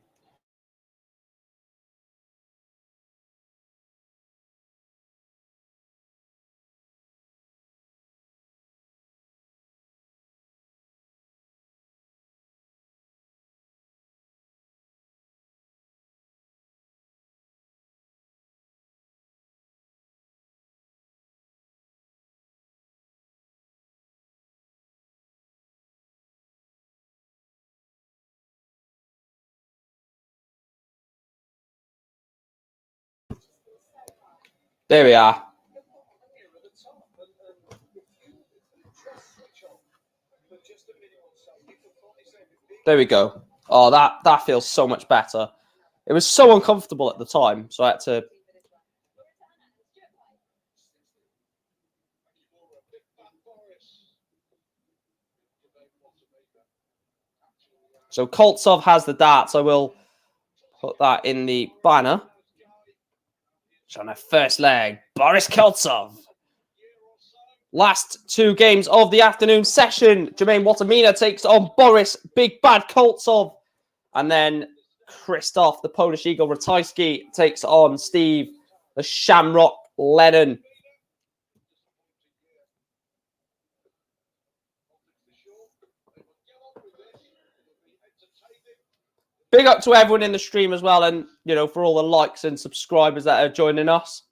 There we are. There we go. Oh, that feels so much better. It was so uncomfortable at the time, so I had to. So Koltsov has the darts. I will put that in the banner. So on the first leg, Boris Koltsov. Last 2 games of the afternoon session. Jermaine Watamina takes on Boris Big Bad Koltsov. And then Krzysztof, the Polish Eagle Ratajski, takes on Steve, the Shamrock Lennon. Big up to everyone in the stream as well. And, you know, for all the likes and subscribers that are joining us.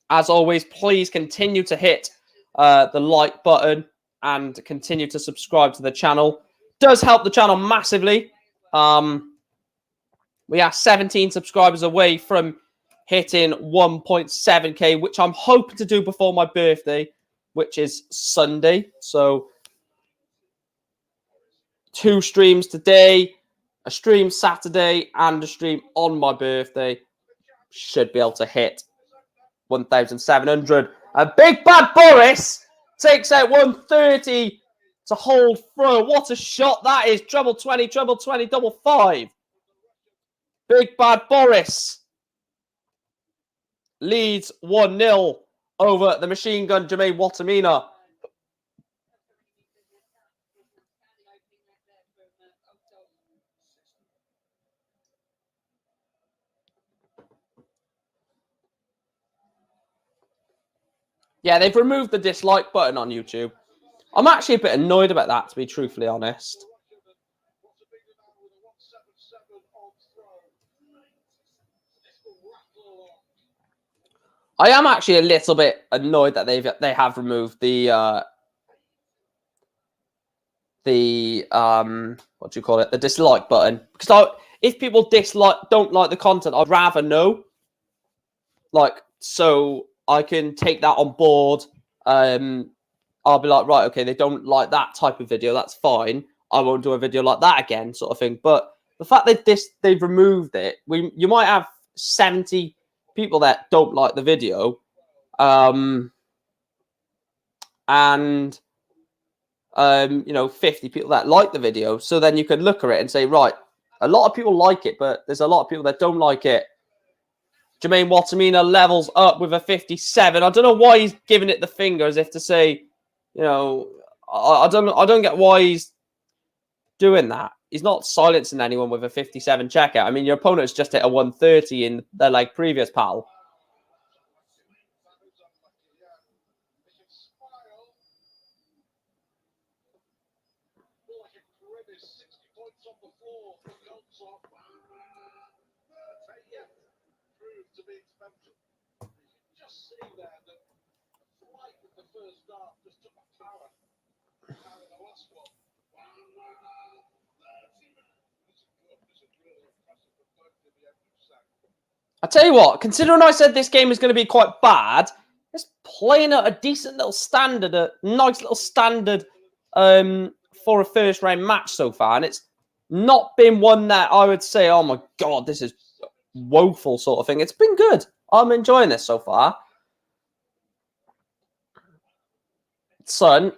As always, please continue to hit the like button and continue to subscribe to the channel. Does help the channel massively. We are 17 subscribers away from hitting 1.7k, which I'm hoping to do before my birthday, which is Sunday. So 2 streams today, a stream Saturday, and a stream on my birthday. Should be able to hit 1,700. And Big Bad Boris takes out 130 to hold through. What a shot that is. Treble 20, double 5. Big Bad Boris leads 1-0 over the machine gun Jermaine Watamina. Yeah, they've removed the dislike button on YouTube. I'm actually a bit annoyed about that, to be truthfully honest. I am actually a little bit annoyed that they have removed the what do you call it? The dislike button. Because if people don't like the content, I'd rather know. Like, so I can take that on board. I'll be like, right, okay, they don't like that type of video. That's fine. I won't do a video like that again, sort of thing. But the fact that they've removed it, you might have 70 people that don't like the video, and 50 people that like the video. So then you can look at it and say, right, a lot of people like it, but there's a lot of people that don't like it. Jermaine Watamina levels up with a 57. I don't know why he's giving it the finger as if to say, you know, I don't get why he's doing that. He's not silencing anyone with a 57 checkout. I mean, your opponent's just hit a 130 in their previous pal. I tell you what, considering I said this game is going to be quite bad, it's playing at a decent little standard, a nice little standard for a first round match so far. And it's not been one that I would say, oh my God, this is woeful sort of thing. It's been good. I'm enjoying this so far. Son.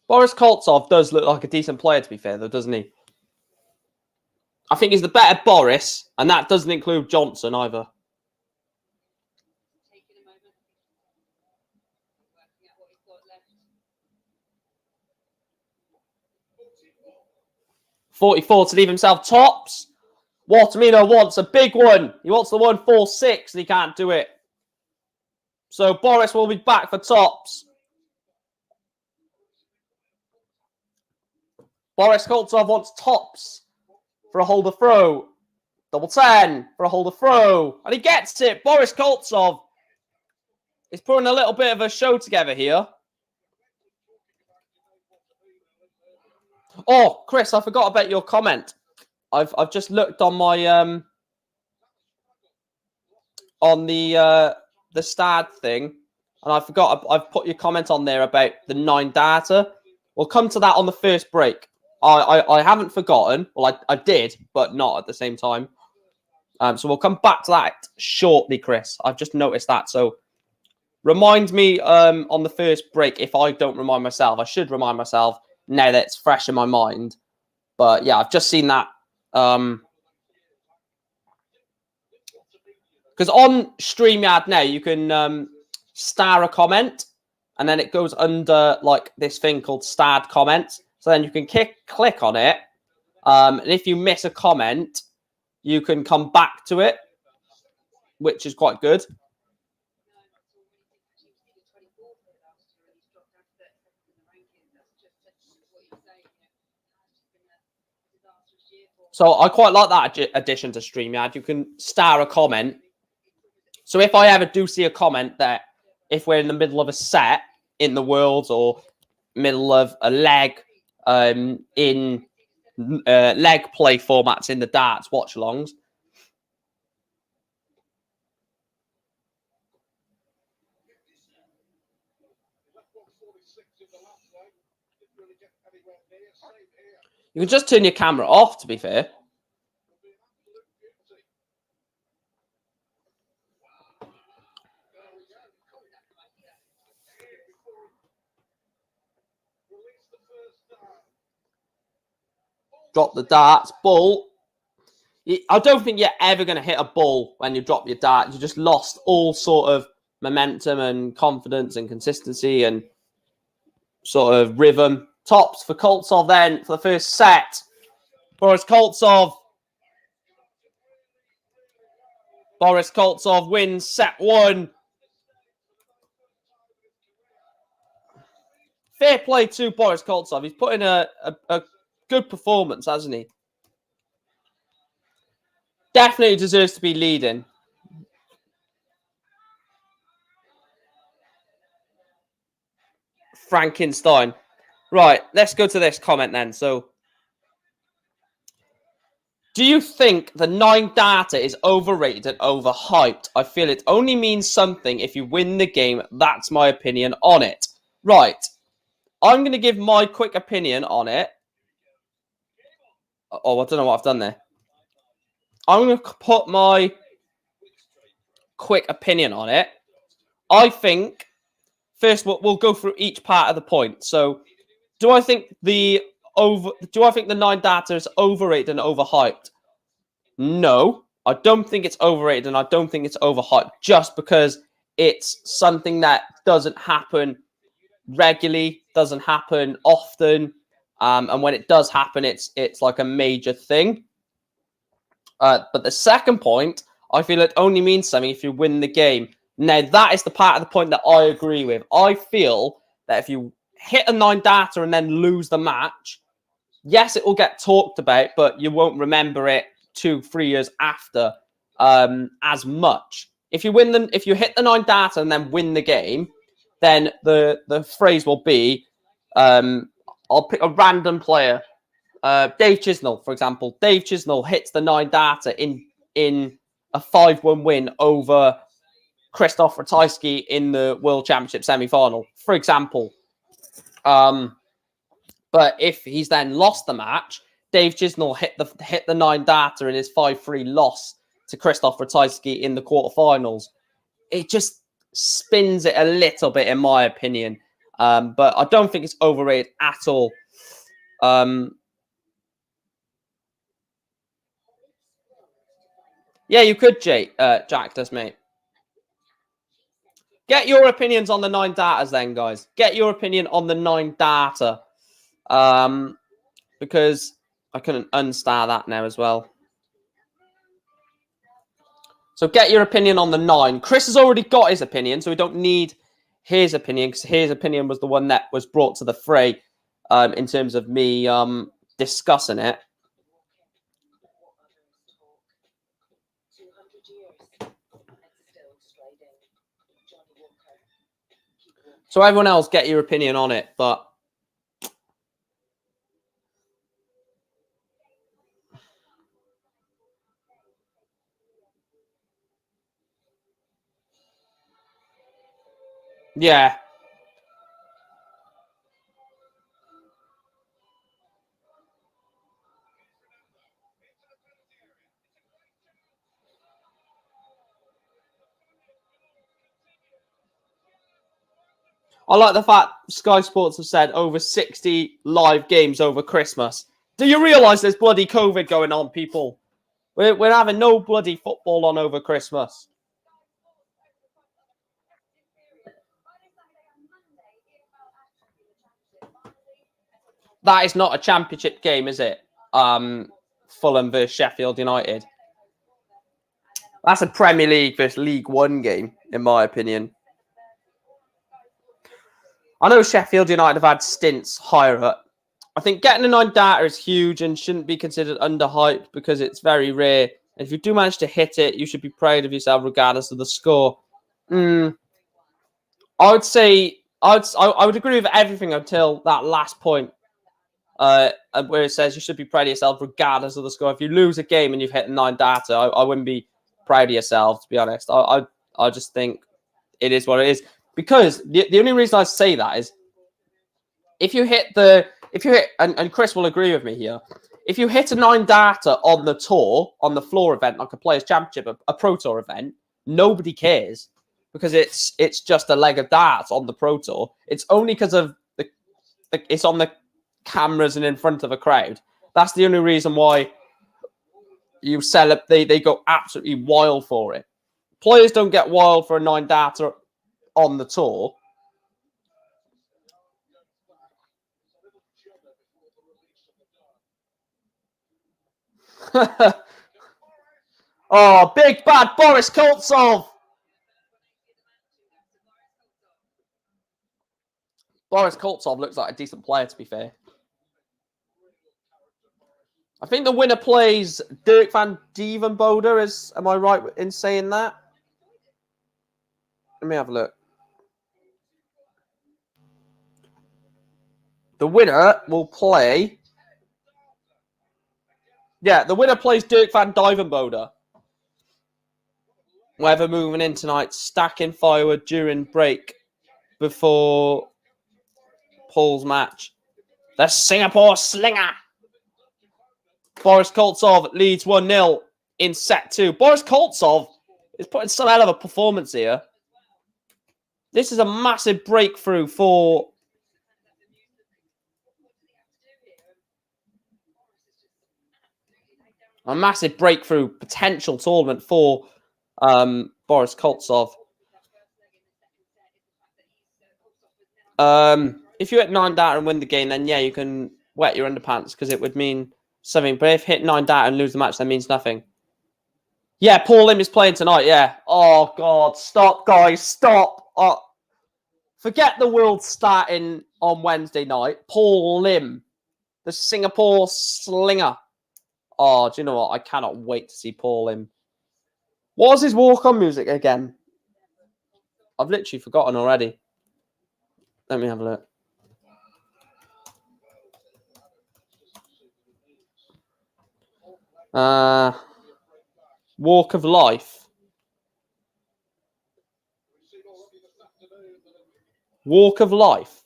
Boris Koltsov does look like a decent player, to be fair, though, doesn't he? I think he's the better Boris, and that doesn't include Johnson either. .44 to leave himself tops. Watermino wants a big one. He wants the 1.46, and he can't do it. So Boris will be back for tops. Boris Koltsov wants tops for a holder throw. Double 10 for a holder throw. And he gets it. Boris Koltsov is putting a little bit of a show together here. Oh, Chris, I forgot about your comment. I've just looked on my on the stat thing, and I forgot I've put your comment on there about the 9 data. We'll come to that on the first break. I haven't forgotten. Well, I did, but not at the same time. So we'll come back to that shortly, Chris. I've just noticed that. So remind me on the first break if I don't remind myself. I should remind myself now that it's fresh in my mind. But yeah, I've just seen that. Because on StreamYard now, you can star a comment, and then it goes under like this thing called starred comments. So then you can click on it. And if you miss a comment, you can come back to it, which is quite good. So I quite like that addition to StreamYard. You can star a comment. So if I ever do see a comment that if we're in the middle of a set in the Worlds or middle of a leg in leg play formats in the darts watch-alongs, you can just turn your camera off, to be fair. Drop the darts. Ball. I don't think you're ever going to hit a ball when you drop your dart. You just lost all sort of momentum and confidence and consistency and sort of rhythm. Tops for Koltsov then for the first set. Boris Koltsov. Boris Koltsov wins set 1. Fair play to Boris Koltsov. He's put in a good performance, hasn't he? Definitely deserves to be leading. Frankenstein. Right, let's go to this comment then. So, do you think the 9 data is overrated and overhyped? I feel it only means something if you win the game. That's my opinion on it. Right. I'm going to give my quick opinion on it. Oh, I don't know what I've done there. I'm going to put my quick opinion on it. I think, first we'll go through each part of the point. So, do I think the 9 data is overrated and overhyped? No, I don't think it's overrated and I don't think it's overhyped just because it's something that doesn't happen regularly, doesn't happen often, and when it does happen, it's like a major thing. But the second point, I feel it only means something if you win the game. Now, that is the part of the point that I agree with. I feel that if you hit a 9 data and then lose the match, yes, it will get talked about, but you won't remember it 2-3 years after as much. If you hit the 9 data and then win the game, then the phrase will be, I'll pick a random player. Dave Chisnell, for example. Dave Chisnell hits the 9 data in a 5-1 win over Krzysztof Ratajski in the World Championship semi-final, for example. But if he's then lost the match, Dave Chisnell hit the 9 data in his 5-3 loss to Krzysztof Ratajski in the quarterfinals. It just spins it a little bit, in my opinion. But I don't think it's overrated at all. Yeah, you could, Jack does, mate. Get your opinions on the 9 datas then, guys. Get your opinion on the 9 data. Because I couldn't unstar that now as well. So get your opinion on the 9. Chris has already got his opinion, so we don't need his opinion, because his opinion was the one that was brought to the fray in terms of me discussing it. So everyone else, get your opinion on it, but yeah. I like the fact Sky Sports have said over 60 live games over Christmas. Do you realise there's bloody COVID going on, people? We're having no bloody football on over Christmas. That is not a championship game, is it? Fulham versus Sheffield United. That's a Premier League versus League One game, in my opinion. I know Sheffield United have had stints higher up. I think getting a 9 data is huge and shouldn't be considered underhyped because it's very rare. And if you do manage to hit it, you should be proud of yourself regardless of the score. I would say I would agree with everything until that last point, where it says you should be proud of yourself regardless of the score. If you lose a game and you've hit 9 data, I wouldn't be proud of yourself, to be honest. I just think it is what it is. Because the only reason I say that is if you hit, and Chris will agree with me here, if you hit a 9 data on the tour, on the floor event, like a Players' Championship, a Pro Tour event, nobody cares because it's just a leg of darts on the Pro Tour. It's only because of it's on the cameras and in front of a crowd. That's the only reason why you sell it. They go absolutely wild for it. Players don't get wild for a 9 data on the tour. Oh, big bad Boris Koltsov. Boris Koltsov looks like a decent player, to be fair. I think the winner plays Dirk van Dievenbode. Am I right in saying that? Let me have a look. The winner will play... Yeah, the winner plays Dirk van Dievenbode. Weather moving in tonight, stacking firewood during break before Paul's match. The Singapore Slinger. Boris Koltsov leads 1-0 in set 2. Boris Koltsov is putting some hell of a performance here. This is a massive breakthrough for... A massive breakthrough potential tournament for Boris Koltsov. If you hit 9 data and win the game, then yeah, you can wet your underpants because it would mean something. But if hit 9 data and lose the match, that means nothing. Yeah, Paul Lim is playing tonight, yeah. Oh, God. Stop, guys. Stop. Forget the World starting on Wednesday night. Paul Lim, the Singapore slinger. Oh, do you know what? I cannot wait to see Paul Lim. What was his walk-on music again? I've literally forgotten already. Let me have a look. Walk of Life. Walk of Life.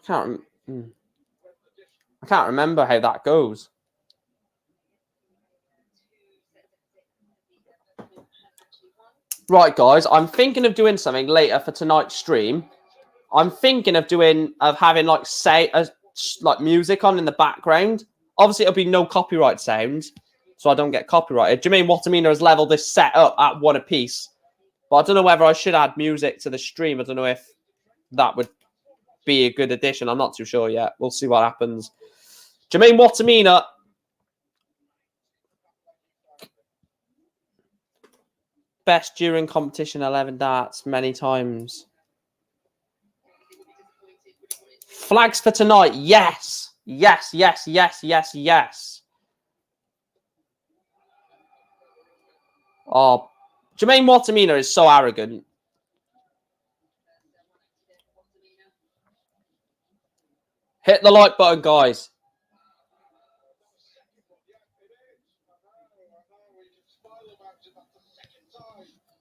I can't remember how that goes. Right, guys, I'm thinking of doing something later for tonight's stream. I'm thinking of having like music on in the background. Obviously, it'll be no copyright sounds, so I don't get copyrighted. Jermaine Watamina has leveled this set up at one apiece, but I don't know whether I should add music to the stream. I don't know if that would be a good addition. I'm not too sure yet. We'll see what happens. Jermaine Watamina. Best during competition 11 darts many times. Flags for tonight. Yes. Yes, yes, yes, yes, yes. Oh, Jermaine Watamina is so arrogant. Hit the like button, guys.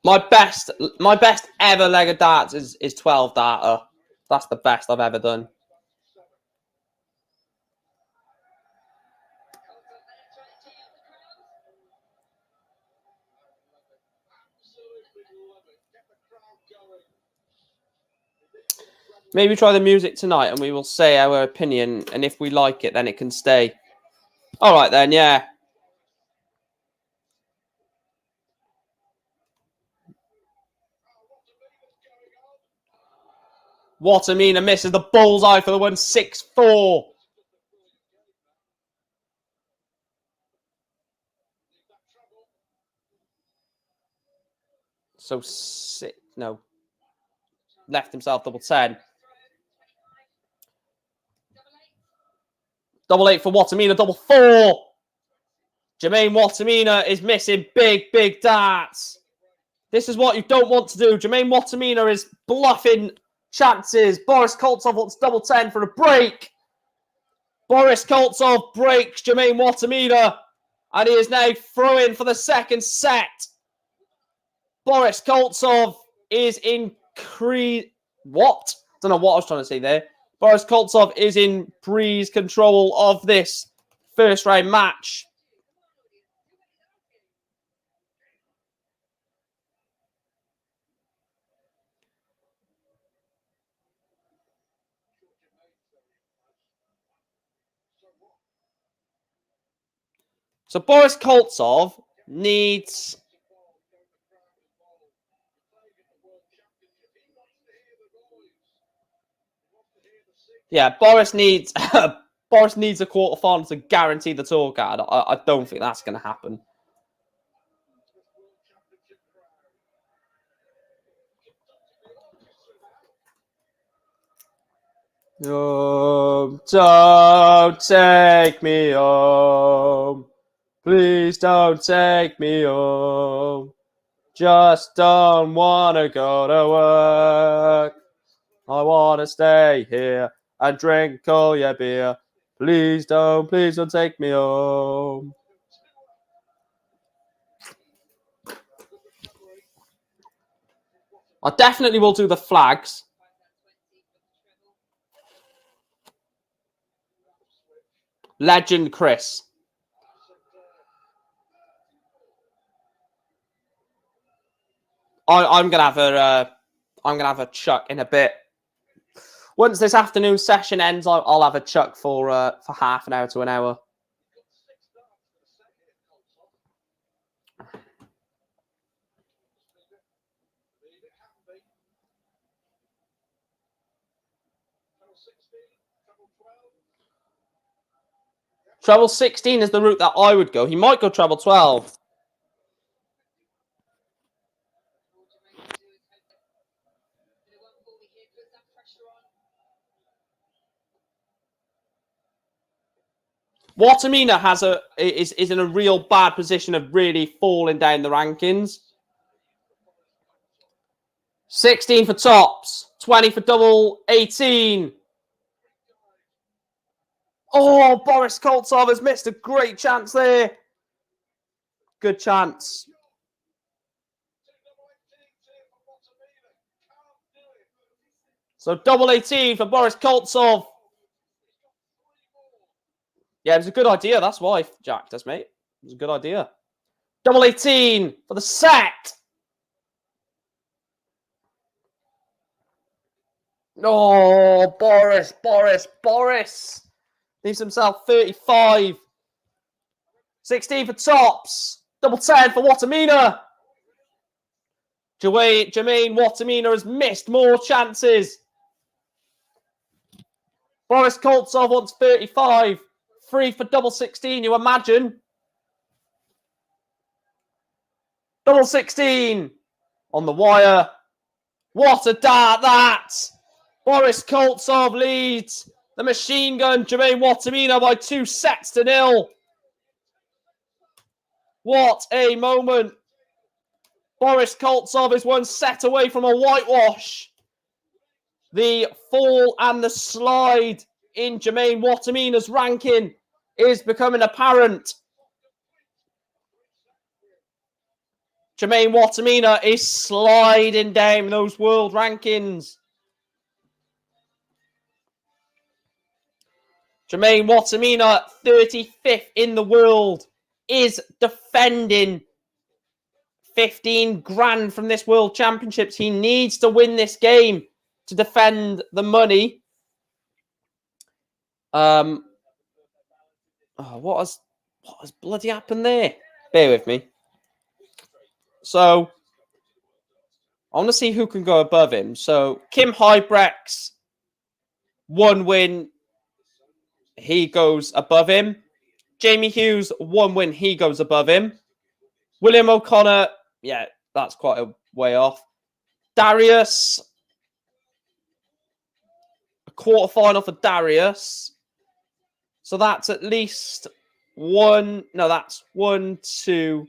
My best ever leg of darts is 12 darter. That's the best I've ever done. Maybe try the music tonight and we will say our opinion. And if we like it, then it can stay. All right, then, yeah. Watamina misses the bullseye for the 164. So, no. Left himself double 10. Double 8 for Watamina, double 4. Jermaine Watamina is missing big darts. This is what you don't want to do. Jermaine Watamina is bluffing chances. Boris Koltsov wants double 10 for a break. Boris Koltsov breaks Jermaine Watamina. And he is now throwing for the second set. Boris Koltsov is in what? Don't know what I was trying to say there. Boris Koltsov is in breeze control of this first round match. So Boris Koltsov needs... Yeah, Boris needs a quarterfinal to guarantee the tour card. I don't think that's going to happen. Don't take me home. Please don't take me home. Just don't want to go to work. I want to stay here and drink all your beer. Please don't take me home. I definitely will do the flags. Legend Chris. I'm gonna have a chuck in a bit. Once this afternoon session ends, I'll have a chuck for half an hour to an hour. Treble 16 is the route that I would go. He might go treble 12. Watamina is in a real bad position of really falling down the rankings. 16 for tops, 20 for double 18. Oh, Boris Koltsov has missed a great chance there. Good chance. So double 18 for Boris Koltsov. Yeah, it was a good idea. That's why Jack does, mate. It was a good idea. Double 18 for the set. Oh, Boris. Leaves himself 35. 16 for tops. Double 10 for Watamina. Jermaine Watamina has missed more chances. Boris Koltsov wants 35. 3 for double 16, you imagine. Double 16 on the wire. What a dart that! Boris Koltsov leads the machine gun Jermaine Watamina by 2-0. What a moment. Boris Koltsov is 1 set away from a whitewash. The fall and the slide in Jermaine Watamina's ranking is becoming apparent. Jermaine Watamina is sliding down those world rankings. Jermaine Watamina, 35th in the world, is defending 15 grand from this World Championships. He needs to win this game to defend the money. What has bloody happened there? Bear with me. So, I want to see who can go above him. So, Kim Huybrechts, 1 win. He goes above him. Jamie Hughes, 1 win. He goes above him. William O'Connor, yeah, that's quite a way off. Darius, a quarterfinal for Darius. So that's at least 1. No, that's 1, 2.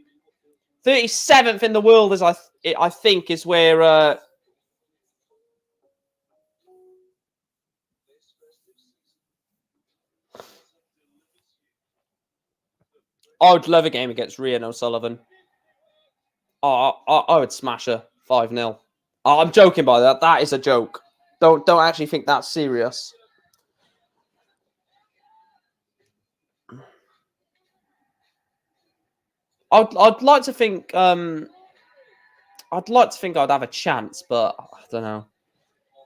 37th in the world is I think is where I would love a game against Rhian O'Sullivan. Oh, I would smash her 5-0. Oh, I'm joking by that. That is a joke. Don't actually think that's serious. I'd like to think I'd have a chance, but I don't know.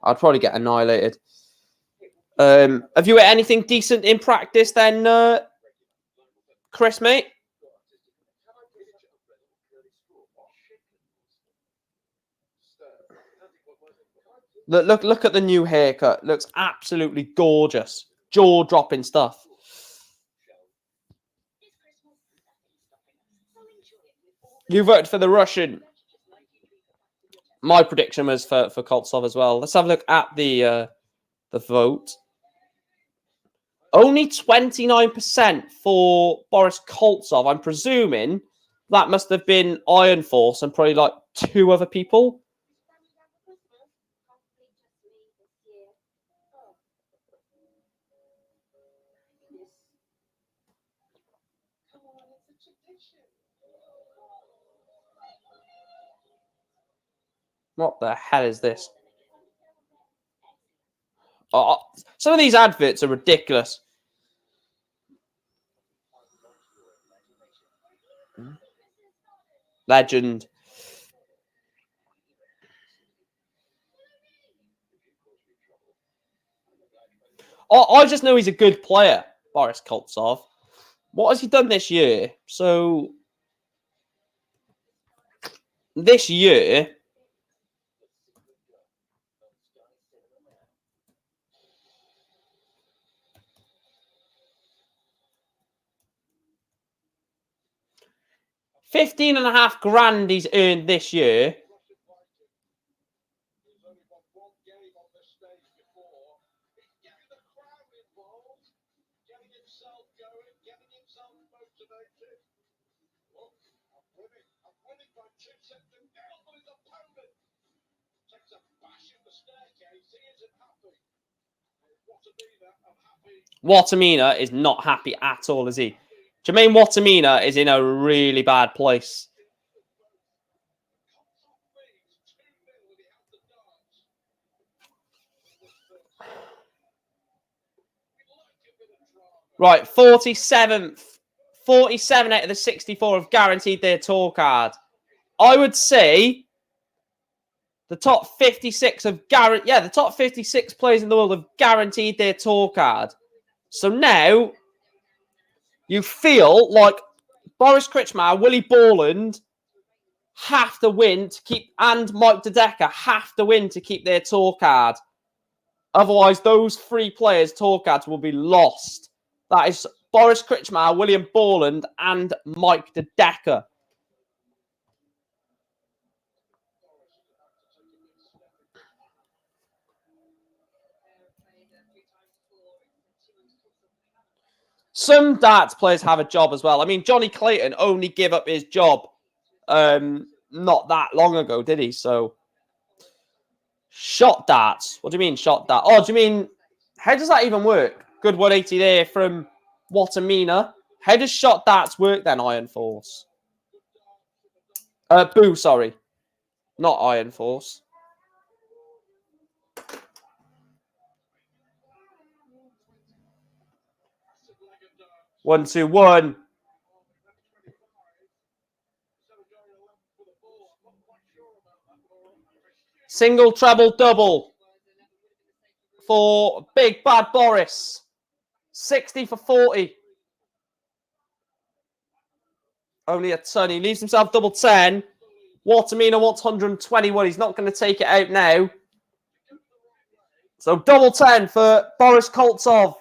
I'd probably get annihilated. Have you hit anything decent in practice then, Chris, mate? Look at the new haircut. Looks absolutely gorgeous. Jaw-dropping stuff. You voted for the Russian. My prediction was for Koltsov as well. Let's have a look at the vote. Only 29% for Boris Koltsov. I'm presuming that must have been Iron Force and probably like 2 other people. What the hell is this? Oh, some of these adverts are ridiculous. Legend. I just know he's a good player, Boris Koltsov. What has he done this year? So, this year, $15.5 grand he's earned this year. staircase. He isn't happy. Watamina is not happy at all, is he? Jermaine Watamina is in a really bad place. Right, 47th. 47 out of the 64 have guaranteed their tour card. I would say the top 56 have the top 56 players in the world have guaranteed their tour card. So now you feel like Boris Kritschmar, Willie Borland have to win to keep, and Mike De Decker have to win to keep their tour card. Otherwise, those three players' tour cards will be lost. That is Boris Kritschmar, William Borland, and Mike De Decker. Some darts players have a job as well. I mean, Johnny Clayton only gave up his job not that long ago, did he? So, shot darts. What do you mean, shot darts? Oh, do you mean, how does that even work? Good 180 there from Watamina. How does shot darts work then, Iron Force? Boo, sorry. Not Iron Force. One, two, one. Single, treble, double for Big Bad Boris. 60 for 40. Only a ton. He leaves himself double 10. Watamina wants 121. He's not going to take it out now. So double 10 for Boris Koltsov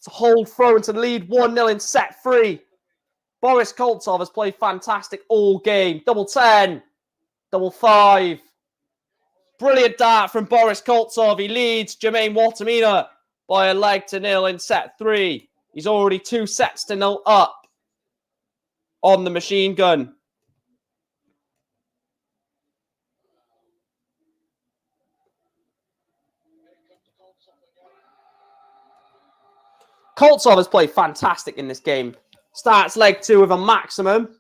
to hold throw and to lead 1-0 in set 3. Boris Koltsov has played fantastic all game. Double 10. Double 5. Brilliant dart from Boris Koltsov. He leads Jermaine Watamina by a leg to 0 in set 3. He's already 2 sets to 0 up on the machine gun. Koltsov has played fantastic in this game. Starts leg 2 with a maximum.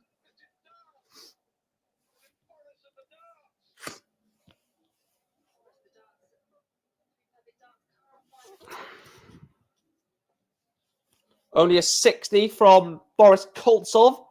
Only a 60 from Boris Koltsov.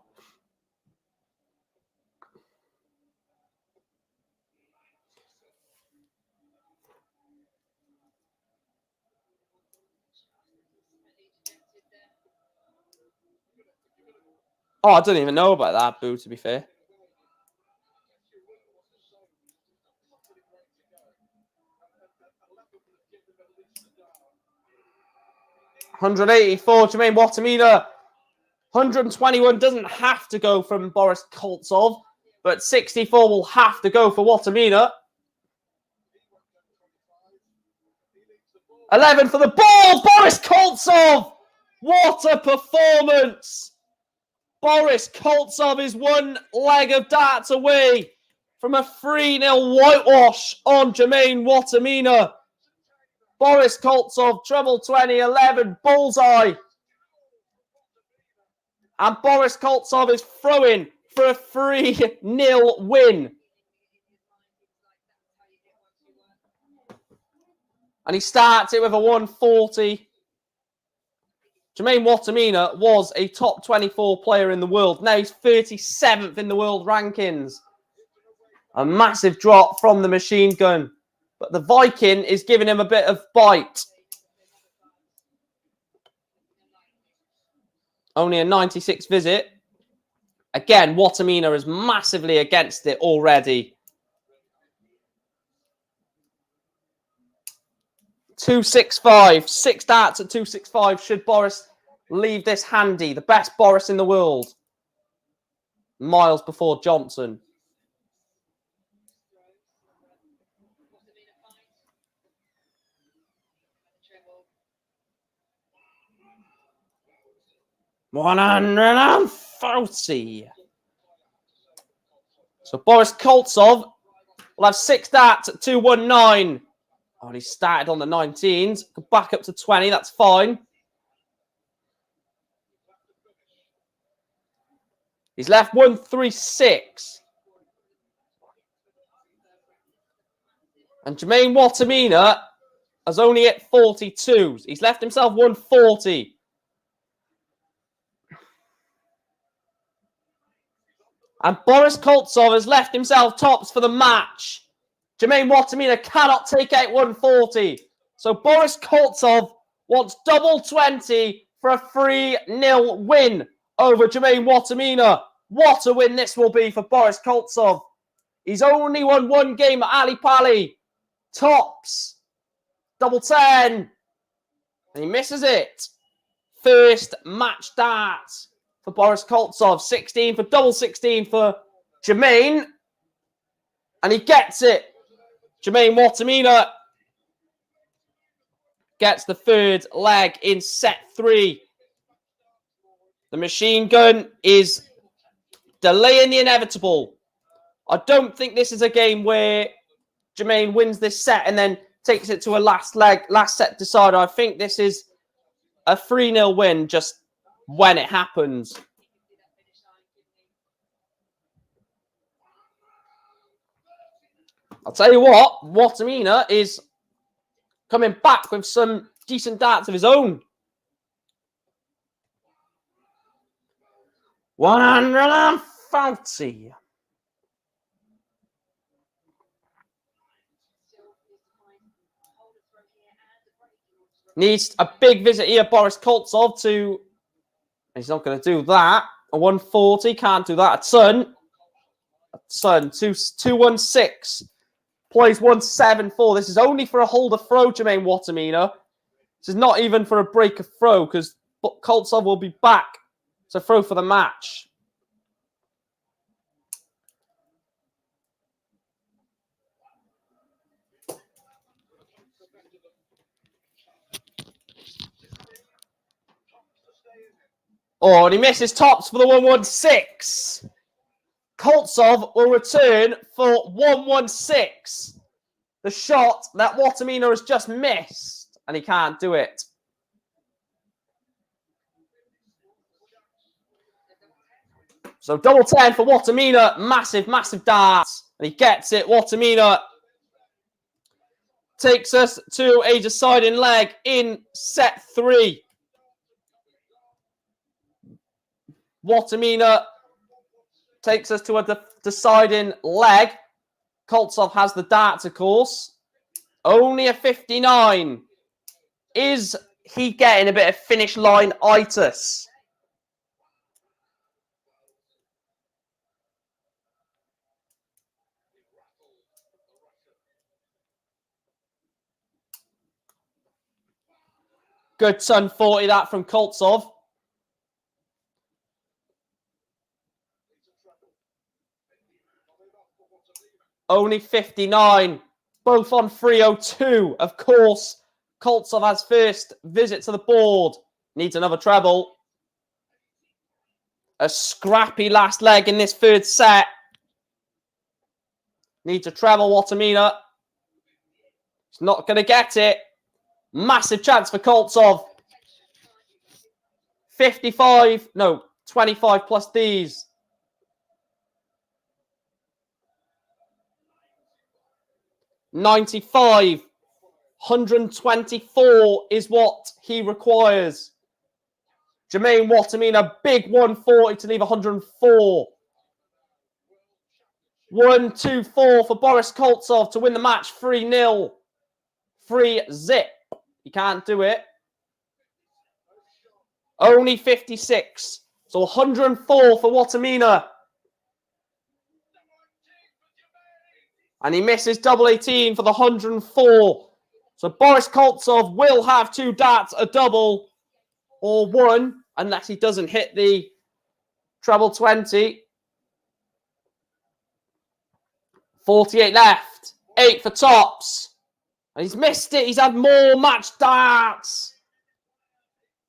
Oh, I don't even know about that, Boo, to be fair. $184, Jermaine Watamina. 121 doesn't have to go from Boris Koltsov, but 64 will have to go for Watamina. 11 for the ball, Boris Koltsov! What a performance! Boris Koltsov is one leg of darts away from a 3-0 whitewash on Jermaine Watamina. Boris Koltsov, treble 20, 11, bullseye. And Boris Koltsov is throwing for a 3-0 win. And he starts it with a 140. Jermaine Watamina was a top 24 player in the world. Now he's 37th in the world rankings. A massive drop from the machine gun. But the Viking is giving him a bit of bite. Only a 96 visit. Again, Watamina is massively against it already. 265. 6 darts at 265. Should Boris leave this handy? The best Boris in the world. Miles before Johnson. $140. So Boris Koltsov will have 6 darts at 219. Oh, and he started on the 19s. Go back up to 20. That's fine. He's left 136. And Jermaine Wattimena has only hit 42s. He's left himself 140. And Boris Koltsov has left himself tops for the match. Jermaine Wattimena cannot take out 140. So Boris Koltsov wants double 20 for a 3-0 win over Jermaine Wattimena. What a win this will be for Boris Koltsov. He's only won one game at Ali Pali. Tops. Double 10. And he misses it. First match start for Boris Koltsov. 16 for double 16 for Jermaine. And he gets it. Jermaine Wattimena gets the third leg in set 3. The machine gun is delaying the inevitable. I don't think this is a game where Jermaine wins this set and then takes it to a last set decider. I think this is a 3-0 win just when it happens. I'll tell you what, Wattimena is coming back with some decent darts of his own. 140. Needs a big visit here, Boris Koltsov, to... He's not going to do that. A 140, can't do that. Sun, 216. Plays 174. This is only for a holder throw, Jermaine Wattimena. This is not even for a break of throw, because Koltsov will be back to throw for the match. Oh, and he misses tops for the 116. Koltsov will return for 116. The shot that Wattimena has just missed, and he can't do it. So double 10 for Wattimena. Massive, massive darts. And he gets it. Wattimena takes us to a deciding leg in set 3. Wattimena takes us to a deciding leg. Koltsov has the darts, of course. Only a 59. Is he getting a bit of finish line itis? Good Sun 40 that from Koltsov. Only 59. Both on 302. Of course, Koltsov has first visit to the board. Needs another treble. A scrappy last leg in this third set. Needs a treble, Wattimena. He's not going to get it. Massive chance for Koltsov. 55. No, 25 plus these. 95. 124 is what he requires. Jermaine Wattimena, big 140 to leave 104. 124 for Boris Koltsov to win the match 3-0. 3-zip. He can't do it. Only 56. So 104 for Wattimena. And he misses double 18 for the 104. So Boris Koltsov will have 2 darts, a double or 1, unless he doesn't hit the treble 20. 48 left. 8 for tops. And he's missed it. He's had more match darts.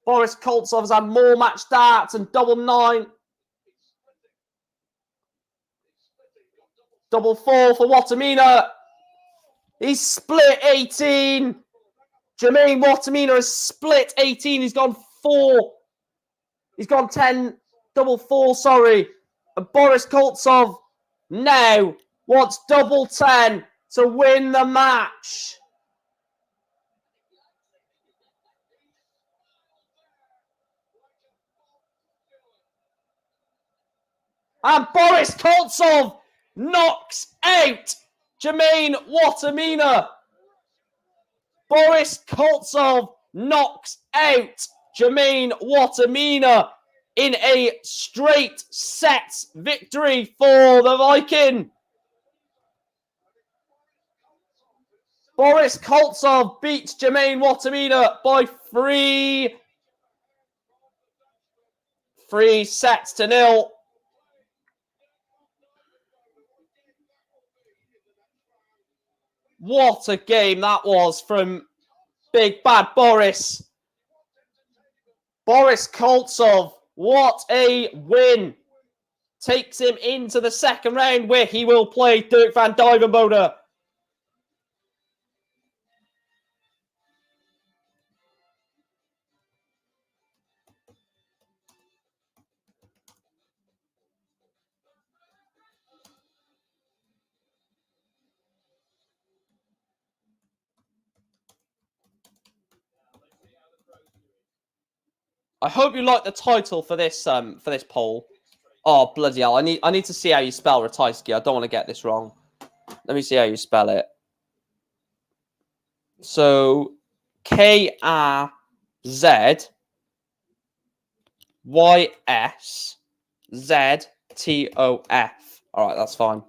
Boris Koltsov has had more match darts and double 9. Double 4 for Wattimena. He's split 18. Jermaine Watamina has split 18. He's gone 4. He's gone 10, double 4, sorry. And Boris Koltsov now wants double 10 to win the match. And Boris Koltsov knocks out Jermaine Watamina. Boris Koltsov knocks out Jermaine Watamina in a straight sets victory for the Viking. Boris Koltsov beats Jermaine Watamina by 3 sets to 0. What a game that was from Big Bad Boris. Boris Koltsov, what a win. Takes him into the second round where he will play Dirk van Dijvenbode. I hope you like the title for this poll. Oh, bloody hell. I need to see how you spell Ratajski. I don't want to get this wrong. Let me see how you spell it. So, K-R-Z-Y-S-Z-T-O-F. All right, that's fine.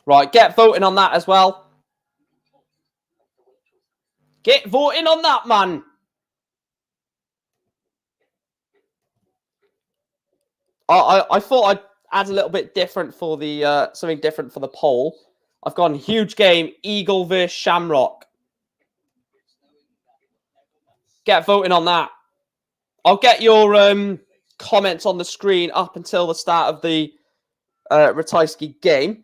Right, get voting on that as well. Get voting on that, man. I thought I'd add a little bit different for the something different for the poll. I've gone huge game, Eagle versus Shamrock. Get voting on that. I'll get your comments on the screen up until the start of the Ratajski game.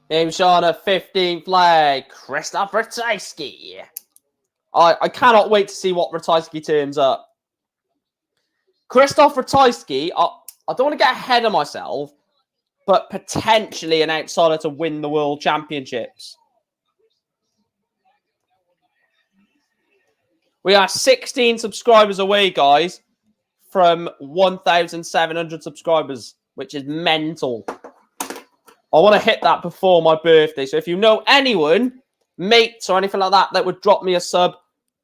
Game Shana, 15th leg, Krzysztof Ratajski. I cannot wait to see what Ratajski turns up. Krzysztof Ratajski, I don't want to get ahead of myself, but potentially an outsider to win the World Championships. We are 16 subscribers away, guys, from 1,700 subscribers, which is mental. I want to hit that before my birthday. So if you know anyone, mates or anything like that, that would drop me a sub,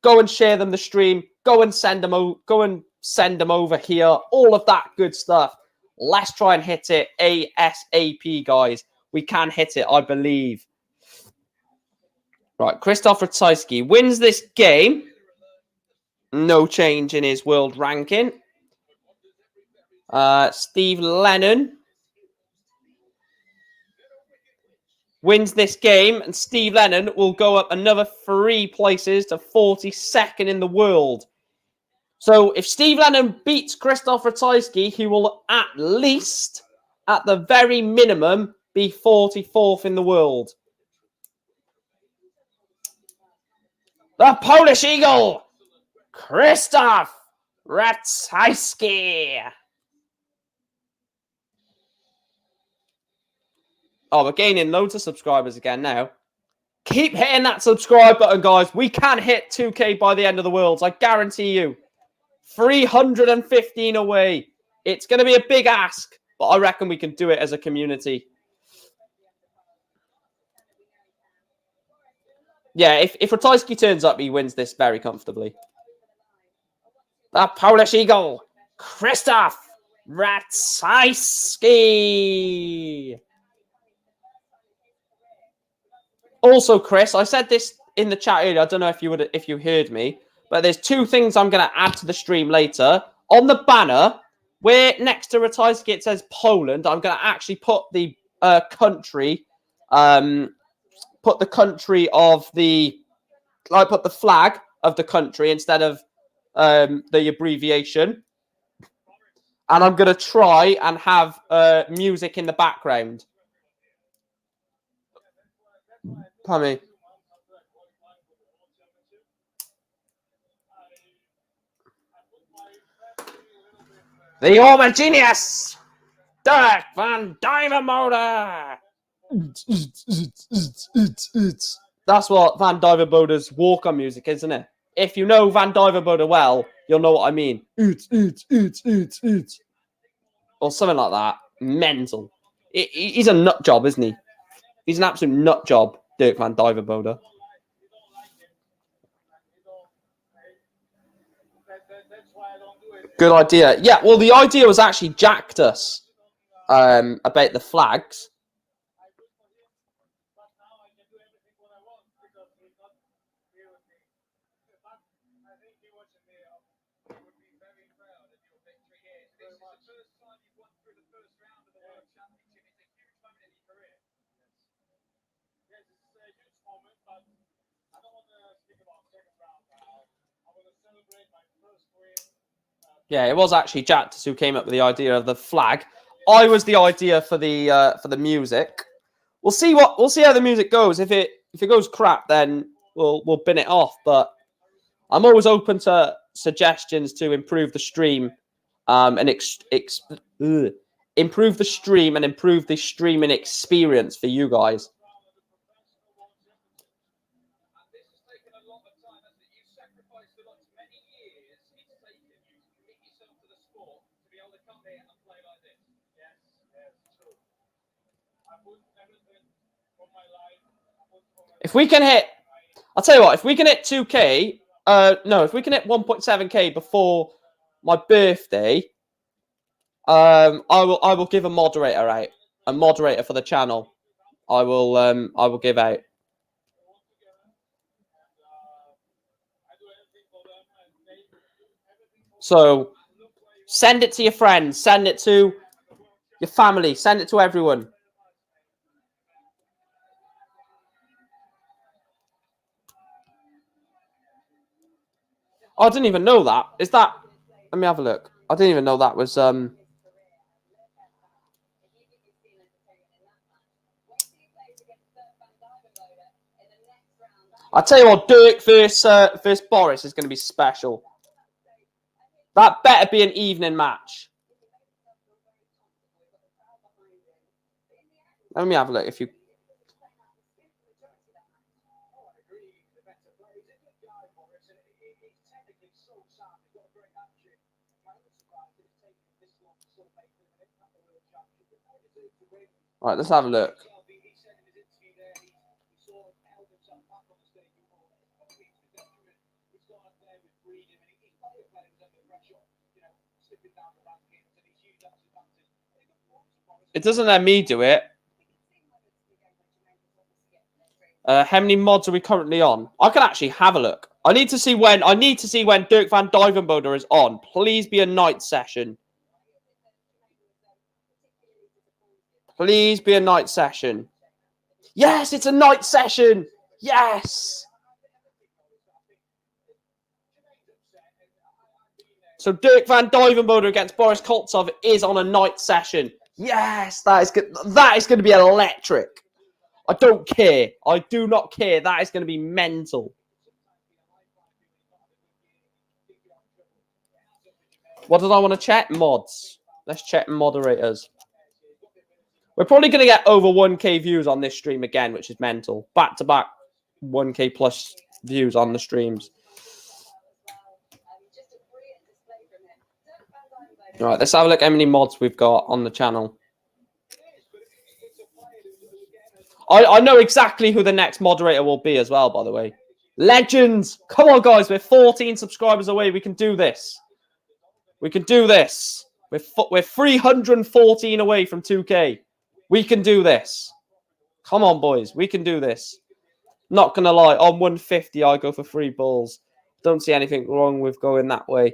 go and share them the stream. Go and send them over here. All of that good stuff. Let's try and hit it ASAP, guys. We can hit it, I believe. Right, Krzysztof Ratajski wins this game. No change in his world ranking. Steve Lennon wins this game, and Steve Lennon will go up another 3 places to 42nd in the world. So if Steve Lennon beats Krzysztof Ratajski, he will at least, at the very minimum, be 44th in the world. The Polish Eagle, Krzysztof Ratajski. Oh, we're gaining loads of subscribers again now. Keep hitting that subscribe button, guys. We can hit 2K by the end of the Worlds. I guarantee you. 315 away. It's going to be a big ask, but I reckon we can do it as a community. Yeah, if Ratajski turns up, he wins this very comfortably. The Polish Eagle, Krzysztof Ratajski. Also, Chris, I said this in the chat earlier. I don't know if you heard me, but there's 2 things I'm going to add to the stream later. On the banner, where next to Ratajski it says Poland, I'm going to actually put the country, put the country of the, I put the flag of the country instead of the abbreviation. And I'm going to try and have music in the background. Pardon me. The homogeneous Dirk Van Duivenbode. That's what Van Duivenbode's walk-on music, isn't it? If you know Van Duivenbode well, you'll know what I mean. Or something like that. Mental. He's a nut job, isn't he? He's an absolute nut job, Dirk Van Duivenbode. Good idea. Yeah, well, the idea was actually Jactus about the flags. Yeah, it was actually Jactus who came up with the idea of the flag. I was the idea for the music. We'll see how the music goes. If it goes crap, then we'll bin it off. But I'm always open to suggestions to improve the stream, and improve the stream and improve the streaming experience for you guys. If we can hit, I'll tell you what, if we can hit 2K, if we can hit 1.7K before my birthday, I will give a moderator out, a moderator for the channel. I will give out. So send it to your friends, send it to your family, send it to everyone. I didn't even know that. Is that? Let me have a look. I didn't even know that was. I tell you what, Dirk versus Boris is going to be special. That better be an evening match. Let me have a look. If you. All right, let's have a look. It doesn't let me do it. How many mods are we currently on? I can actually have a look. I need to see when Dirk Van Duivenbode is on. Please be a night session. Please be a night session. Yes, it's a night session. Yes. So Dirk Van Duivenbode against Boris Koltsov is on a night session. Yes, that is good. That is going to be electric. I don't care. I do not care. That is going to be mental. What did I want to check? Mods. Let's check moderators. We're probably going to get over 1K views on this stream again, which is mental. Back-to-back 1K plus views on the streams. All right, let's have a look how many mods we've got on the channel. I know exactly who the next moderator will be as well, by the way. Legends! Come on, guys. We're 14 subscribers away. We can do this. We can do this. We're 314 away from 2K. We can do this. Come on, boys. We can do this. Not going to lie. On 150, I go for 3 balls. Don't see anything wrong with going that way.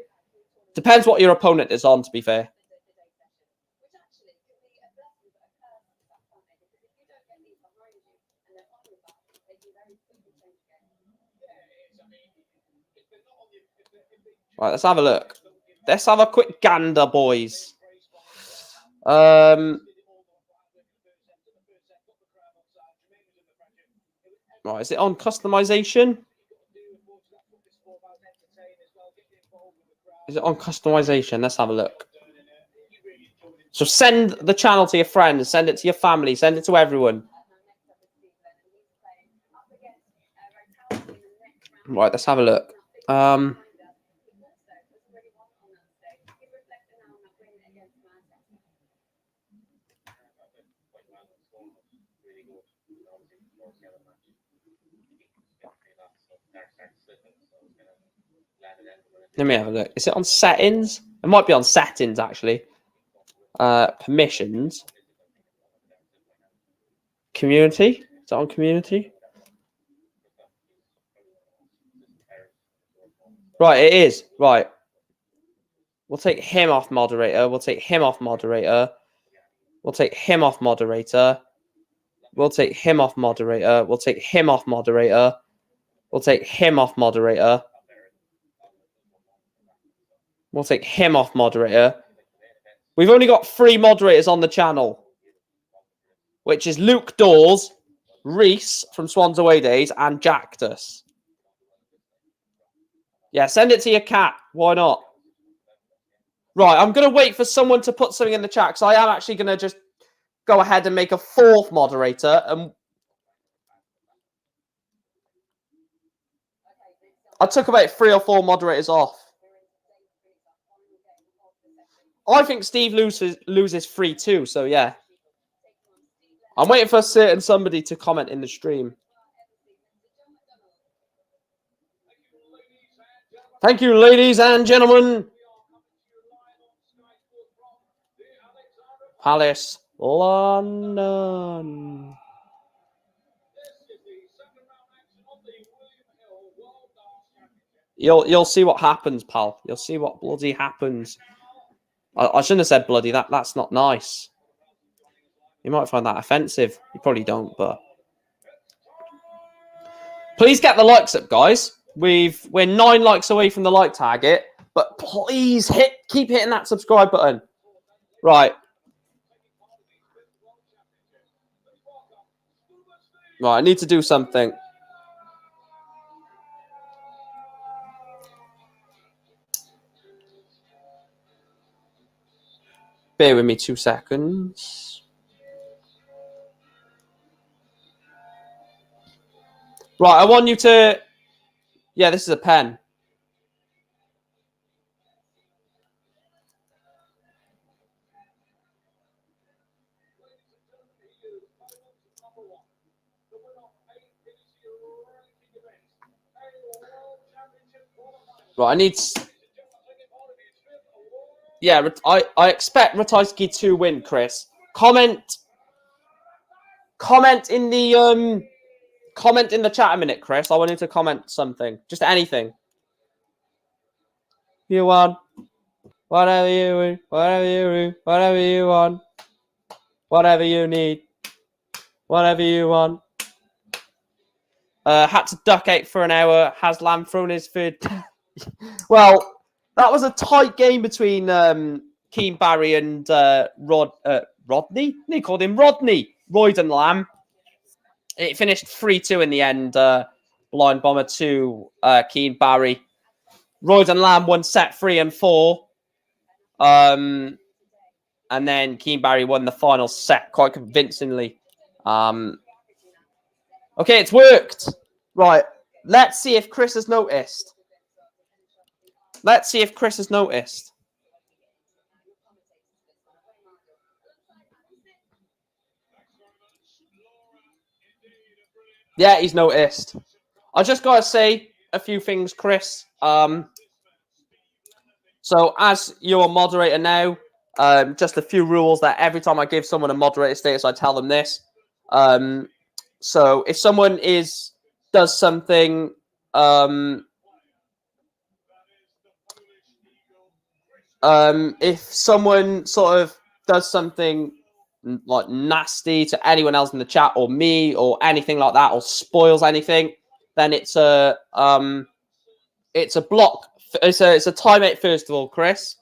Depends what your opponent is on, to be fair. Right, let's have a look. Let's have a quick gander, boys. Right, is it on customization? Is it on customization? Let's have a look. So send the channel to your friends, send it to your family, send it to everyone. Right, let's have a look. Let me have a look. Is it on settings? It might be on settings, actually. Permissions. Community? Is it on community? Right, it is. Right. We'll take him off moderator. We'll take him off moderator. We'll take him off moderator. We'll take him off moderator. We'll take him off moderator. We'll take him off moderator. We'll take him off moderator. We've only got 3 moderators on the channel, which is Luke Dawes, Reese from Swans Away Days, and Jactus. Yeah, send it to your cat. Why not? Right, I'm going to wait for someone to put something in the chat, because I am actually going to just go ahead and make a 4th moderator. And I took about 3 or 4 moderators off. I think Steve loses 3-2, so yeah. I'm waiting for a certain somebody to comment in the stream. Thank you, ladies and gentlemen. Palace, London. You'll see what happens, pal. You'll see what bloody happens. I shouldn't have said bloody. That's not nice. You might find that offensive. You probably don't, but please get the likes up, guys. We're 9 likes away from the like target, but please keep hitting that subscribe button. Right. Right, I need to do something. Bear with me 2 seconds. Right, I want you to... Yeah, this is a pen. Right, I need... Yeah, I expect Ratajski to win, Chris. Comment in the chat a minute, Chris. I want you to comment something. Just anything. You want. Whatever you want. Whatever you need. Whatever you want. Had to duck out for an hour. Has Lamb thrown his third? Well, that was a tight game between Keane Barry and Rodney. They called him Rodney. Royd and Lamb. It finished 3-2 in the end. Blind Bomber to Keane Barry. Royd and Lamb won set 3 and 4. And then Keane Barry won the final set quite convincingly. Okay, it's worked. Right. Let's see if Chris has noticed. Yeah, he's noticed. I just got to say a few things, Chris. So as you're a moderator now, just a few rules that every time I give someone a moderator status, I tell them this. So if someone does something, if someone sort of does something like nasty to anyone else in the chat or me or anything like that, or spoils anything, then it's a block. It's a timeout first of all, Chris.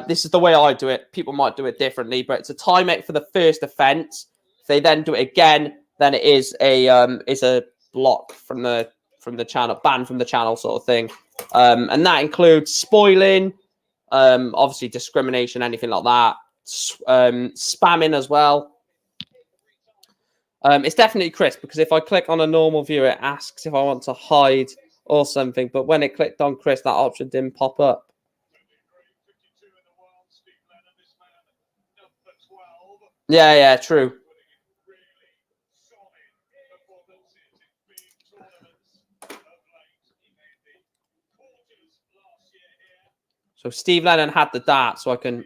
This is the way I do it. People might do it differently, but it's a timeout for the first offence. If they then do it again, then it is a block from the channel, ban from the channel sort of thing. And that includes spoiling, obviously discrimination, anything like that, spamming as well. It's definitely Chris, because if I click on a normal view, it asks if I want to hide or something. But when it clicked on Chris, that option didn't pop up. Yeah, true. So Steve Lennon had the dart, so I can...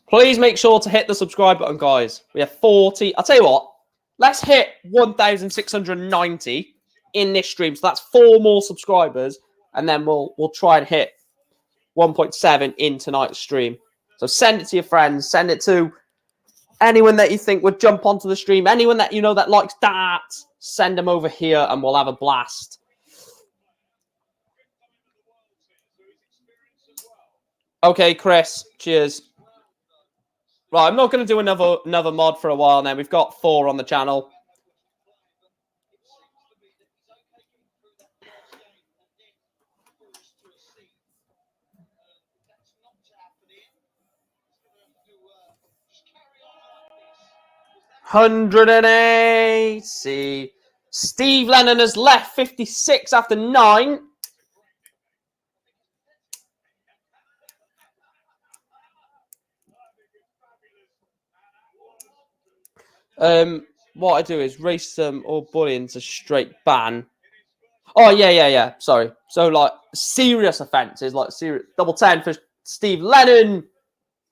Please make sure to hit the subscribe button, guys. We have 40... I'll tell you what. Let's hit 1,690 in this stream. So that's 4 more subscribers. And then we'll try and hit 1.7 in tonight's stream. So send it to your friends. Send it to anyone that you think would jump onto the stream. Anyone that you know that likes darts. Send them over here and we'll have a blast. Okay, Chris. Cheers. Right, I'm not going to do another mod for a while now. We've got 4 on the channel. $180. Steve Lennon has left 56 after 9. What I do is race them or bullying's a straight ban. Oh yeah. Sorry. So like serious offences, like serious double 10 for Steve Lennon.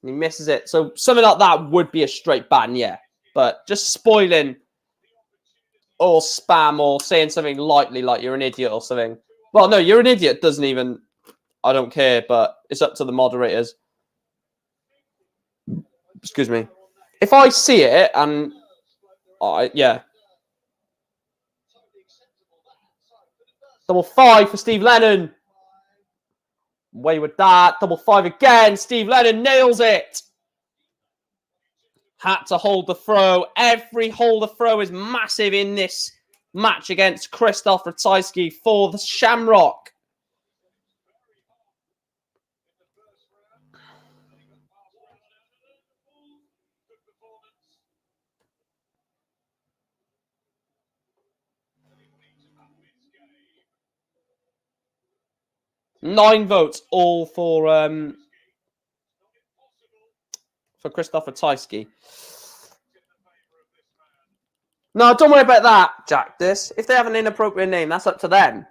He misses it. So something like that would be a straight ban, yeah. But just spoiling or spam or saying something lightly like you're an idiot or something. Well, no, you're an idiot doesn't even... I don't care, but it's up to the moderators. Excuse me. If I see it and... yeah. Double 5 for Steve Lennon. Away with that. Double 5 again. Steve Lennon nails it. Had to hold the throw. Every hold the throw is massive in this match against Krzysztof Ratajski for the Shamrock. Nine votes, all for Krzysztof Ratajski. No, don't worry about that, Jack. If they have an inappropriate name, that's up to them.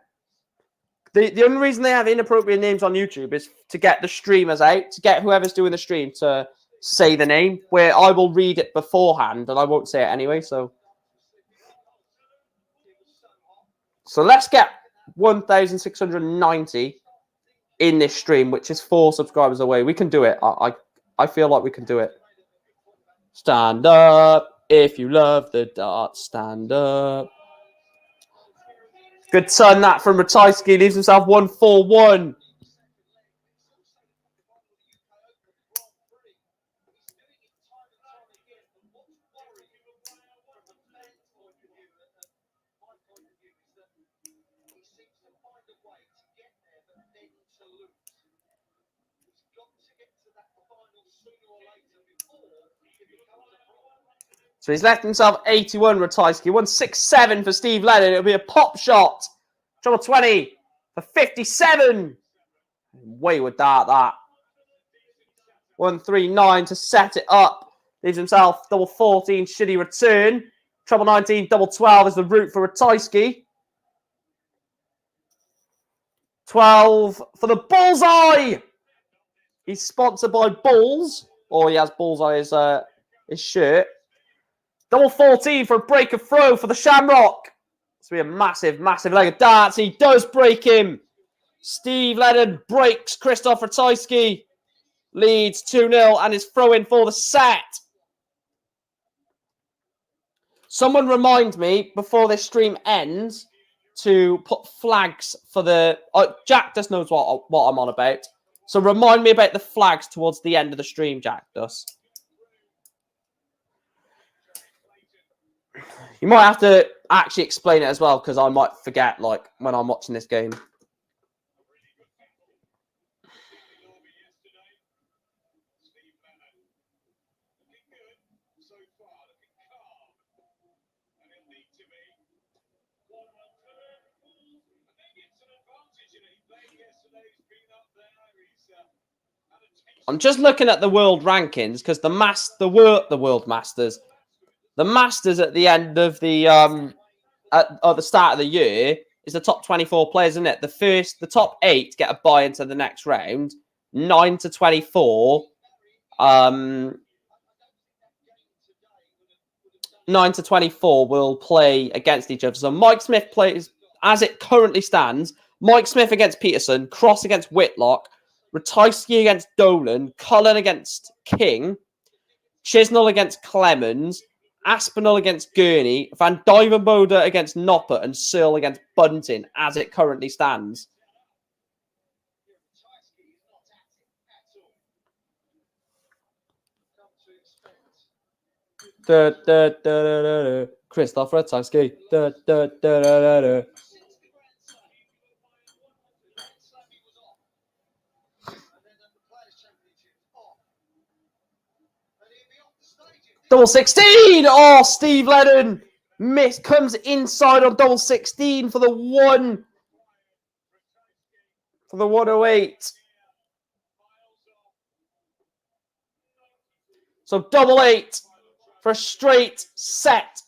The only reason they have inappropriate names on YouTube is to get the streamers out, to get whoever's doing the stream to say the name, where I will read it beforehand and I won't say it anyway. So let's get 1,690 in this stream, which is 4 subscribers away. We can do it. I feel like we can do it. Stand up if you love the darts. Stand up. Good turn that from Ratajski. Leaves himself 1-4-1. So he's left himself 81, Ratajski. 167 for Steve Lennon. It'll be a pop shot. Trouble 20 for 57. Way with that. 139 to set it up. Leaves himself double 14. Should he return? Trouble 19, double 12 is the route for Ratajski. 12 for the bullseye. He's sponsored by Bulls. Or he has bullseye as his shirt. Double 14 for a break of throw for the Shamrock. It's going to be a massive leg of darts. He does break him. Steve Lennon breaks Krzysztof Ratajski. leads 2-0 and is throwing for the set. Someone remind me before this stream ends to put flags for the... Jack just knows what I'm on about. So remind me about the flags towards the end of the stream, Jack does. You might have to actually explain it as well, because I might forget, like, when I'm watching this game. I'm just looking at the world rankings because the world masters, the masters at the end of the at the start of the year is the top 24 players, isn't it? The top 8 get a bye into the next round. 9 to 24, 9 to 24 will play against each other. So Mike Smith plays, as it currently stands, Mike Smith against Peterson, Cross against Whitlock, Ratajski against Dolan, Cullen against King, Chisnell against Clemens, Aspinall against Gurney, Van Duivenbode against Nopper, and Searle against Bunting, as it currently stands. Christoph Ratajski. Double 16! Oh, Steve Lennon comes inside on double 16 for the 108. So double 8 for a straight set.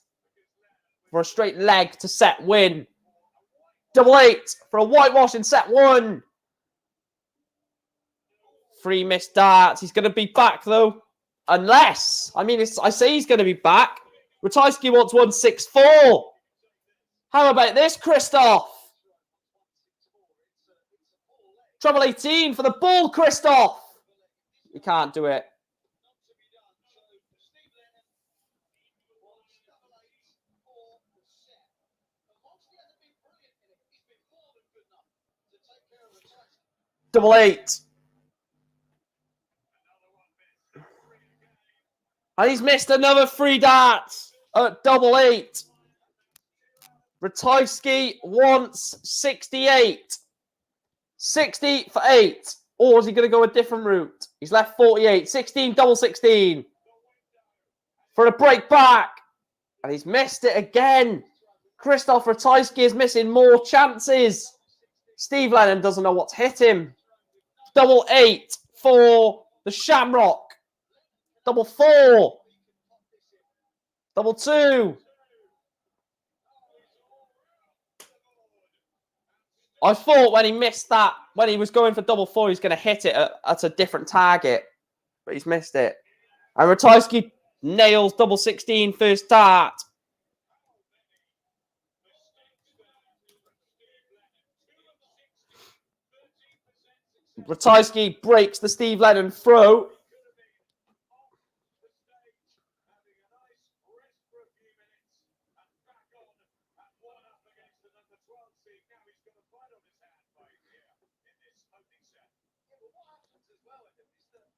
For a straight leg to set win. Double 8 for a whitewash in set 1. 3 missed darts. He's going to be back though. Unless, I mean, I say he's going to be back. Ratajski wants 164. How about this, Christoph? Treble 18 for the ball, Christoph. He can't do it. Double 8. And he's missed another 3 darts at double 8. Ratajski wants 68. 60 for 8. Or is he going to go a different route? He's left 48. 16, double 16. For a break back. And he's missed it again. Christoph Ratajski is missing more chances. Steve Lennon doesn't know what's hit him. Double 8 for the Shamrock. Double 4. Double 2. I thought when he missed that, when he was going for double 4, he's going to hit it at a different target. But he's missed it. And Ratajski nails double 16 first dart. Ratajski breaks the Steve Lennon throw.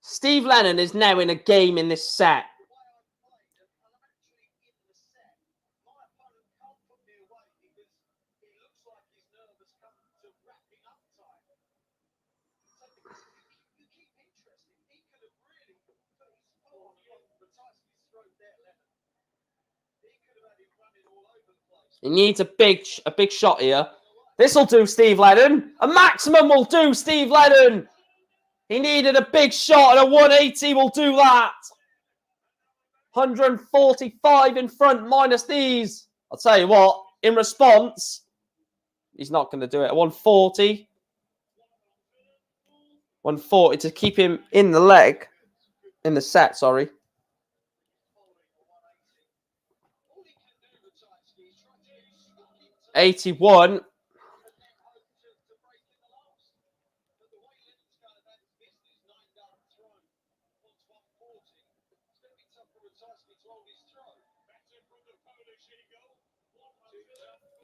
Steve Lennon is now in a game in this set. He needs a big shot here. This will do, Steve Lennon. A maximum will do, Steve Lennon. He needed a big shot, and a 180 will do that. 145 in front minus these. I'll tell you what, in response, he's not going to do it. 140. 140 to keep him in the leg. In the set, sorry. $81.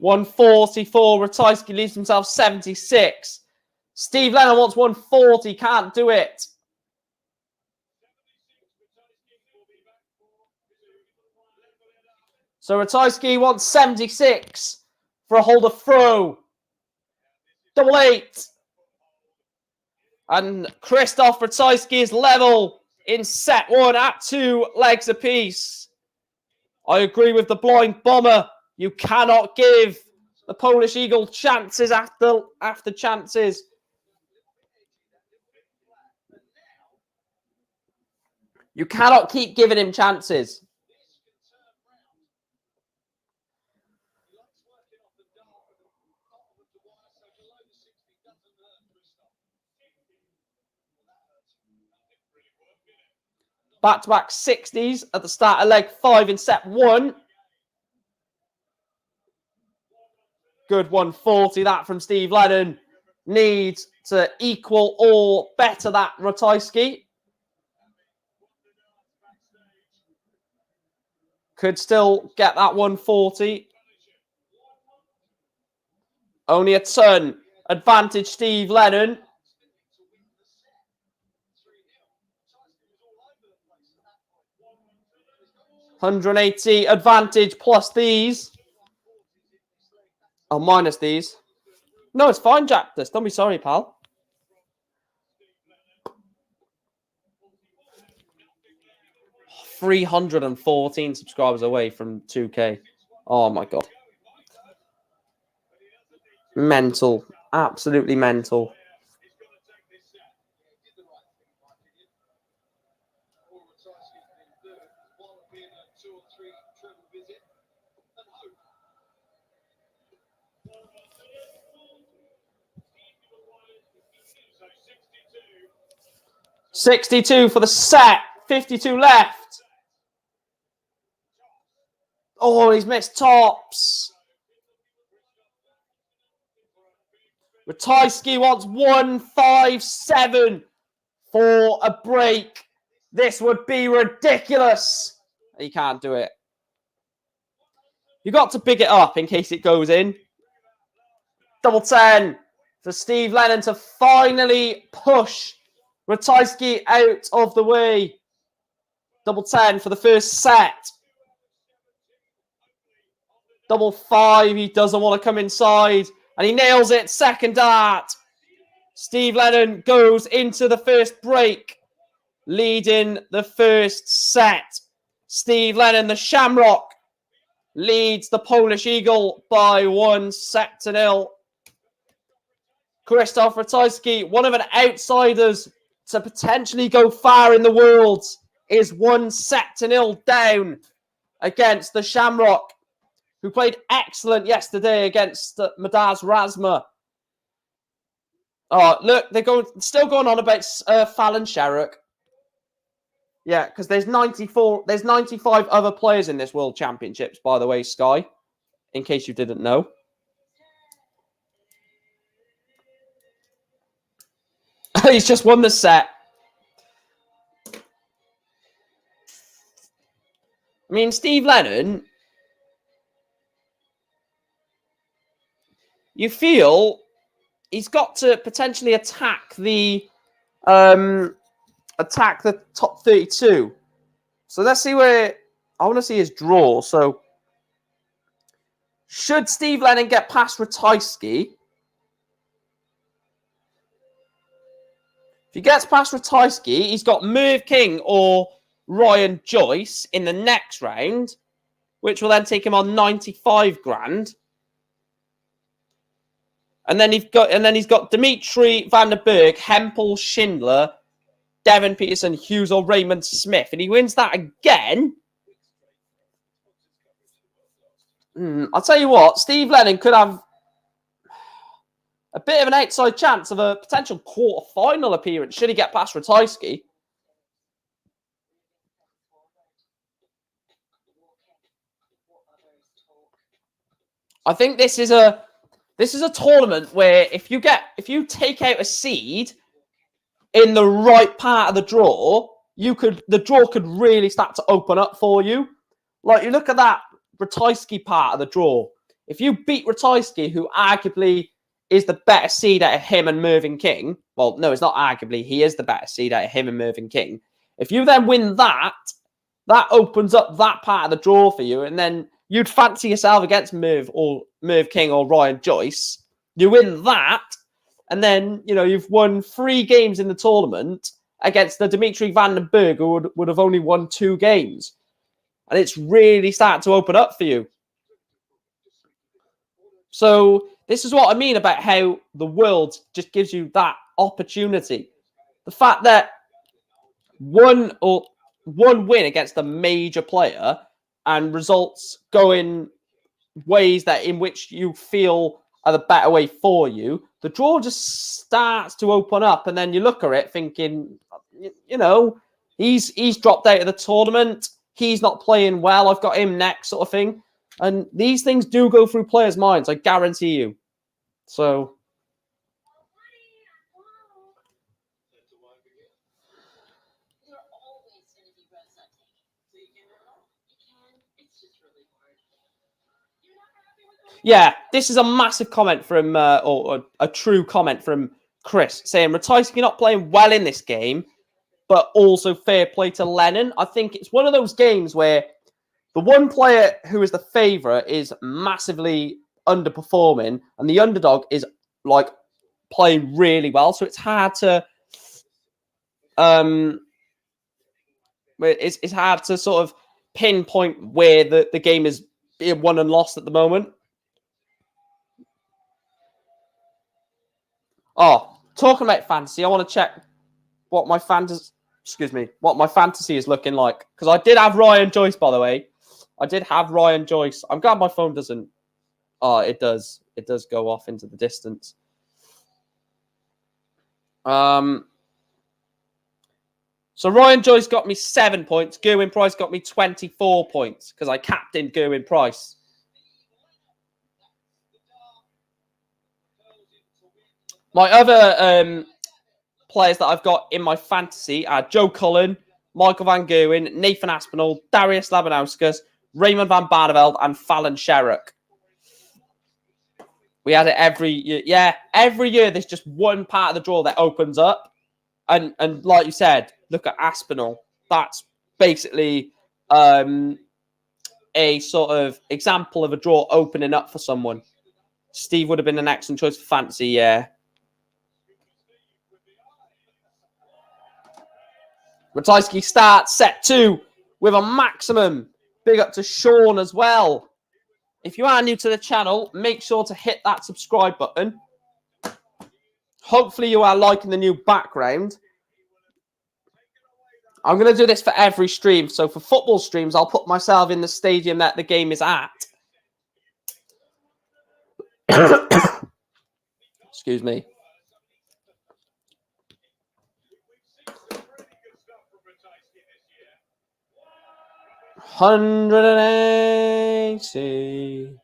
$144. Ratajski leaves himself 76. Steve Lennon wants 140. Can't do it. So Ratajski wants 76 for a hold of throw. 88. And Krzysztof Ratajski is level in set 1 at 2 legs apiece. I agree with the blind bomber. You cannot give the Polish Eagle chances after chances. You cannot keep giving him chances. Back-to-back 60s at the start of leg 5 in set 1. Good 140, that from Steve Lennon. Needs to equal or better that Ratajski. Could still get that 140. Only a ton. Advantage Steve Lennon. 180 advantage plus these. Oh, minus these. No, it's fine, Jack. Don't be sorry, pal. $314 subscribers away from 2K. Oh, my God. Mental. Absolutely mental. $62 for the set. 52 left. Oh, he's missed tops. Ratajski wants 157 for a break. This would be ridiculous. He can't do it. You got to big it up in case it goes in. Double 10 for Steve Lennon to finally push Ratajski out of the way. Double 10 for the first set. Double 5. He doesn't want to come inside. And he nails it. Second dart. Steve Lennon goes into the first break, leading the first set. Steve Lennon, the Shamrock, leads the Polish Eagle by 1-0. Krzysztof Ratajski, one of an outsiders to potentially go far in the world, is 1-0 down against the Shamrock, who played excellent yesterday against Madars Razma. Oh, look, they're still going on about Fallon Sherrock. Yeah, because there's 95 other players in this World Championships, by the way, Sky, in case you didn't know. He's just won the set. I mean, Steve Lennon, you feel he's got to potentially attack the top 32. So let's see where I want to see his draw. So should Steve Lennon get past Ratajski? If he gets past Ratajski, he's got Merv King or Ryan Joyce in the next round, which will then take him on 95 grand. And then he's got Dimitri van der Berg, Hempel, Schindler, Devin Peterson, Hughes, or Raymond Smith. And he wins that again. I'll tell you what, Steve Lennon could have a bit of an outside chance of a potential quarter-final appearance should he get past Ratajski. I think this is a tournament where if you take out a seed in the right part of the draw, the draw could really start to open up for you. Like, you look at that Ratajski part of the draw. If you beat Ratajski, who arguably is the better seed out of him and Mervyn King, well, no, it's not arguably, he is the better seed out of him and Mervyn King. If you then win that, that opens up that part of the draw for you, and then you'd fancy yourself against Merv King or Ryan Joyce. You win that, and then, you know, you've won 3 games in the tournament against the Dimitri Van den Berg, who would have only won 2 games. And it's really starting to open up for you. So this is what I mean about how the world just gives you that opportunity. The fact that one win against a major player and results go in ways that in which you feel are the better way for you, the draw just starts to open up, and then you look at it thinking, you know, he's dropped out of the tournament. He's not playing well. I've got him next, sort of thing. And these things do go through players' minds, I guarantee you. So, yeah, this is a massive comment from, or a true comment from Chris, saying Ratajski not playing well in this game, but also fair play to Lennon. I think it's one of those games where the one player who is the favourite is massively underperforming, and the underdog is like playing really well. So it's hard to, it's hard to sort of pinpoint where the game is being won and lost at the moment. Oh, talking about fantasy, I want to check what my fantasy is looking like, because I did have Ryan Joyce, by the way. I did have Ryan Joyce. I'm glad my phone doesn't. Oh, it does. It does go off into the distance. So Ryan Joyce got me 7 points. Gerwyn Price got me 24 points because I captained Gerwyn Price. My other players that I've got in my fantasy are Joe Cullen, Michael Van Gerwen, Nathan Aspinall, Darius Labanauskas, Raymond van Barneveld, and Fallon Sherrock. We had it every year. Yeah, every year there's just one part of the draw that opens up. And like you said, look at Aspinall. That's basically a sort of example of a draw opening up for someone. Steve would have been an excellent choice for fantasy, yeah. Ratajski starts set 2 with a maximum. Big up to Sean as well. If you are new to the channel, make sure to hit that subscribe button. Hopefully you are liking the new background. I'm going to do this for every stream. So for football streams, I'll put myself in the stadium that the game is at. Excuse me. $180.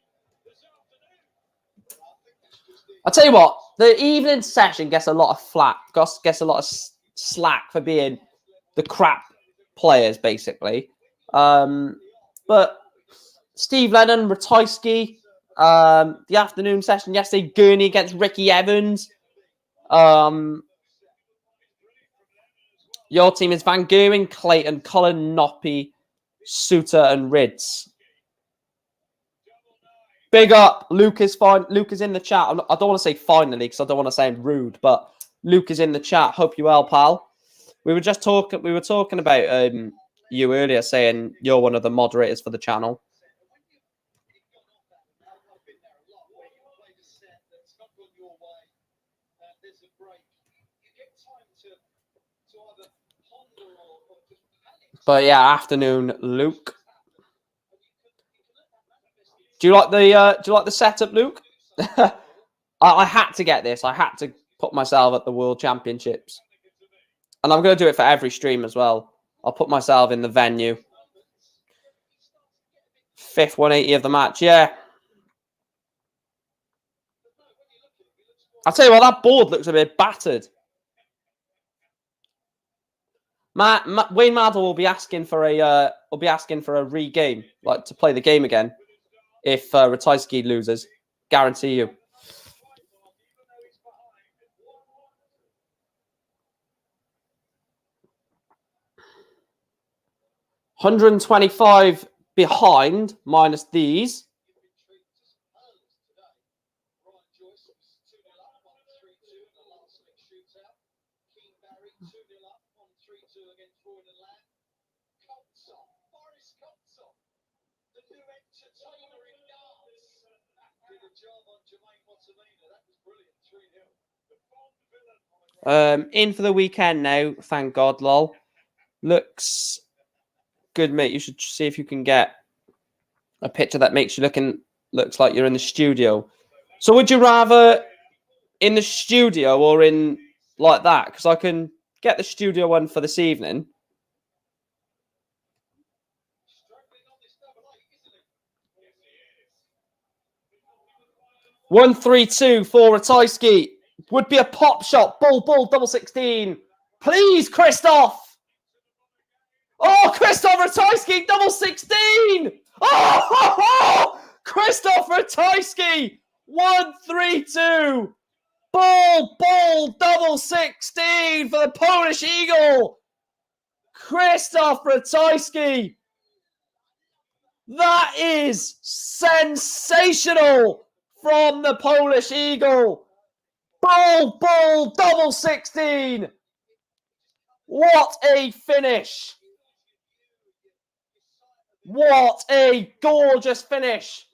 I'll tell you what, the evening session gets a lot of flack, gets a lot of slack for being the crap players, basically. But Steve Lennon, Ratajski, the afternoon session yesterday, Gurney against Ricky Evans. Your team is Van Gerwen, Clayton, Cullen, Noppy, Suter, and Rids. Big up. Luke is fine. Luke is in the chat. I don't want to say finally because I don't want to sound rude, but Luke is in the chat. Hope you're well, pal. We were talking about you earlier, saying you're one of the moderators for the channel. But yeah, afternoon, Luke. Do you like the setup, Luke? I had to get this. I had to put myself at the World Championships, and I'm going to do it for every stream as well. I'll put myself in the venue. 5th 180 of the match, yeah. I'll tell you what, that board looks a bit battered. Wayne Maddle will be asking for a re-game, like to play the game again if Ratajski loses. Guarantee you. $125 behind minus these. In for the weekend now, thank God, lol. Looks good, mate. You should see if you can get a picture that makes you looks like you're in the studio. So would you rather in the studio or in like that? Because I can get the studio one for this evening. $132 for Ratajski. Would be a pop shot. Bull, double 16. Please, Christoph. Oh, Christoph Ratajski, double 16. Oh, Christoph Ratajski, 132. Bull, double 16 for the Polish Eagle. Christoph Ratajski. That is sensational from the Polish Eagle. Bull, double 16. What a finish. What a gorgeous finish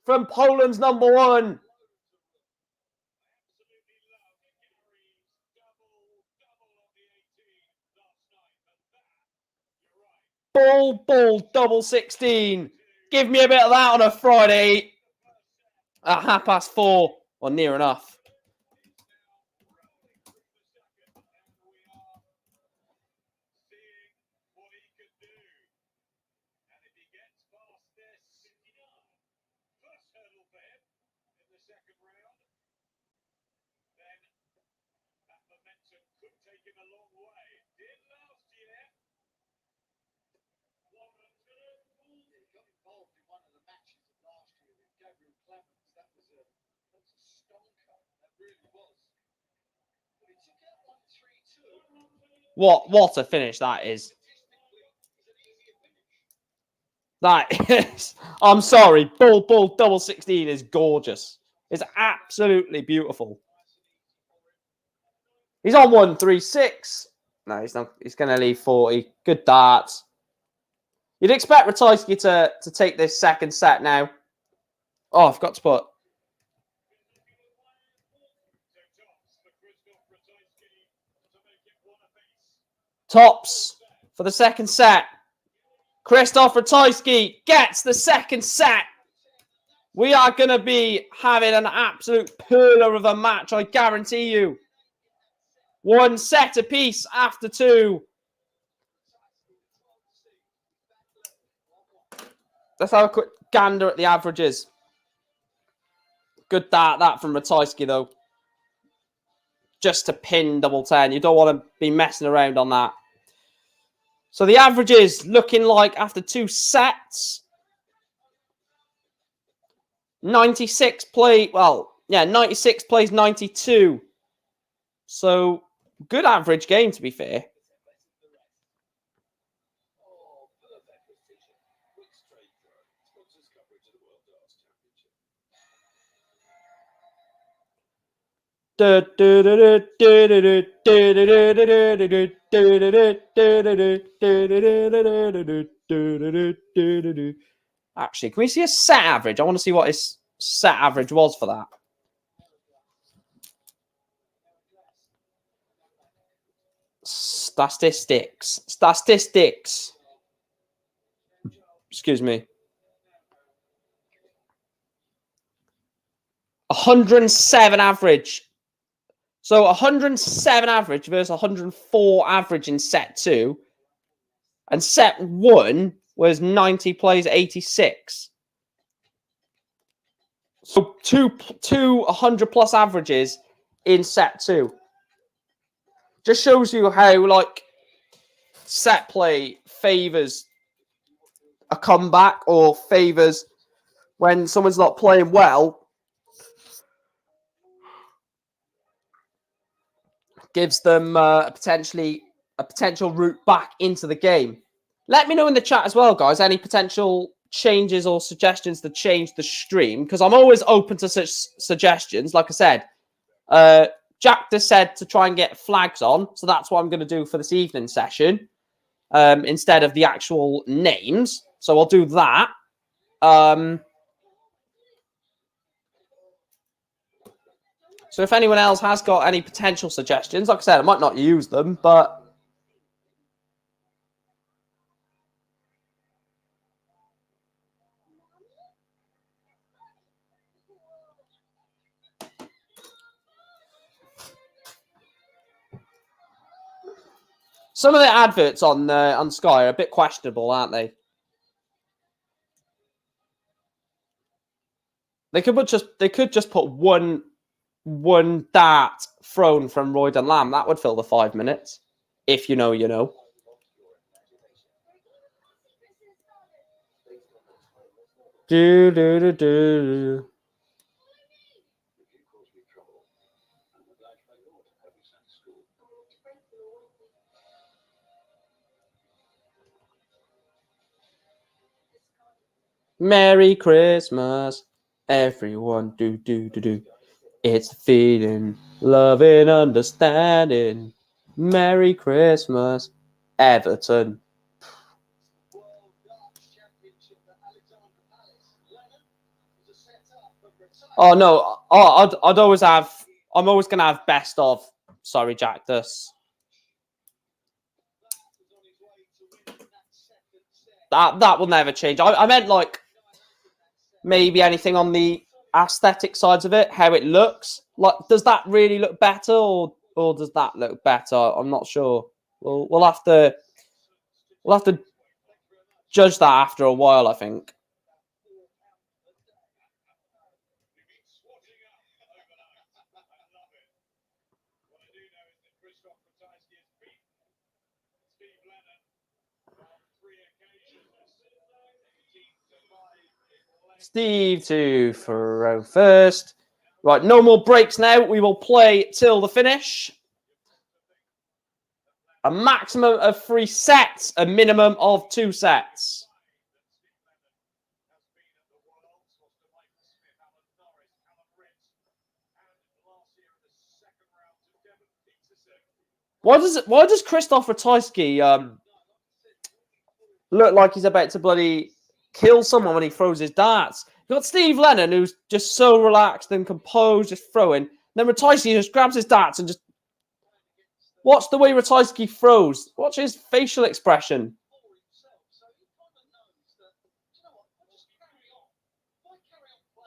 from Poland's number one. Bull, double 16. Give me a bit of that on a Friday at 4:30 or near enough. What a finish that is. That is, I'm sorry, Bull, double 16 is gorgeous. It's absolutely beautiful. He's on 136. No, he's not. He's going to leave 40. Good darts. You'd expect Ratajski to take this second set now. Oh, I forgot to put. Tops for the second set. Christoph Ratajski gets the second set. We are going to be having an absolute pearler of a match, I guarantee you. One set apiece after two. Let's have a quick gander at the averages. Good that from Ratajski, though. Just to pin double 10. You don't want to be messing around on that. So the averages looking like after two sets. 96 play, well, yeah, 96 plays 92. So good average game, to be fair. Actually, can we see a set average? I want to see what his set average was for that. Statistics. Excuse me. 107 average. So 107 average versus 104 average in set two. And set one was 90 plays 86. So two 100 plus averages in set two. Just shows you how, like, set play favours a comeback or favours when someone's not playing well, gives them a potential route back into the game. Let me know in the chat as well, guys, any potential changes or suggestions to change the stream, because I'm always open to such suggestions. Like I said, Jack just said to try and get flags on, so that's what I'm going to do for this evening session instead of the actual names. So I'll do that. So if anyone else has got any potential suggestions, like I said, I might not use them, but some of the adverts on Sky are a bit questionable, aren't they? They could just put one dart thrown from Royden Lamb. That would fill the 5 minutes. If you know, you know. Do. Merry Christmas, everyone. Do. It's feeling, loving, understanding. Merry Christmas, Everton. Oh no! I'd always have. I'm always gonna have best of. Sorry, Jack. This. That will never change. I meant like maybe anything on the aesthetic sides of it, how it looks. Like, does that really look better, or does that look better? I'm not sure. We'll have to judge that after a while, I think. Steve to throw first. Right, no more breaks now. We will play till the finish. A maximum of 3 sets, a minimum of 2 sets. Why does Christoph Ratajski look like he's about to bloody kill someone when he throws his darts? You've got Steve Lennon, who's just so relaxed and composed, just throwing. Then Ratajski just grabs his darts and just... Watch the way Ratajski throws. Watch his facial expression.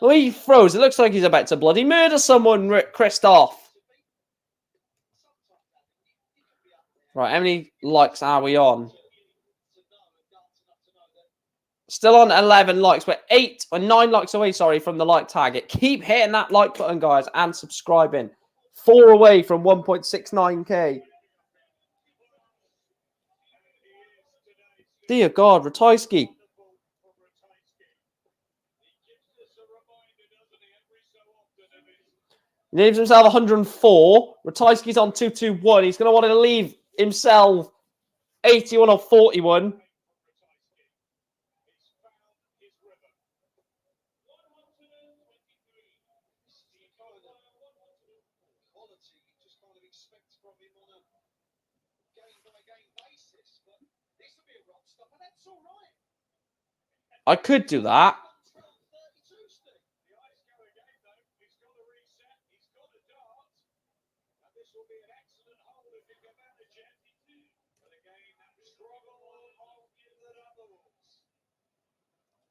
The way he throws, it looks like he's about to bloody murder someone, Christoph. Right, how many likes are we on? Still on 11 likes. We're 8 or 9 likes away, sorry, from the like target. Keep hitting that like button, guys, and subscribing. 4 away from 1.69k. Dear God, Ratajski. He leaves himself 104. Ratajski's on 221. He's going to want to leave himself 81 or 41. I could do that.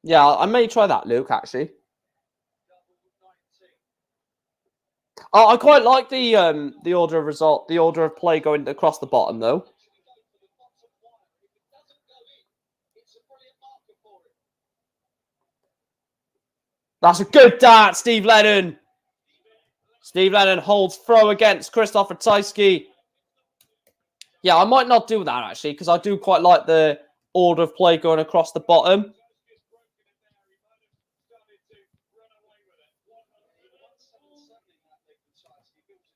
Yeah, I may try that, Luke, actually. Oh, I quite like the order of result, the order of play going across the bottom, though. That's a good dart, Steve Lennon. Steve Lennon holds throw against Christoph Ratajski. Yeah, I might not do that, actually, because I do quite like the order of play going across the bottom.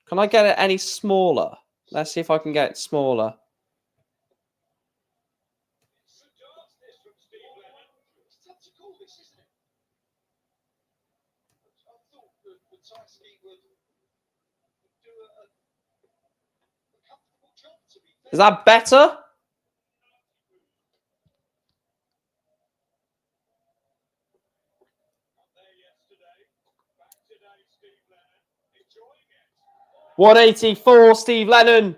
Can I get it any smaller? Let's see if I can get it smaller. Is that better? $184, Steve Lennon.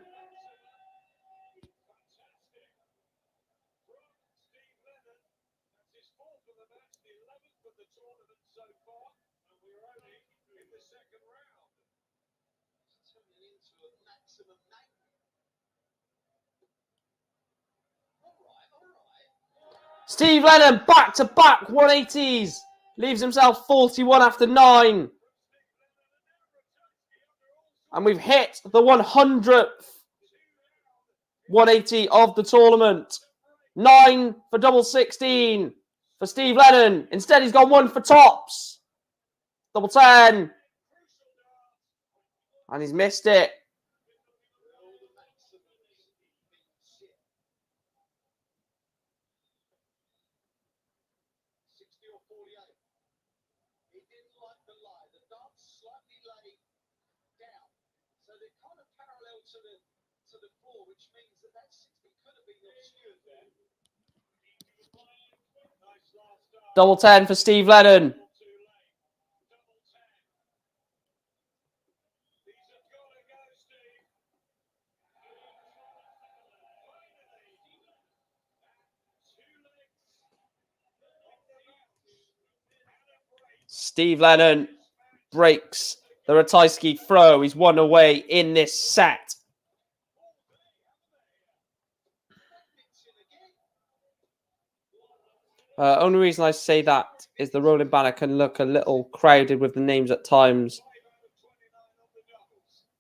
Steve Lennon back-to-back 180s. Leaves himself 41 after 9. And we've hit the 100th 180 of the tournament. 9 for double 16 for Steve Lennon. Instead, he's gone 1 for tops. Double 10. And he's missed it. Double 10 for Steve Lennon. Steve Lennon breaks the Ratajski throw. He's 1 away in this set. Only reason I say that is the rolling banner can look a little crowded with the names at times.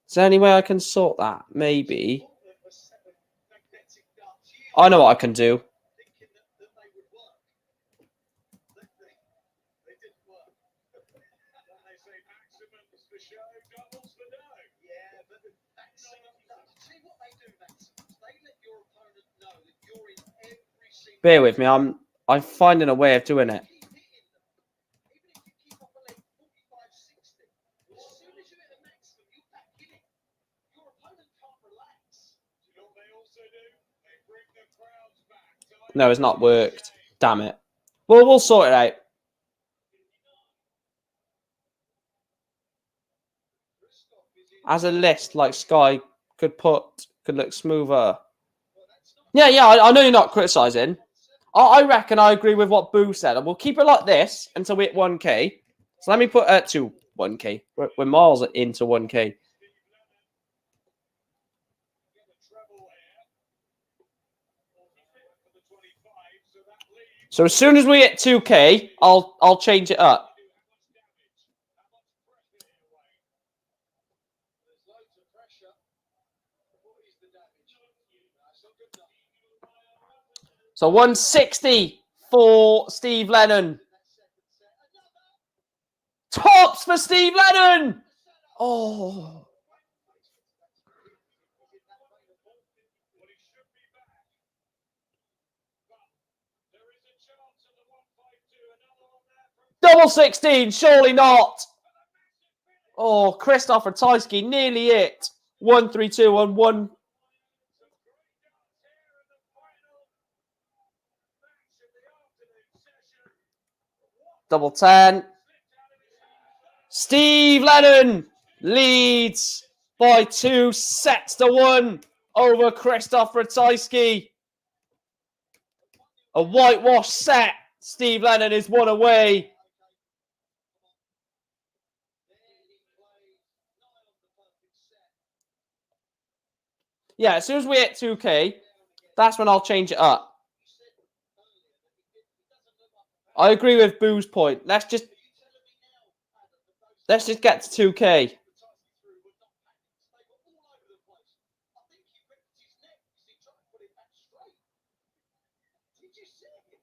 Is there any way I can sort that? Maybe. I know what I can do. Bear with me. I'm finding a way of doing it. No, it's not worked. Damn it. Well, we'll sort it out. As a list, like Sky could look smoother. Yeah, I know you're not criticising. I reckon I agree with what Boo said. And we'll keep it like this until we hit 1K. So let me put it to 1K. We're miles into 1K. So as soon as we hit 2K, I'll change it up. So 160 for Steve Lennon. Tops for Steve Lennon! Oh. Double 16, surely not. Oh, Krzysztof Ratajski, nearly it. 1-3-2 on 1. Double 10. Steve Lennon leads by 2 sets to 1 over Krzysztof Ratajski. A whitewash set. Steve Lennon is 1 away. Yeah, as soon as we hit 2K, that's when I'll change it up. I agree with Boo's point. Let's just get to 2K. you see it?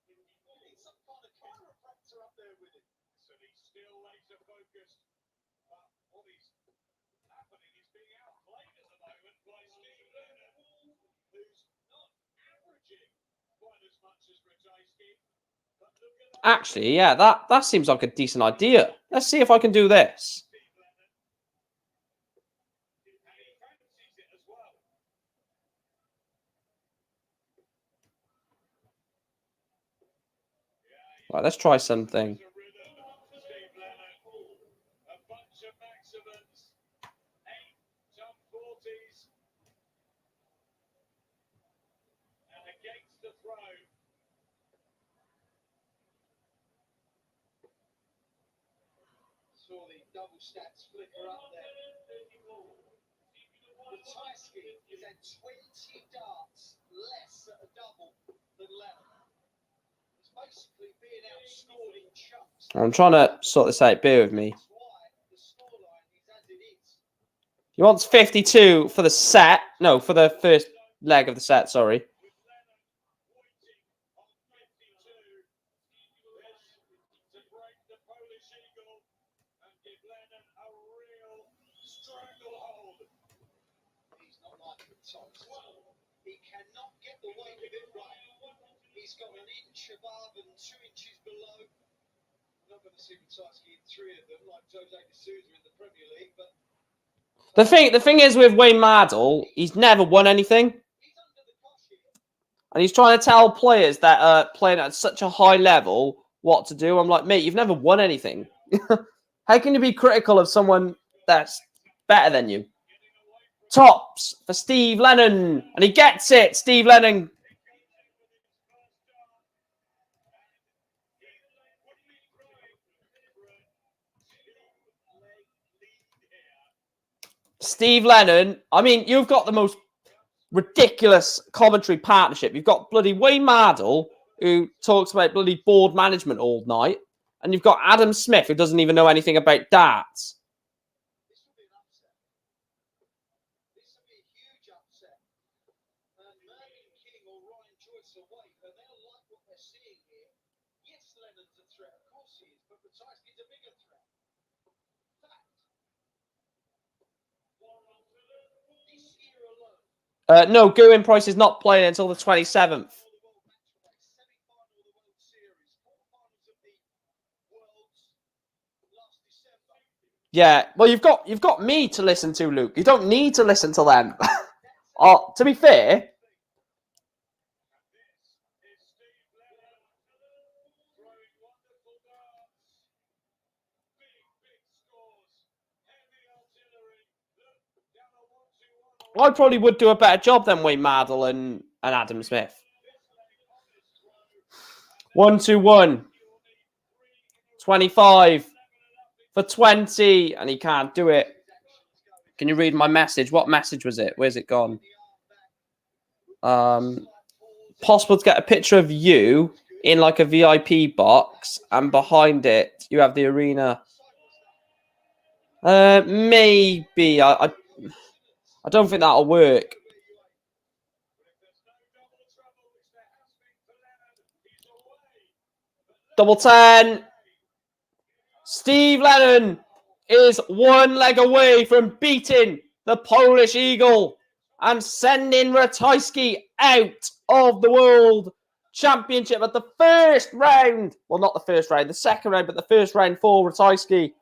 You need some kind of chiropractor up there with him. So he's still laser focused. But what is happening is being outplayed at the moment by Steve Lennon, who's not averaging quite as much as Ratajski. But look at that. Actually, yeah, that seems like a decent idea. Let's see if I can do this. Steve Lennon. And he fancies it as well. Right, let's try something. Steve Lennon. A bunch of maximums. 8 top 40s. And against the throw. Saw the double stats flicker up there. Ratajski is at 20 darts less at a double than Lennon. He's basically being outscored in chunks. I'm trying to sort this out. Bear with me. That's why the scoreline is as it is. He wants 52 for the set. No, for the first leg of the set, sorry. With Lennon pointing on 52. This to break the Polish eagle and give Lennon a real stranglehold. He's not like Ratajski. He cannot get the weight of it right. He's got an inch above and 2 inches below. I'm not going to see Ratajski in 3 of them like Jose D'Souza in the Premier League, but The thing is with Wayne Mardle, he's never won anything. he's under the cosh here. And he's trying to tell players that are playing at such a high level what to do. I'm like, mate, you've never won anything. How can you be critical of someone that's better than you? Tops for Steve Lennon. And he gets it. Steve Lennon. Steve Lennon. I mean, you've got the most ridiculous commentary partnership. You've got bloody Wayne Mardle, who talks about bloody board management all night. And you've got Adam Smith, who doesn't even know anything about darts. This will be an upset. This will be a huge upset. And Mervyn King or Ryan Joyce away, and they'll like what they're seeing here. Yes, Lennon's a threat, of course he is, but Ratajski's a bigger threat. Fact. This year alone, No, Gerwyn Price is not playing until the 27th. for the World Match Play, semi-final of the World Series, quarterfinals of the Worlds last December. Yeah, well, you've got me to listen to, Luke. You don't need to listen to them. To be fair, This is Steve Lennon throwing wonderful darts. Big scores. Heavy artillery. Look, down a 1-2-1. I probably would do a better job than Wayne Mardle and Adam Smith. 1-2-1. 25 for 20, and he can't do it. Can you read my message? What message was it? Where's it gone? Possible to get a picture of you in like a VIP box, and behind it you have the arena. Maybe I don't think that'll work. Double 10. Steve Lennon is one leg away from beating the Polish Eagle and sending Ratajski out of the World Championship at the first round. Well, not the first round, the second round, but the first round for Ratajski.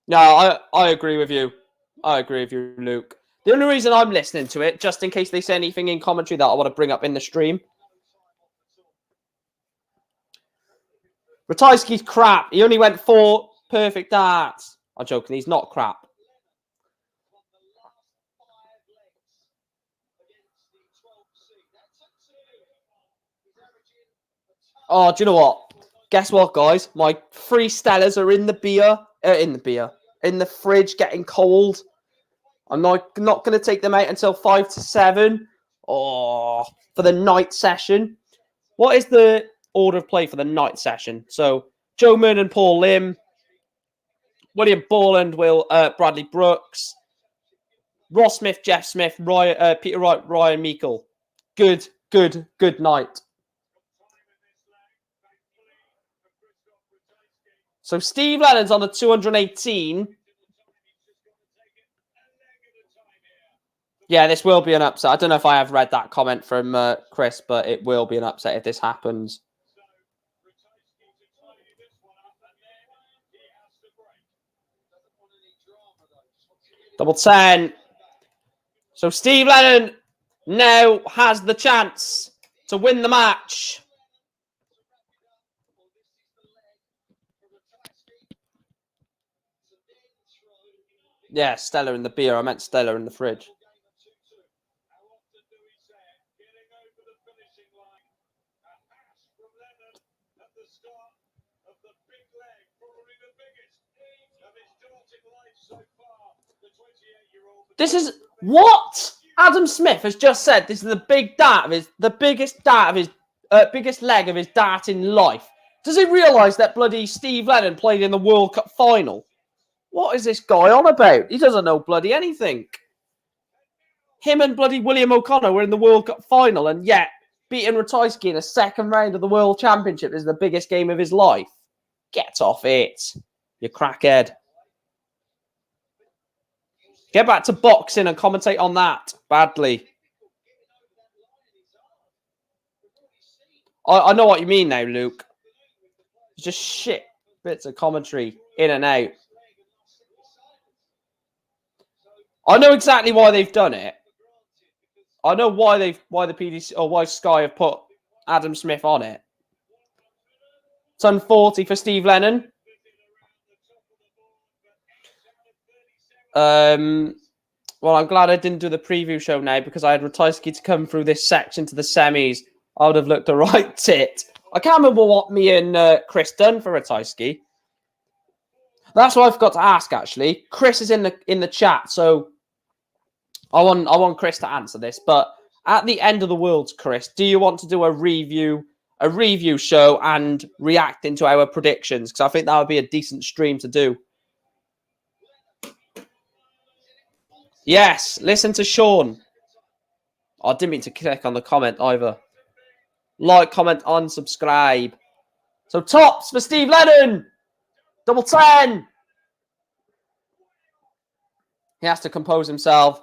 No, I agree with you. I agree with you, Luke. The only reason I'm listening to it, just in case they say anything in commentary that I want to bring up in the stream. Ratajski's crap. He only went 4 perfect darts. I'm joking. He's not crap. Oh, do you know what? Guess what, guys? My 3 Stellas are in the beer. In the fridge, getting cold. I'm not going to take them out until 5 to 7. Oh, for the night session. What is the order of play for the night session? So, Joe Murn and Paul Lim. William Borland will Bradley Brooks, Ross Smith, Jeff Smith, Peter Wright, Ryan Meikle. Good night. So Steve Lennon's on the 218. Yeah, this will be an upset. I don't know if I have read that comment from Chris, but it will be an upset if this happens. Double 10. So Steve Lennon now has the chance to win the match. Yeah, Stella in the beer. I meant Stella in the fridge. This is what Adam Smith has just said. This is the big dart of his, biggest leg of his darting life. Does he realise that bloody Steve Lennon played in the World Cup final? What is this guy on about? He doesn't know bloody anything. Him and bloody William O'Connor were in the World Cup final, and yet beating Ratajski in a second round of the World Championship is the biggest game of his life. Get off it, you crackhead. Get back to boxing and commentate on that badly. I know what you mean now, Luke. It's just shit bits of commentary in and out. I know exactly why they've done it. I know why the PDC or why Sky have put Adam Smith on it. Ton 40 for Steve Lennon. Well, I'm glad I didn't do the preview show now because I had Ratajski to come through this section to the semis. I would have looked a right tit. I can't remember what me and Chris done for Ratajski. That's what I forgot to ask. Actually, Chris is in the chat, so I want Chris to answer this. But at the end of the Worlds, Chris, do you want to do a review show and react into our predictions? Because I think that would be a decent stream to do. Yes, listen to Sean. I didn't mean to click on the comment either. Like, comment, unsubscribe. So tops for Steve Lennon. Double 10. He has to compose himself.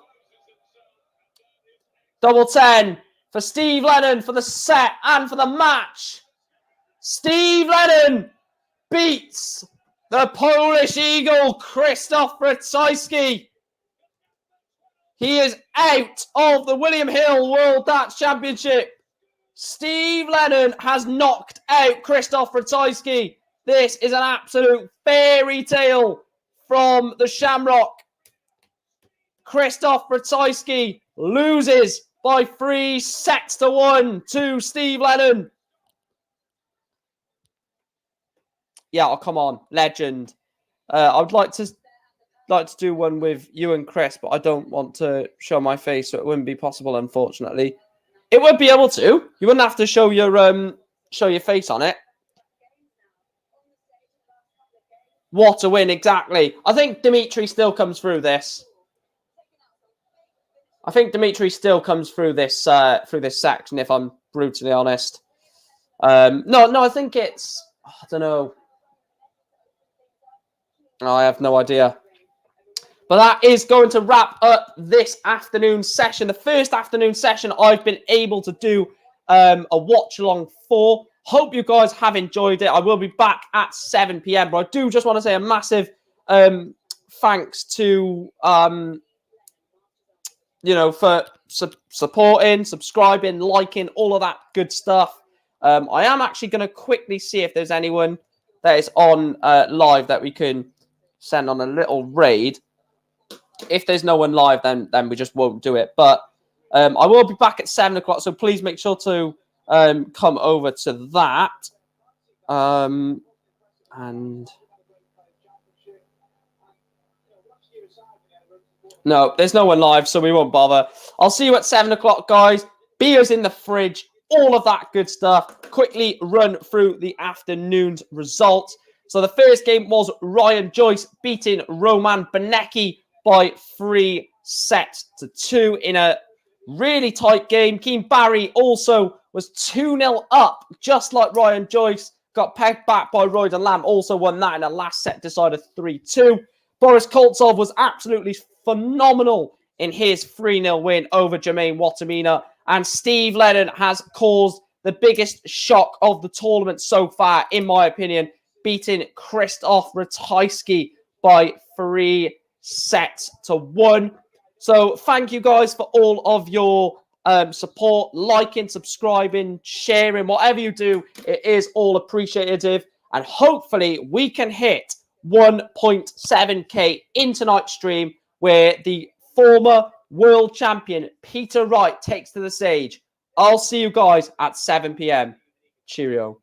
Double 10 for Steve Lennon for the set and for the match. Steve Lennon beats the Polish Eagle, Krzysztof Ratajski. He is out of the William Hill World Darts Championship. Steve Lennon has knocked out Krzysztof Ratajski. This is an absolute fairy tale from the Shamrock. Krzysztof Ratajski loses by 3-1 to Steve Lennon. Yeah, oh, come on, legend. I would like to do one with you and Chris, but I don't want to show my face, so it wouldn't be possible, unfortunately. It would be able to. You wouldn't have to show your face on it. What a win, exactly. I think Dimitri still comes through this. I think Dimitri still comes through this section, if I'm brutally honest. No, I think it's... I don't know. I have no idea. But that is going to wrap up this afternoon session. The first afternoon session I've been able to do a watch-along for. Hope you guys have enjoyed it. I will be back at 7 p.m. But I do just want to say a massive thanks to, for supporting, subscribing, liking, all of that good stuff. I am actually going to quickly see if there's anyone that is on live that we can send on a little raid. If there's no one live, then we just won't do it. But I will be back at 7 o'clock, so please make sure to come over to that. And no, there's no one live, so we won't bother. I'll see you at 7 o'clock, guys. Beers in the fridge, all of that good stuff. Quickly run through the afternoon's results. So the first game was Ryan Joyce beating Roman Benecki by 3-2 in a really tight game. Keane Barry also was 2-0 up, just like Ryan Joyce. Got pegged back by Royden Lamb, also won that in a last set, decided 3-2. Boris Koltsov was absolutely phenomenal in his 3-0 win over Jermaine Watamina. And Steve Lennon has caused the biggest shock of the tournament so far, in my opinion, beating Krzysztof Ratajski by 3-1. So thank you guys for all of your support, liking, subscribing, sharing, whatever you do, it is all appreciative. And hopefully we can hit 1.7k in tonight's stream, where the former world champion Peter Wright takes to the stage. I'll see you guys at 7 p.m. Cheerio.